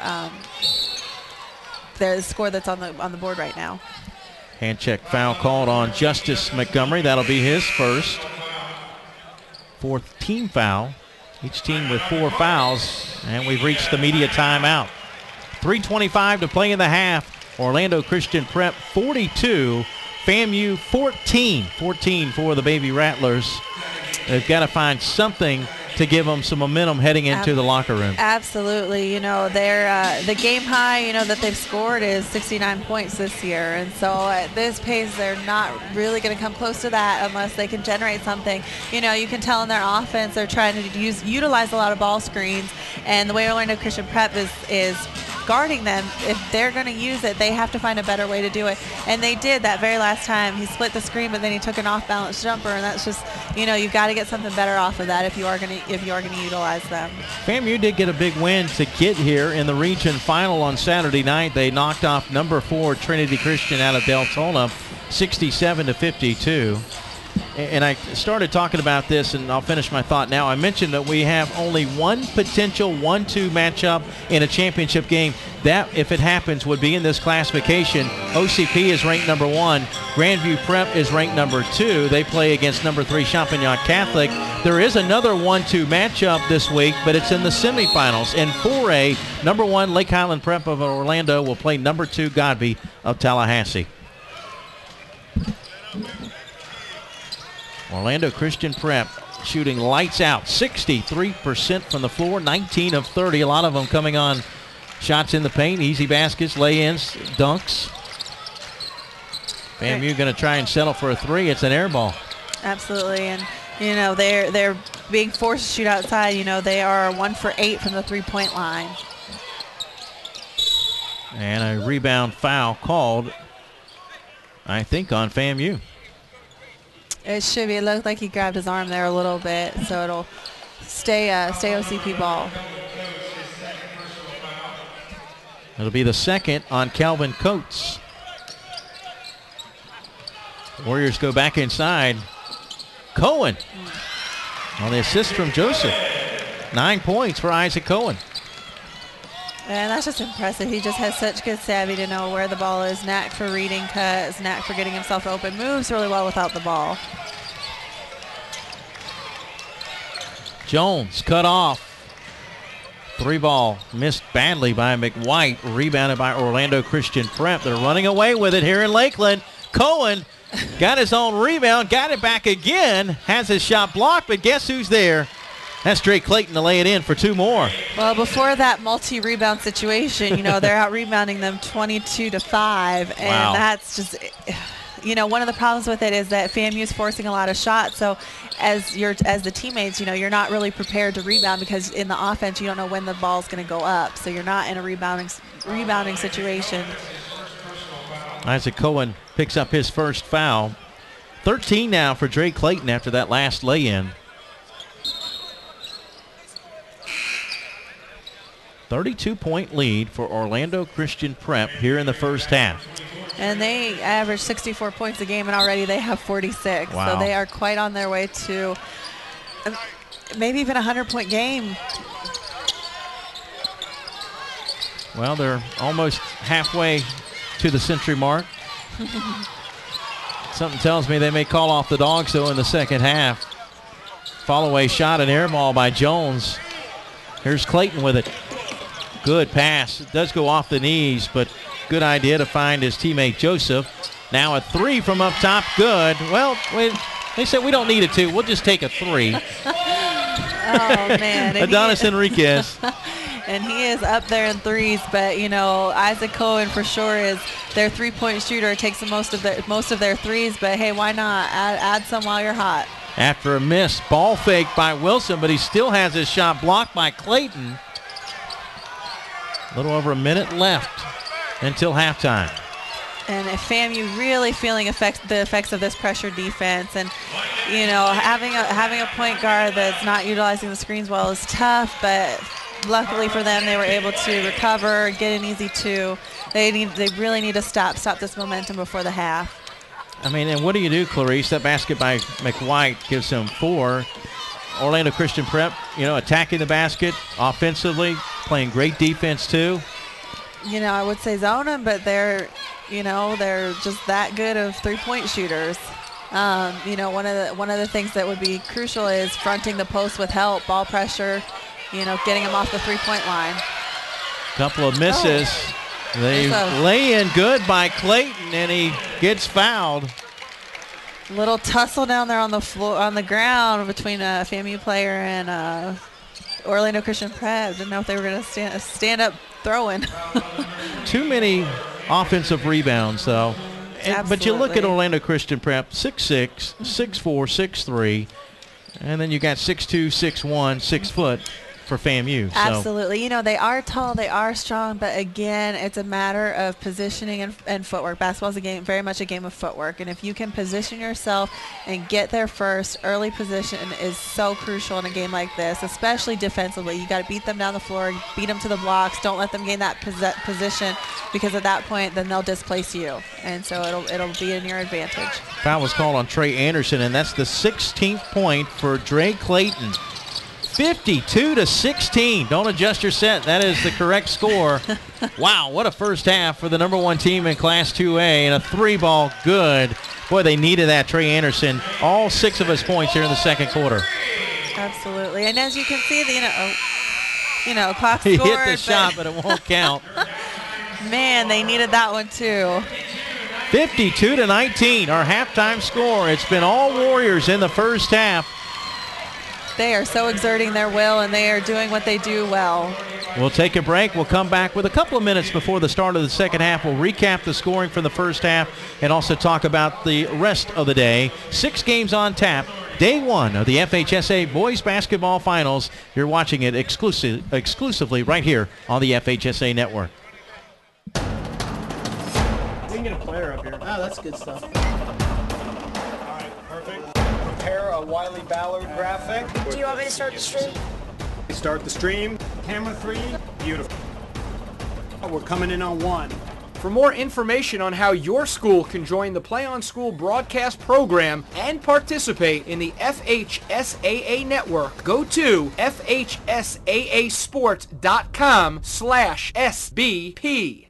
Speaker 2: the score that's on the board right now.
Speaker 4: Hand check foul called on Justice Montgomery. That'll be his first. 4th team foul. Each team with 4 fouls, and we've reached the media timeout. 3:25 to play in the half. Orlando Christian Prep 42, FAMU 14. 14 for the Baby Rattlers. They've got to find something to give them some momentum heading into the locker room.
Speaker 2: Absolutely. They're the game high, that they've scored is 69 points this year. And so at this pace, they're not really going to come close to that unless they can generate something. You can tell in their offense, they're trying to utilize a lot of ball screens. And the way Orlando Christian Prep is guarding them, if they're going to use it, they have to find a better way to do it. And they did that very last time. He split the screen, but then he took an off-balance jumper, and that's just, you've got to get something better off of that if you are going to utilize them.
Speaker 4: FAMU did get a big win to get here in the region final on Saturday night. They knocked off number 4 Trinity Christian out of Deltona, 67-52. And I started talking about this, and I'll finish my thought now. I mentioned that we have only one potential 1-2 matchup in a championship game. That, if it happens, would be in this classification. OCP is ranked number 1. Grandview Prep is ranked number 2. They play against number 3 Champagnat Catholic. There is another 1-2 matchup this week, but it's in the semifinals. In 4A, number 1 Lake Highland Prep of Orlando will play number 2 Godby of Tallahassee. Orlando Christian Prep shooting lights out, 63% from the floor, 19 of 30. A lot of them coming on shots in the paint, easy baskets, lay-ins, dunks. FAMU going to try and settle for a 3. It's an air ball.
Speaker 2: Absolutely, and they're being forced to shoot outside. They are 1 for 8 from the 3-point line.
Speaker 4: And a rebound foul called, I think, on FAMU.
Speaker 2: It should be. It looked like he grabbed his arm there a little bit, so it'll stay OCP ball.
Speaker 4: It'll be the second on Calvin Coates. Warriors go back inside. Cohen on the assist from Joseph. 9 points for Isaac Cohen.
Speaker 2: And that's just impressive. He just has such good savvy to know where the ball is, knack for reading cuts, knack for getting himself open, moves really well without the ball.
Speaker 4: Jones cut off. 3-ball missed badly by McWhite, rebounded by Orlando Christian Prep. They're running away with it here in Lakeland. Cohen got his own rebound, got it back again, has his shot blocked, but guess who's there? That's Drake Clayton to lay it in for 2 more.
Speaker 2: Well, before that multi-rebound situation, you know, they're out-rebounding them 22-5, and
Speaker 4: wow.
Speaker 2: That's just, you know, one of the problems with it is that FAMU is forcing a lot of shots. So as the teammates, you know, you're not really prepared to rebound because in the offense you don't know when the ball's going to go up. So you're not in a rebounding situation.
Speaker 4: Isaac Cohen picks up his first foul. 13 now for Drake Clayton after that last lay-in. 32-point lead for Orlando Christian Prep here in the first half.
Speaker 2: And they average 64 points a game, and already they have 46.
Speaker 4: Wow.
Speaker 2: So they are quite on their way to maybe even a 100-point game.
Speaker 4: Well, they're almost halfway to the century mark. Something tells me they may call off the Dogs, though, in the second half. Follow-away shot, an air ball by Jones. Here's Clayton with it. Good pass. It does go off the knees, but good idea to find his teammate Joseph. Now a 3 from up top. Good. Well, they said we don't need it to. We'll just take a 3.
Speaker 2: Oh, man.
Speaker 4: Adonis Enriquez.
Speaker 2: And he is up there in threes, but, you know, Isaac Cohen for sure is their three-point shooter. Takes the most of their threes, but, hey, why not? Add some while you're hot.
Speaker 4: After a miss, ball fake by Wilson, but he still has his shot blocked by Clayton. A little over a minute left until halftime.
Speaker 2: And if FAMU really feeling the effects of this pressure defense, and you know, having a point guard that's not utilizing the screens well is tough, but luckily for them, they were able to recover, get an easy 2. They really need to stop this momentum before the half.
Speaker 4: I mean, and what do you do, Clarice? That basket by McWhite gives him 4. Orlando Christian Prep, you know, attacking the basket offensively, playing great defense too.
Speaker 2: You know, I would say zone them, but they're just that good of three-point shooters. You know, one of the things that would be crucial is fronting the post with help, ball pressure, you know, getting them off the three-point line.
Speaker 4: Couple of misses.
Speaker 2: Oh.
Speaker 4: They lay in good by Clayton, and he gets fouled.
Speaker 2: Little tussle down there on the floor, on the ground between a FAMU player and Orlando Christian Prep. Didn't know if they were going to stand up throwing.
Speaker 4: Too many offensive rebounds, though. But you look at Orlando Christian Prep, 6'6", 6'4", 6'3", and then you got 6'2", 6'1", 6 foot for FAMU.
Speaker 2: Absolutely. You know, they are tall, they are strong, but again, it's a matter of positioning and footwork. Basketball is very much a game of footwork, and if you can position yourself and get there first, early position is so crucial in a game like this, especially defensively. You got to beat them down the floor, beat them to the blocks. Don't let them gain that position, because at that point, then they'll displace you, and so it'll be in your advantage.
Speaker 4: Foul was called on Trey Anderson, and that's the 16th point for Drake Clayton. 52-16. Don't adjust your set. That is the correct score. Wow, what a first half for the #1 team in Class 2A, and a 3-ball good. Boy, they needed that, Trey Anderson. All 6 of his points here in the second quarter.
Speaker 2: Absolutely, and as you can see, clock scored.
Speaker 4: He hit the shot, but it won't count.
Speaker 2: Man, they needed that one too.
Speaker 4: 52-19, our halftime score. It's been all Warriors in the first half.
Speaker 2: They are so exerting their will, and they are doing what they do well.
Speaker 4: We'll take a break. We'll come back with a couple of minutes before the start of the second half. We'll recap the scoring from the first half and also talk about the rest of the day. 6 games on tap. Day 1 of the FHSAA Boys Basketball Finals. You're watching it exclusively right here on the FHSAA Network.
Speaker 5: We can get a player up here.
Speaker 7: Oh, that's good stuff.
Speaker 5: All right, perfect. Prepare a Wiley Ballard graphic.
Speaker 8: Do you want me to start the stream?
Speaker 3: Start the stream. Camera 3. Beautiful. We're coming in on 1.
Speaker 6: For more information on how your school can join the Play on School broadcast program and participate in the FHSAA network, go to FHSAAsports.com/SBP.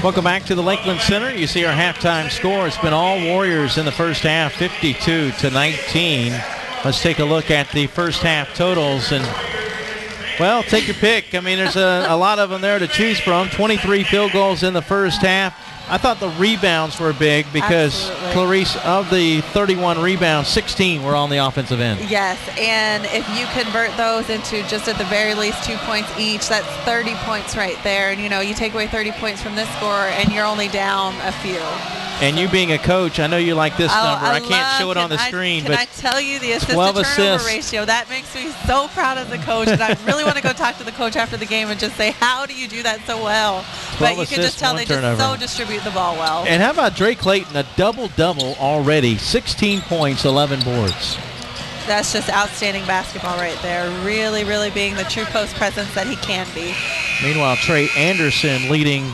Speaker 4: Welcome back to the Lakeland Center. You see our halftime score. It's been all Warriors in the first half, 52-19. Let's take a look at the first half totals. And, well, take your pick. I mean, there's a lot of them there to choose from. 23 field goals in the first half. I thought the rebounds were big because,
Speaker 2: Absolutely.
Speaker 4: Clarice, of the 31 rebounds, 16 were on the offensive end.
Speaker 2: Yes, and if you convert those into just at the very least 2 points each, that's 30 points right there. And, you take away 30 points from this score, and you're only down a few.
Speaker 4: And you being a coach, I know you like this number. I can't show it on the screen,
Speaker 2: Can
Speaker 4: but
Speaker 2: I tell you the
Speaker 4: twelve
Speaker 2: assist-to-turnover
Speaker 4: assists.
Speaker 2: ratio? That makes me so proud as a coach, and I really want to go talk to the coach after the game and just say, how do you do that so well? But you can just tell they just so distribute the ball well.
Speaker 4: And how about Drake Clayton, a double-double already, 16 points, 11 boards.
Speaker 2: That's just outstanding basketball right there. Really, really being the true post presence that he can be.
Speaker 4: Meanwhile, Trey Anderson leading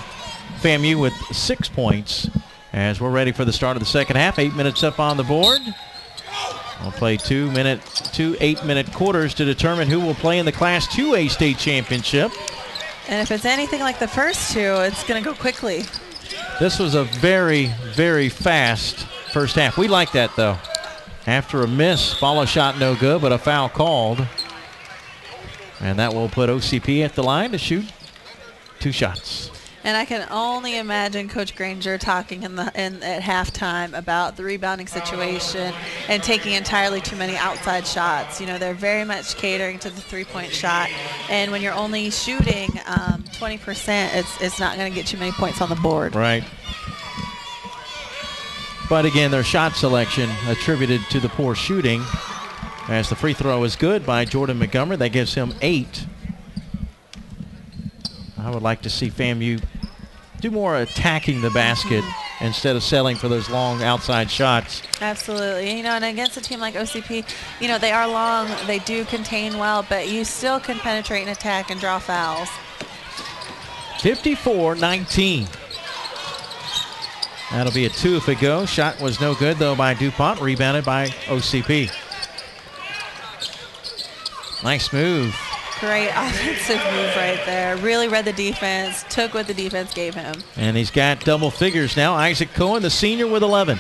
Speaker 4: FAMU with 6 points. As we're ready for the start of the second half, 8 minutes up on the board. We'll play 2 8-minute quarters to determine who will play in the Class 2A state championship.
Speaker 2: And if it's anything like the first two, it's going to go quickly.
Speaker 4: This was a very, very fast first half. We like that, though. After a miss, follow shot no good, but a foul called. And that will put OCP at the line to shoot 2 shots.
Speaker 2: And I can only imagine Coach Granger talking at halftime about the rebounding situation and taking entirely too many outside shots. They're very much catering to the three-point shot. And when you're only shooting 20%, it's not going to get you many points on the board.
Speaker 4: Right. But again, their shot selection attributed to the poor shooting, as the free throw is good by Jordan Montgomery. That gives him 8. I would like to see FAMU do more attacking the basket instead of settling for those long outside shots.
Speaker 2: Absolutely. And against a team like OCP, they are long, they do contain well, but you still can penetrate and attack and draw fouls.
Speaker 4: 54-19. That'll be a 2 if it goes. Shot was no good, though, by DuPont. Rebounded by OCP. Nice move.
Speaker 2: Great offensive move right there. Really read the defense, took what the defense gave him.
Speaker 4: And he's got double figures now. Isaac Cohen, the senior, with 11.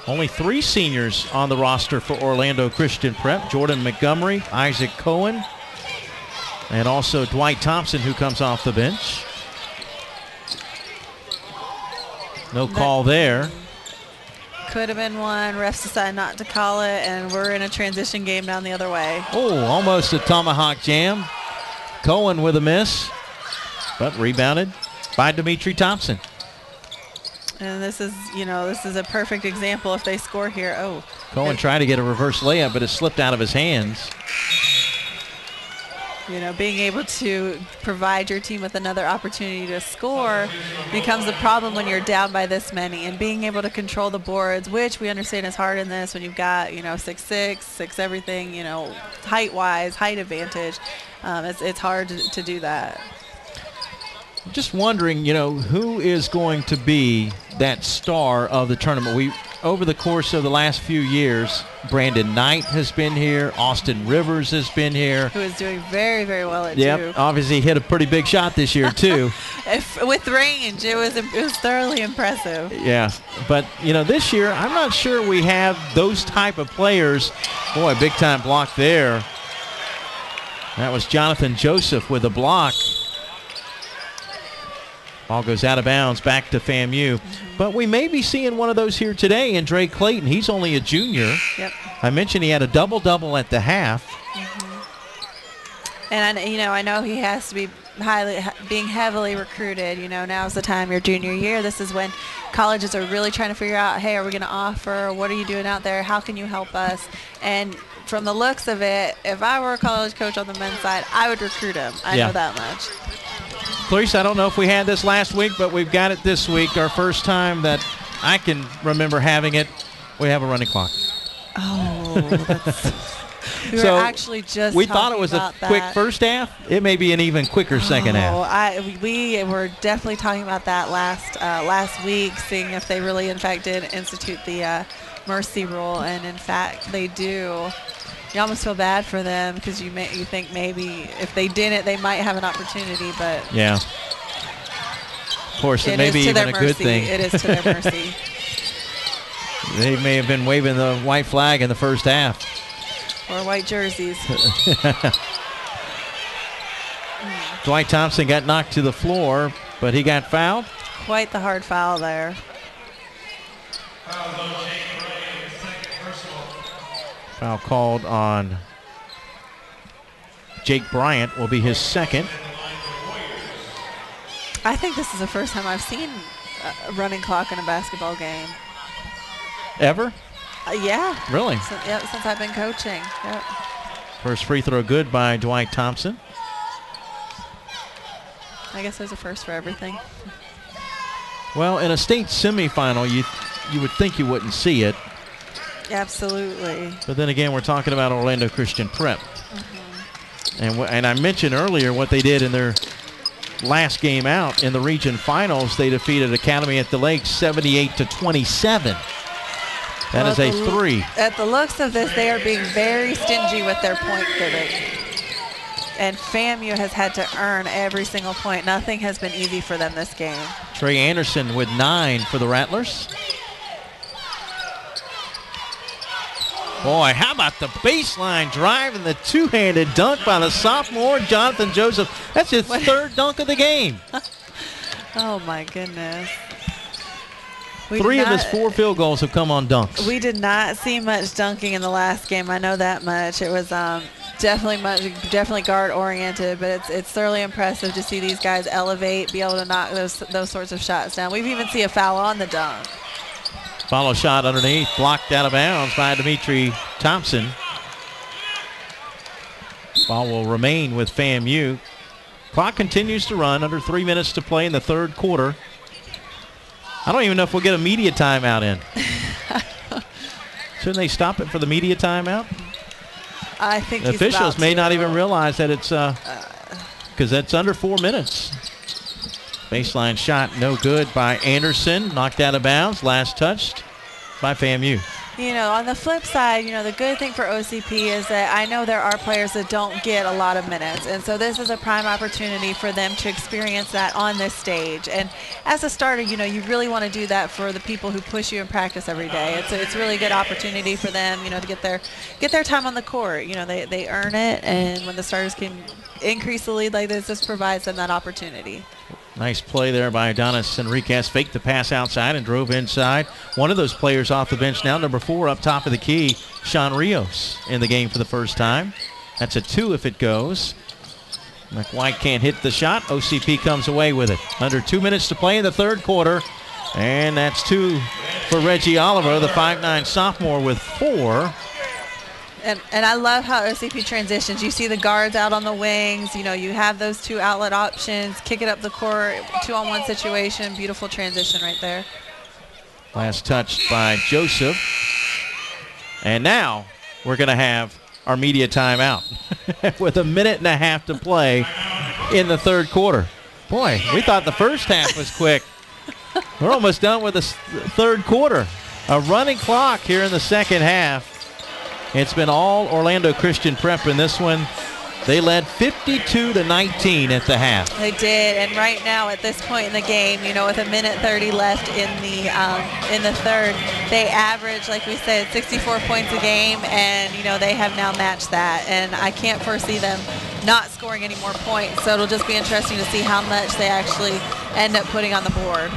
Speaker 4: Only 3 seniors on the roster for Orlando Christian Prep. Jordan Montgomery, Isaac Cohen, and also Dwight Thompson, who comes off the bench. No call there.
Speaker 2: Could have been one. Refs decided not to call it, and we're in a transition game down the other way.
Speaker 4: Oh, almost a tomahawk jam. Cohen with a miss, but rebounded by Dimitri Thompson.
Speaker 2: And this is a perfect example if they score here. Oh.
Speaker 4: Cohen tried to get a reverse layup, but it slipped out of his hands.
Speaker 2: Being able to provide your team with another opportunity to score becomes a problem when you're down by this many. And being able to control the boards, which we understand is hard in this when you've got, 6'6", 6 everything, height-wise, height advantage. It's hard to do that.
Speaker 4: Just wondering, who is going to be that star of the tournament? Over the course of the last few years, Brandon Knight has been here. Austin Rivers has been here.
Speaker 2: Who is doing very, very well at
Speaker 4: Duke.
Speaker 2: Duke.
Speaker 4: Obviously hit a pretty big shot this year, too.
Speaker 2: With range, it was thoroughly impressive.
Speaker 4: Yeah, but, this year, I'm not sure we have those type of players. Boy, big-time block there. That was Jonathan Joseph with a block. Ball goes out of bounds, back to FAMU. But we may be seeing one of those here today in Drake Clayton. He's only a junior.
Speaker 2: Yep.
Speaker 4: I mentioned he had a double-double at the half.
Speaker 2: And I know he has to be being heavily recruited. Now's the time, your junior year. This is when colleges are really trying to figure out, hey, are we going to offer? What are you doing out there? How can you help us? And from the looks of it, if I were a college coach on the men's side, I would recruit him. I know that much.
Speaker 4: Clarice, I don't know if we had this last week, but we've got it this week. Our first time that I can remember having it, we have a running clock.
Speaker 2: Oh, we were actually just
Speaker 4: we thought it was a quick first half. It may be an even quicker second half.
Speaker 2: We were definitely talking about that last week, seeing if they really, in fact, did institute the mercy rule, and in fact, they do. You almost feel bad for them because you think maybe if they didn't, they might have an opportunity, but
Speaker 4: yeah. course, it may be even a good thing.
Speaker 2: It is to their mercy.
Speaker 4: They may have been waving the white flag in the first half.
Speaker 2: Or white jerseys.
Speaker 4: Dwight Thompson got knocked to the floor, but he got fouled.
Speaker 2: Quite the hard foul there.
Speaker 4: Foul called on Jake Bryant, will be his second.
Speaker 2: I think this is the first time I've seen a running clock in a basketball game.
Speaker 4: Ever?
Speaker 2: Yeah.
Speaker 4: Really?
Speaker 2: Since I've been coaching. Yep.
Speaker 4: First free throw good by Dwight Thompson.
Speaker 2: I guess there's a first for everything.
Speaker 4: Well, in a state semifinal, you would think you wouldn't see it.
Speaker 2: Absolutely.
Speaker 4: But then again, we're talking about Orlando Christian Prep.
Speaker 2: Mm-hmm.
Speaker 4: And I mentioned earlier what they did in their last game out in the region finals. They defeated Academy at the Lake 78-27. That is a three.
Speaker 2: At the looks of this, they are being very stingy with their point giving. And FAMU has had to earn every single point. Nothing has been easy for them this game.
Speaker 4: Trey Anderson with 9 for the Rattlers. Boy, how about the baseline drive and the two-handed dunk by the sophomore, Jonathan Joseph. That's his third dunk of the game.
Speaker 2: Oh, my goodness.
Speaker 4: 3 of his 4 field goals have come on dunks.
Speaker 2: We did not see much dunking in the last game. I know that much. It was definitely guard-oriented, but it's thoroughly impressive to see these guys elevate, be able to knock those sorts of shots down. We've even seen a foul on the dunk.
Speaker 4: Follow shot underneath, blocked out of bounds by Dimitri Thompson. Ball will remain with FAMU. Clock continues to run, under 3 minutes to play in the third quarter. I don't even know if we'll get a media timeout in. Shouldn't they stop it for the media timeout?
Speaker 2: I think
Speaker 4: the officials may not even realize that it's because that's under 4 minutes. Baseline shot no good by Anderson, knocked out of bounds, last touched by FAMU.
Speaker 2: You know, on the flip side, you know, the good thing for OCP is that I know there are players that don't get a lot of minutes. And so this is a prime opportunity for them to experience that on this stage. And as a starter, you know, you really want to do that for the people who push you in practice every day. It's a really good opportunity for them, you know, to get their time on the court. You know, they earn it, and when the starters can increase the lead like this provides them that opportunity.
Speaker 4: Nice play there by Adonis Enriquez. Faked the pass outside and drove inside. One of those players off the bench now, number 4 up top of the key, Sean Rios in the game for the first time. That's a 2 if it goes. McWhite can't hit the shot. OCP comes away with it. Under 2 minutes to play in the third quarter. And that's 2 for Reggie Oliver, the 5'9" sophomore with 4.
Speaker 2: And I love how OCP transitions. You see the guards out on the wings. You know, you have those 2 outlet options. Kick it up the court, 2-on-1 situation. Beautiful transition right there.
Speaker 4: Last touch by Joseph. And now we're going to have our media timeout with 1.5 minutes to play in the third quarter. Boy, we thought the first half was quick. We're almost done with the third quarter. A running clock here in the second half. It's been all Orlando Christian Prep in this one. They led 52-19 at the half.
Speaker 2: They did, and right now at this point in the game, you know, with 1:30 left in the third, they average, like we said, 64 points a game, and you know they have now matched that. And I can't foresee them not scoring any more points. So it'll just be interesting to see how much they actually end up putting on the board.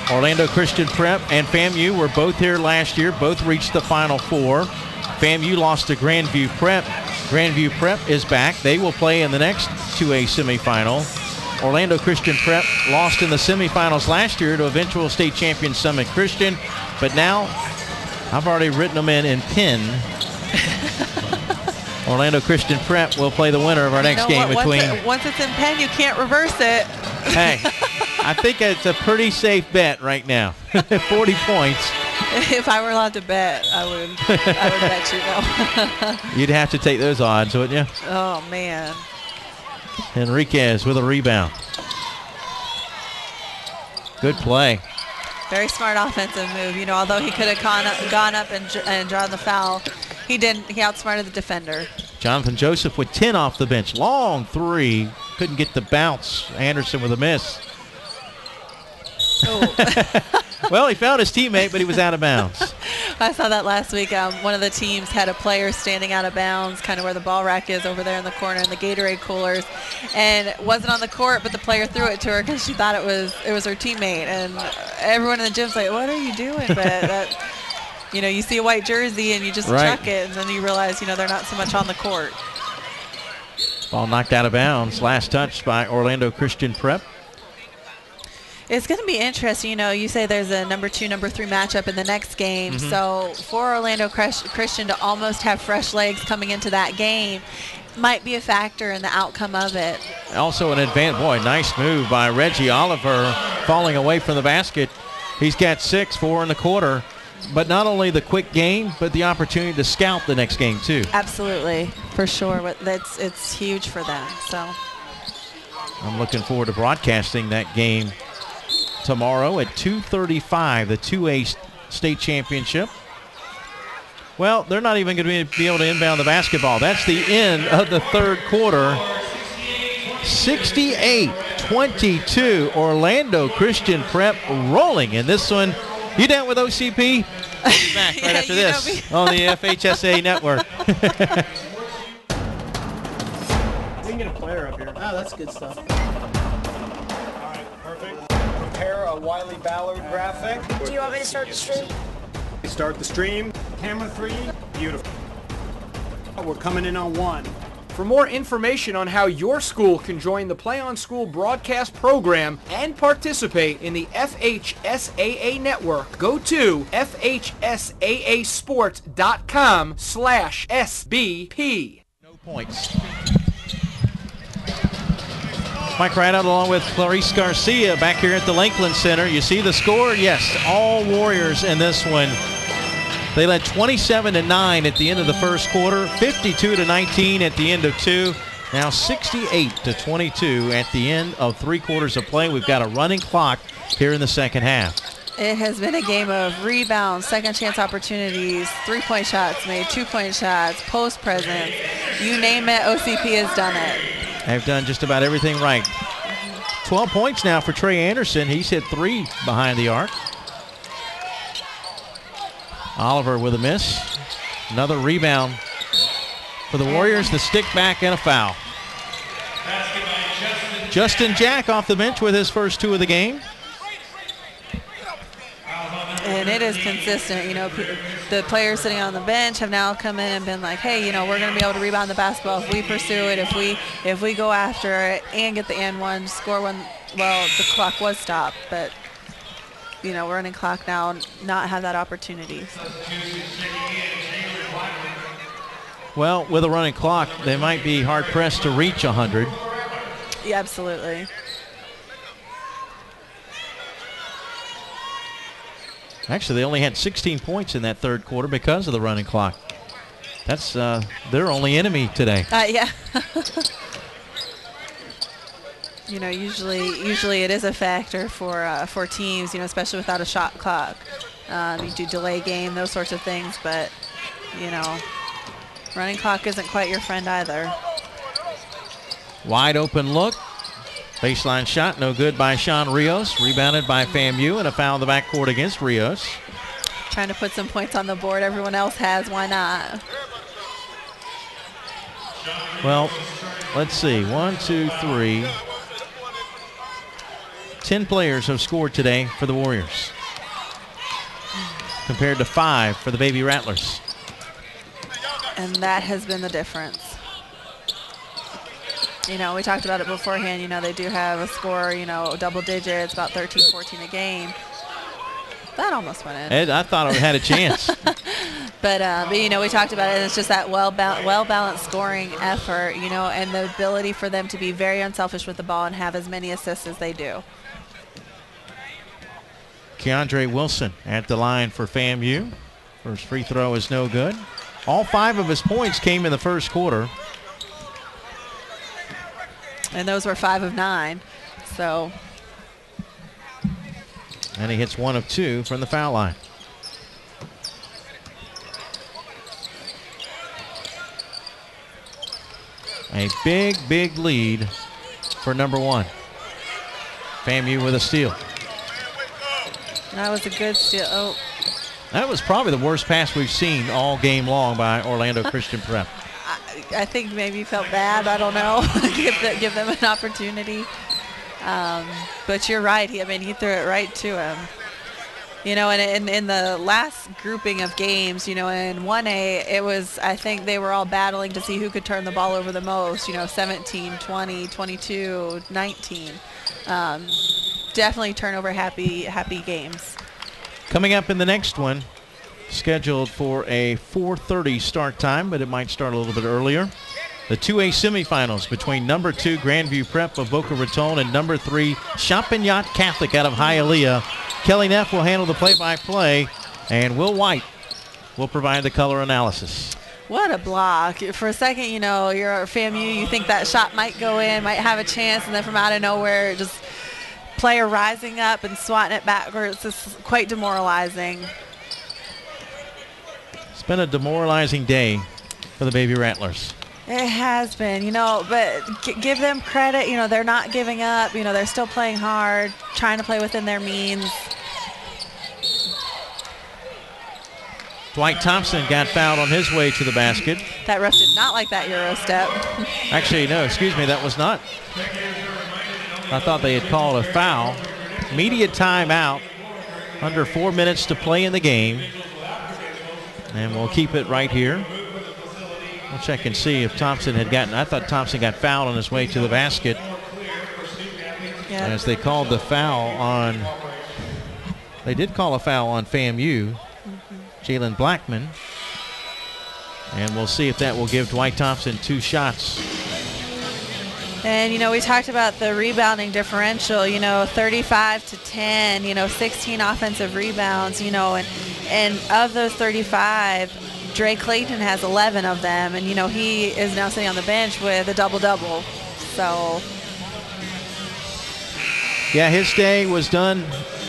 Speaker 4: Orlando Christian Prep and FAMU were both here last year. Both reached the Final Four. FAMU lost to Grandview Prep. Grandview Prep is back. They will play in the next 2A semifinal. Orlando Christian Prep lost in the semifinals last year to eventual state champion Summit Christian. But now, I've already written them in pen. Orlando Christian Prep will play the winner of our next game between...
Speaker 2: Once it's in pen, you can't reverse it.
Speaker 4: Hey, I think it's a pretty safe bet right now. 40 points.
Speaker 2: If I were allowed to bet, I would bet you no.
Speaker 4: You'd have to take those odds, wouldn't you?
Speaker 2: Oh, man.
Speaker 4: Enriquez with a rebound. Good play.
Speaker 2: Very smart offensive move. You know, although he could have gone up and drawn the foul, he didn't. He outsmarted the defender.
Speaker 4: Jonathan Joseph with 10 off the bench. Long 3. Couldn't get the bounce. Anderson with a miss.
Speaker 2: Oh.
Speaker 4: Well, he found his teammate, but he was out of bounds.
Speaker 2: I saw that last week. One of the teams had a player standing out of bounds, kind of where the ball rack is over there in the corner in the Gatorade coolers, and wasn't on the court, but the player threw it to her because she thought it was her teammate. And everyone in the gym's like, "What are you doing?" But that, you see a white jersey and you just chuck it, and then you realize, they're not so much on the court.
Speaker 4: Ball knocked out of bounds. Last touch by Orlando Christian Prep.
Speaker 2: It's going to be interesting. You say there's a number 2, number 3 matchup in the next game. So for Orlando Christian to almost have fresh legs coming into that game might be a factor in the outcome of it.
Speaker 4: Also an advantage. Boy, nice move by Reggie Oliver falling away from the basket. He's got 6, 4 in the quarter. But not only the quick game, but the opportunity to scout the next game too.
Speaker 2: Absolutely, for sure. It's huge for them. So
Speaker 4: I'm looking forward to broadcasting that game tomorrow at 2:35, the 2A state championship. Well, they're not even going to be able to inbound the basketball. That's the end of the third quarter. 68-22, Orlando Christian Prep rolling in this one. You down with OCP? We'll be back right after this on the FHSAA network.
Speaker 5: We can get a player up here.
Speaker 7: Oh, that's good stuff.
Speaker 5: All right, perfect. Prepare a Wiley Ballard graphic.
Speaker 8: Do you want me to start the stream?
Speaker 3: Start the stream. Camera 3. Beautiful. We're coming in on 1.
Speaker 6: For more information on how your school can join the Play on School broadcast program and participate in the FHSAA network, go to FHSAAsports.com/SBP.
Speaker 4: No points. Mike Rideout along with Clarice Garcia back here at the Lakeland Center. You see the score? Yes, all Warriors in this one. They led 27-9 at the end of the first quarter, 52-19 at the end of 2. Now 68-22 at the end of 3 quarters of play. We've got a running clock here in the second half.
Speaker 2: it has been a game of rebounds, second chance opportunities, 3-point shots made, 2-point shots, post presence. You name it, OCP has done it.
Speaker 4: They've done just about everything right. 12 points now for Trey Anderson. He's hit 3 behind the arc. Oliver with a miss. Another rebound for the Warriors. The stick back and a foul. Justin Jack off the bench with his first 2 of the game.
Speaker 2: And it is consistent. You know, the players sitting on the bench have now come in and been like, hey, you know, we're going to be able to rebound the basketball if we pursue it, if we go after it and get the and one, score one. Well, the clock was stopped, but, you know, we're running clock now and not have that opportunity. So.
Speaker 4: Well, with a running clock, they might be hard-pressed to reach 100.
Speaker 2: Yeah, absolutely.
Speaker 4: Actually, they only had 16 points in that third quarter because of the running clock. That's their only enemy today.
Speaker 2: Yeah. You know, usually it is a factor for teams, you know, especially without a shot clock. You do delay game, those sorts of things, but, you know, running clock isn't quite your friend either.
Speaker 4: Wide open look. Baseline shot, no good by Sean Rios. Rebounded by FAMU and a foul in the backcourt against Rios.
Speaker 2: Trying to put some points on the board. Everyone else has. Why not?
Speaker 4: Well, let's see. 1, 2, 3. 10 players have scored today for the Warriors, compared to 5 for the Baby Rattlers.
Speaker 2: And that has been the difference. You know, we talked about it beforehand. You know, they do have a score, you know, double digits, about 13, 14 a game. That almost went in.
Speaker 4: Ed, I thought I had a chance.
Speaker 2: But, you know, we talked about it. It's just that well-balanced scoring effort, you know, and the ability for them to be very unselfish with the ball and have as many assists as they do.
Speaker 4: Keandre Wilson at the line for FAMU. First free throw is no good. All 5 of his points came in the first quarter.
Speaker 2: And those were 5 of 9. So.
Speaker 4: And he hits 1 of 2 from the foul line. A big, big lead for number 1. FAMU with a steal.
Speaker 2: That was a good steal. Oh.
Speaker 4: That was probably the worst pass we've seen all game long by Orlando Christian Prep.
Speaker 2: I think maybe he felt bad. I don't know. give them an opportunity. But you're right. He threw it right to him. You know, and in the last grouping of games, you know, in 1A, it was, I think they were all battling to see who could turn the ball over the most, you know, 17, 20, 22, 19. Definitely turnover happy games.
Speaker 4: Coming up in the next one, scheduled for a 4:30 start time, but it might start a little bit earlier. The 2A semifinals between number 2 Grandview Prep of Boca Raton and number 3 Champagnat Catholic out of Hialeah. Kelly Neff will handle the play-by-play, and Will White will provide the color analysis.
Speaker 2: What a block. For a second, you know, you're at FAMU, you think that shot might go in, might have a chance, and then from out of nowhere, just player rising up and swatting it backwards. This is quite demoralizing.
Speaker 4: It's been a demoralizing day for the Baby Rattlers.
Speaker 2: It has been, you know, but give them credit. You know, they're not giving up. You know, they're still playing hard, trying to play within their means.
Speaker 4: Dwight Thompson got fouled on his way to the basket.
Speaker 2: That ref did not like that Euro step.
Speaker 4: Actually, no, excuse me, that was not. I thought they had called a foul. Media timeout. Under 4 minutes to play in the game. And we'll keep it right here. We'll check and see if Thompson had gotten, I thought Thompson got fouled on his way to the basket.
Speaker 2: Yeah.
Speaker 4: As they called the foul on, they did call a foul on FAMU, Jalen Blackman. And we'll see if that will give Dwight Thompson 2 shots.
Speaker 2: And, you know, we talked about the rebounding differential, you know, 35-10, you know, 16 offensive rebounds, you know, and of those 35, Dre Clayton has 11 of them, and, you know, he is now sitting on the bench with a double-double. So,
Speaker 4: yeah, his day was done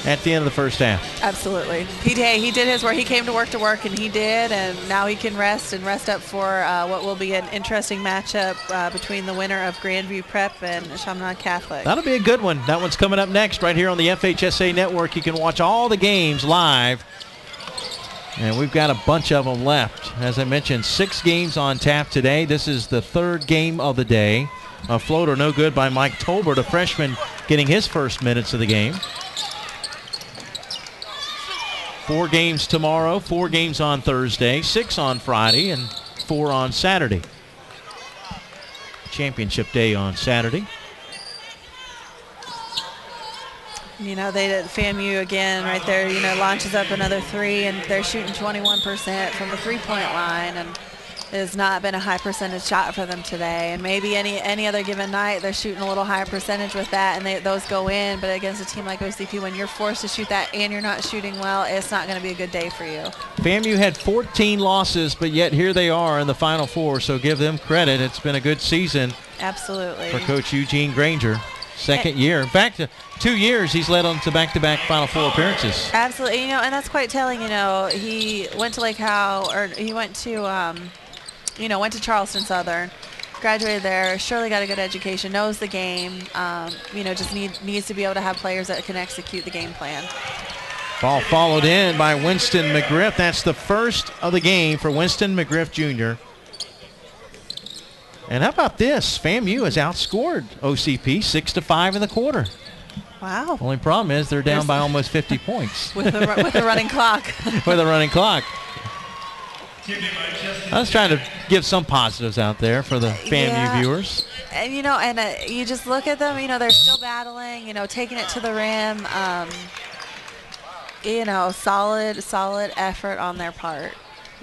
Speaker 4: at the end of the first half.
Speaker 2: Absolutely. He did his work. He came to work, and he did, and now he can rest up for what will be an interesting matchup between the winner of Grandview Prep and Chaminade Catholic.
Speaker 4: That'll be a good one. That one's coming up next right here on the FHSAA Network. You can watch all the games live, and we've got a bunch of them left. As I mentioned, 6 games on tap today. This is the 3rd game of the day. A floater no good by Mike Tolbert, a freshman, getting his first minutes of the game. 4 games tomorrow, 4 games on Thursday, 6 on Friday, and 4 on Saturday. Championship day on Saturday.
Speaker 2: You know, they did FAMU again right there, you know, launches up another 3, and they're shooting 21% from the 3-point line, and it has not been a high percentage shot for them today. And maybe any other given night they're shooting a little higher percentage with that, and those go in. But against a team like OCP, when you're forced to shoot that and you're not shooting well, it's not going to be a good day for you.
Speaker 4: FAMU had 14 losses, but yet here they are in the Final Four, so give them credit. It's been a good season.
Speaker 2: Absolutely.
Speaker 4: For Coach Eugene Granger. Second year. In fact, 2 years he's led them to back-to-back Final Four appearances.
Speaker 2: Absolutely. You know, and that's quite telling. You know, he went to Lake Howell, or he went to went to Charleston Southern, graduated there, surely got a good education, knows the game, just needs to be able to have players that can execute the game plan.
Speaker 4: Ball followed in by Winston McGriff. That's the first of the game for Winston McGriff Jr. And how about this? FAMU has outscored OCP 6-5 in the quarter.
Speaker 2: Wow.
Speaker 4: Only problem is they're down by almost 50 points.
Speaker 2: with a running clock.
Speaker 4: With a running clock. I was trying to give some positives out there for the FAMU viewers.
Speaker 2: And, you know, you just look at them, you know, they're still battling, you know, taking it to the rim. Solid effort on their part.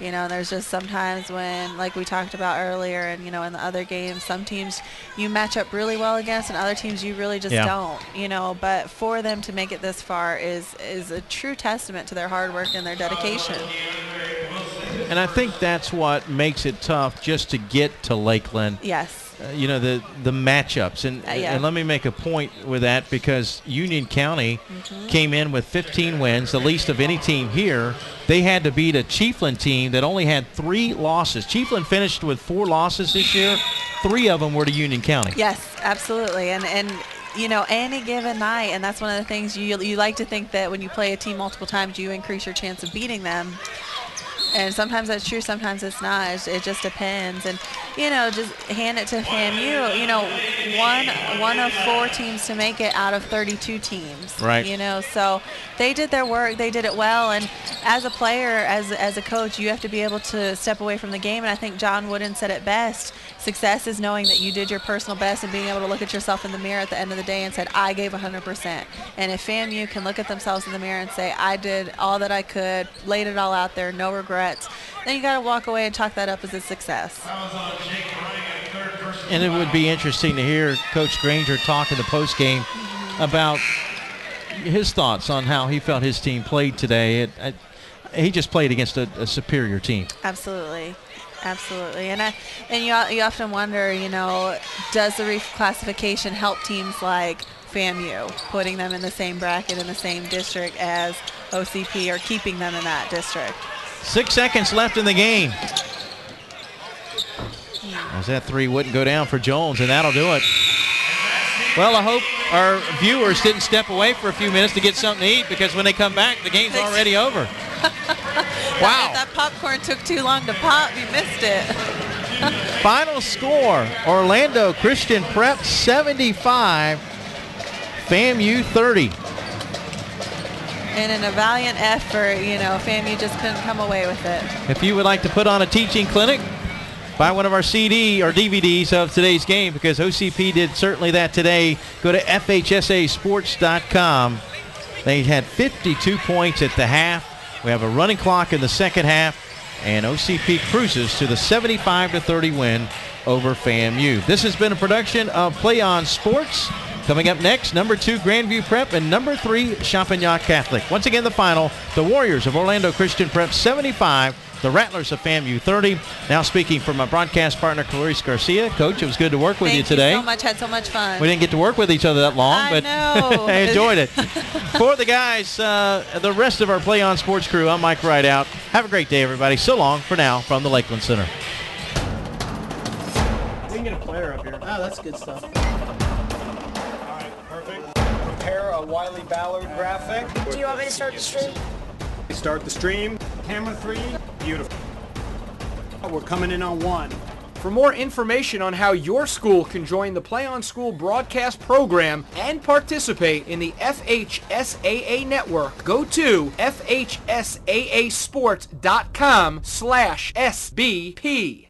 Speaker 2: You know, there's just sometimes when, like we talked about earlier, and, you know, in the other games, some teams you match up really well against and other teams you really just don't, you know. But for them to make it this far is a true testament to their hard work and their dedication.
Speaker 4: And I think that's what makes it tough just to get to Lakeland.
Speaker 2: Yes.
Speaker 4: The matchups. And let me make a point with that, because Union County came in with 15 wins, the least of any team here. They had to beat a Chiefland team that only had 3 losses. Chiefland finished with 4 losses this year. 3 of them were to Union County.
Speaker 2: Yes, absolutely. And any given night, and that's one of the things you like to think that when you play a team multiple times, you increase your chance of beating them. And sometimes that's true, sometimes it's not. It just depends. And, just hand it to FAMU. One of 4 teams to make it out of 32 teams.
Speaker 4: Right.
Speaker 2: So they did their work. They did it well. And as a player, as a coach, you have to be able to step away from the game. And I think John Wooden said it best. Success is knowing that you did your personal best and being able to look at yourself in the mirror at the end of the day and said, I gave 100%. And if FAMU can look at themselves in the mirror and say, I did all that I could, laid it all out there, no regrets, then you got to walk away and chalk that up as a success.
Speaker 4: And it would be interesting to hear Coach Granger talk in the postgame about his thoughts on how he felt his team played today. He just played against a superior team.
Speaker 2: Absolutely. Absolutely. And you often wonder, does the reclassification help teams like FAMU, putting them in the same bracket in the same district as OCP, or keeping them in that district?
Speaker 4: 6 seconds left in the game. As that 3 wouldn't go down for Jones, and that'll do it. Well, I hope our viewers didn't step away for a few minutes to get something to eat, because when they come back, the game's already over. Wow.
Speaker 2: If that popcorn took too long to pop, you missed it.
Speaker 4: Final score, Orlando Christian Prep 75, FAMU 30.
Speaker 2: And in a valiant effort, FAMU just couldn't come away with it.
Speaker 4: If you would like to put on a teaching clinic, buy one of our CD or DVDs of today's game, because OCP did certainly that today. Go to FHSAsports.com. They had 52 points at the half. We have a running clock in the second half, and OCP cruises to the 75-30 win over FAMU. This has been a production of Play On Sports. Coming up next, number 2 Grandview Prep and number 3 Champagnat Catholic. Once again, the final, the Warriors of Orlando Christian Prep 75, the Rattlers of FAMU 30. Now speaking from my broadcast partner, Clarice Garcia. Coach, it was good to work with you today.
Speaker 2: Thank you so much. Had so much fun.
Speaker 4: We didn't get to work with each other that long, but
Speaker 2: I
Speaker 4: enjoyed it. For the guys, the rest of our Play On Sports crew, I'm Mike Rideout. Have a great day, everybody. So long for now from the Lakeland Center.
Speaker 5: We can get a player up here.
Speaker 7: Oh, that's good stuff.
Speaker 5: All right, perfect. Prepare a Wiley Ballard graphic.
Speaker 8: Do you want me to start the stream?
Speaker 3: Start the stream. Camera 3. Beautiful. We're coming in on 1.
Speaker 6: For more information on how your school can join the Play On School broadcast program and participate in the FHSAA network, go to FHSAAsports.com/SBP.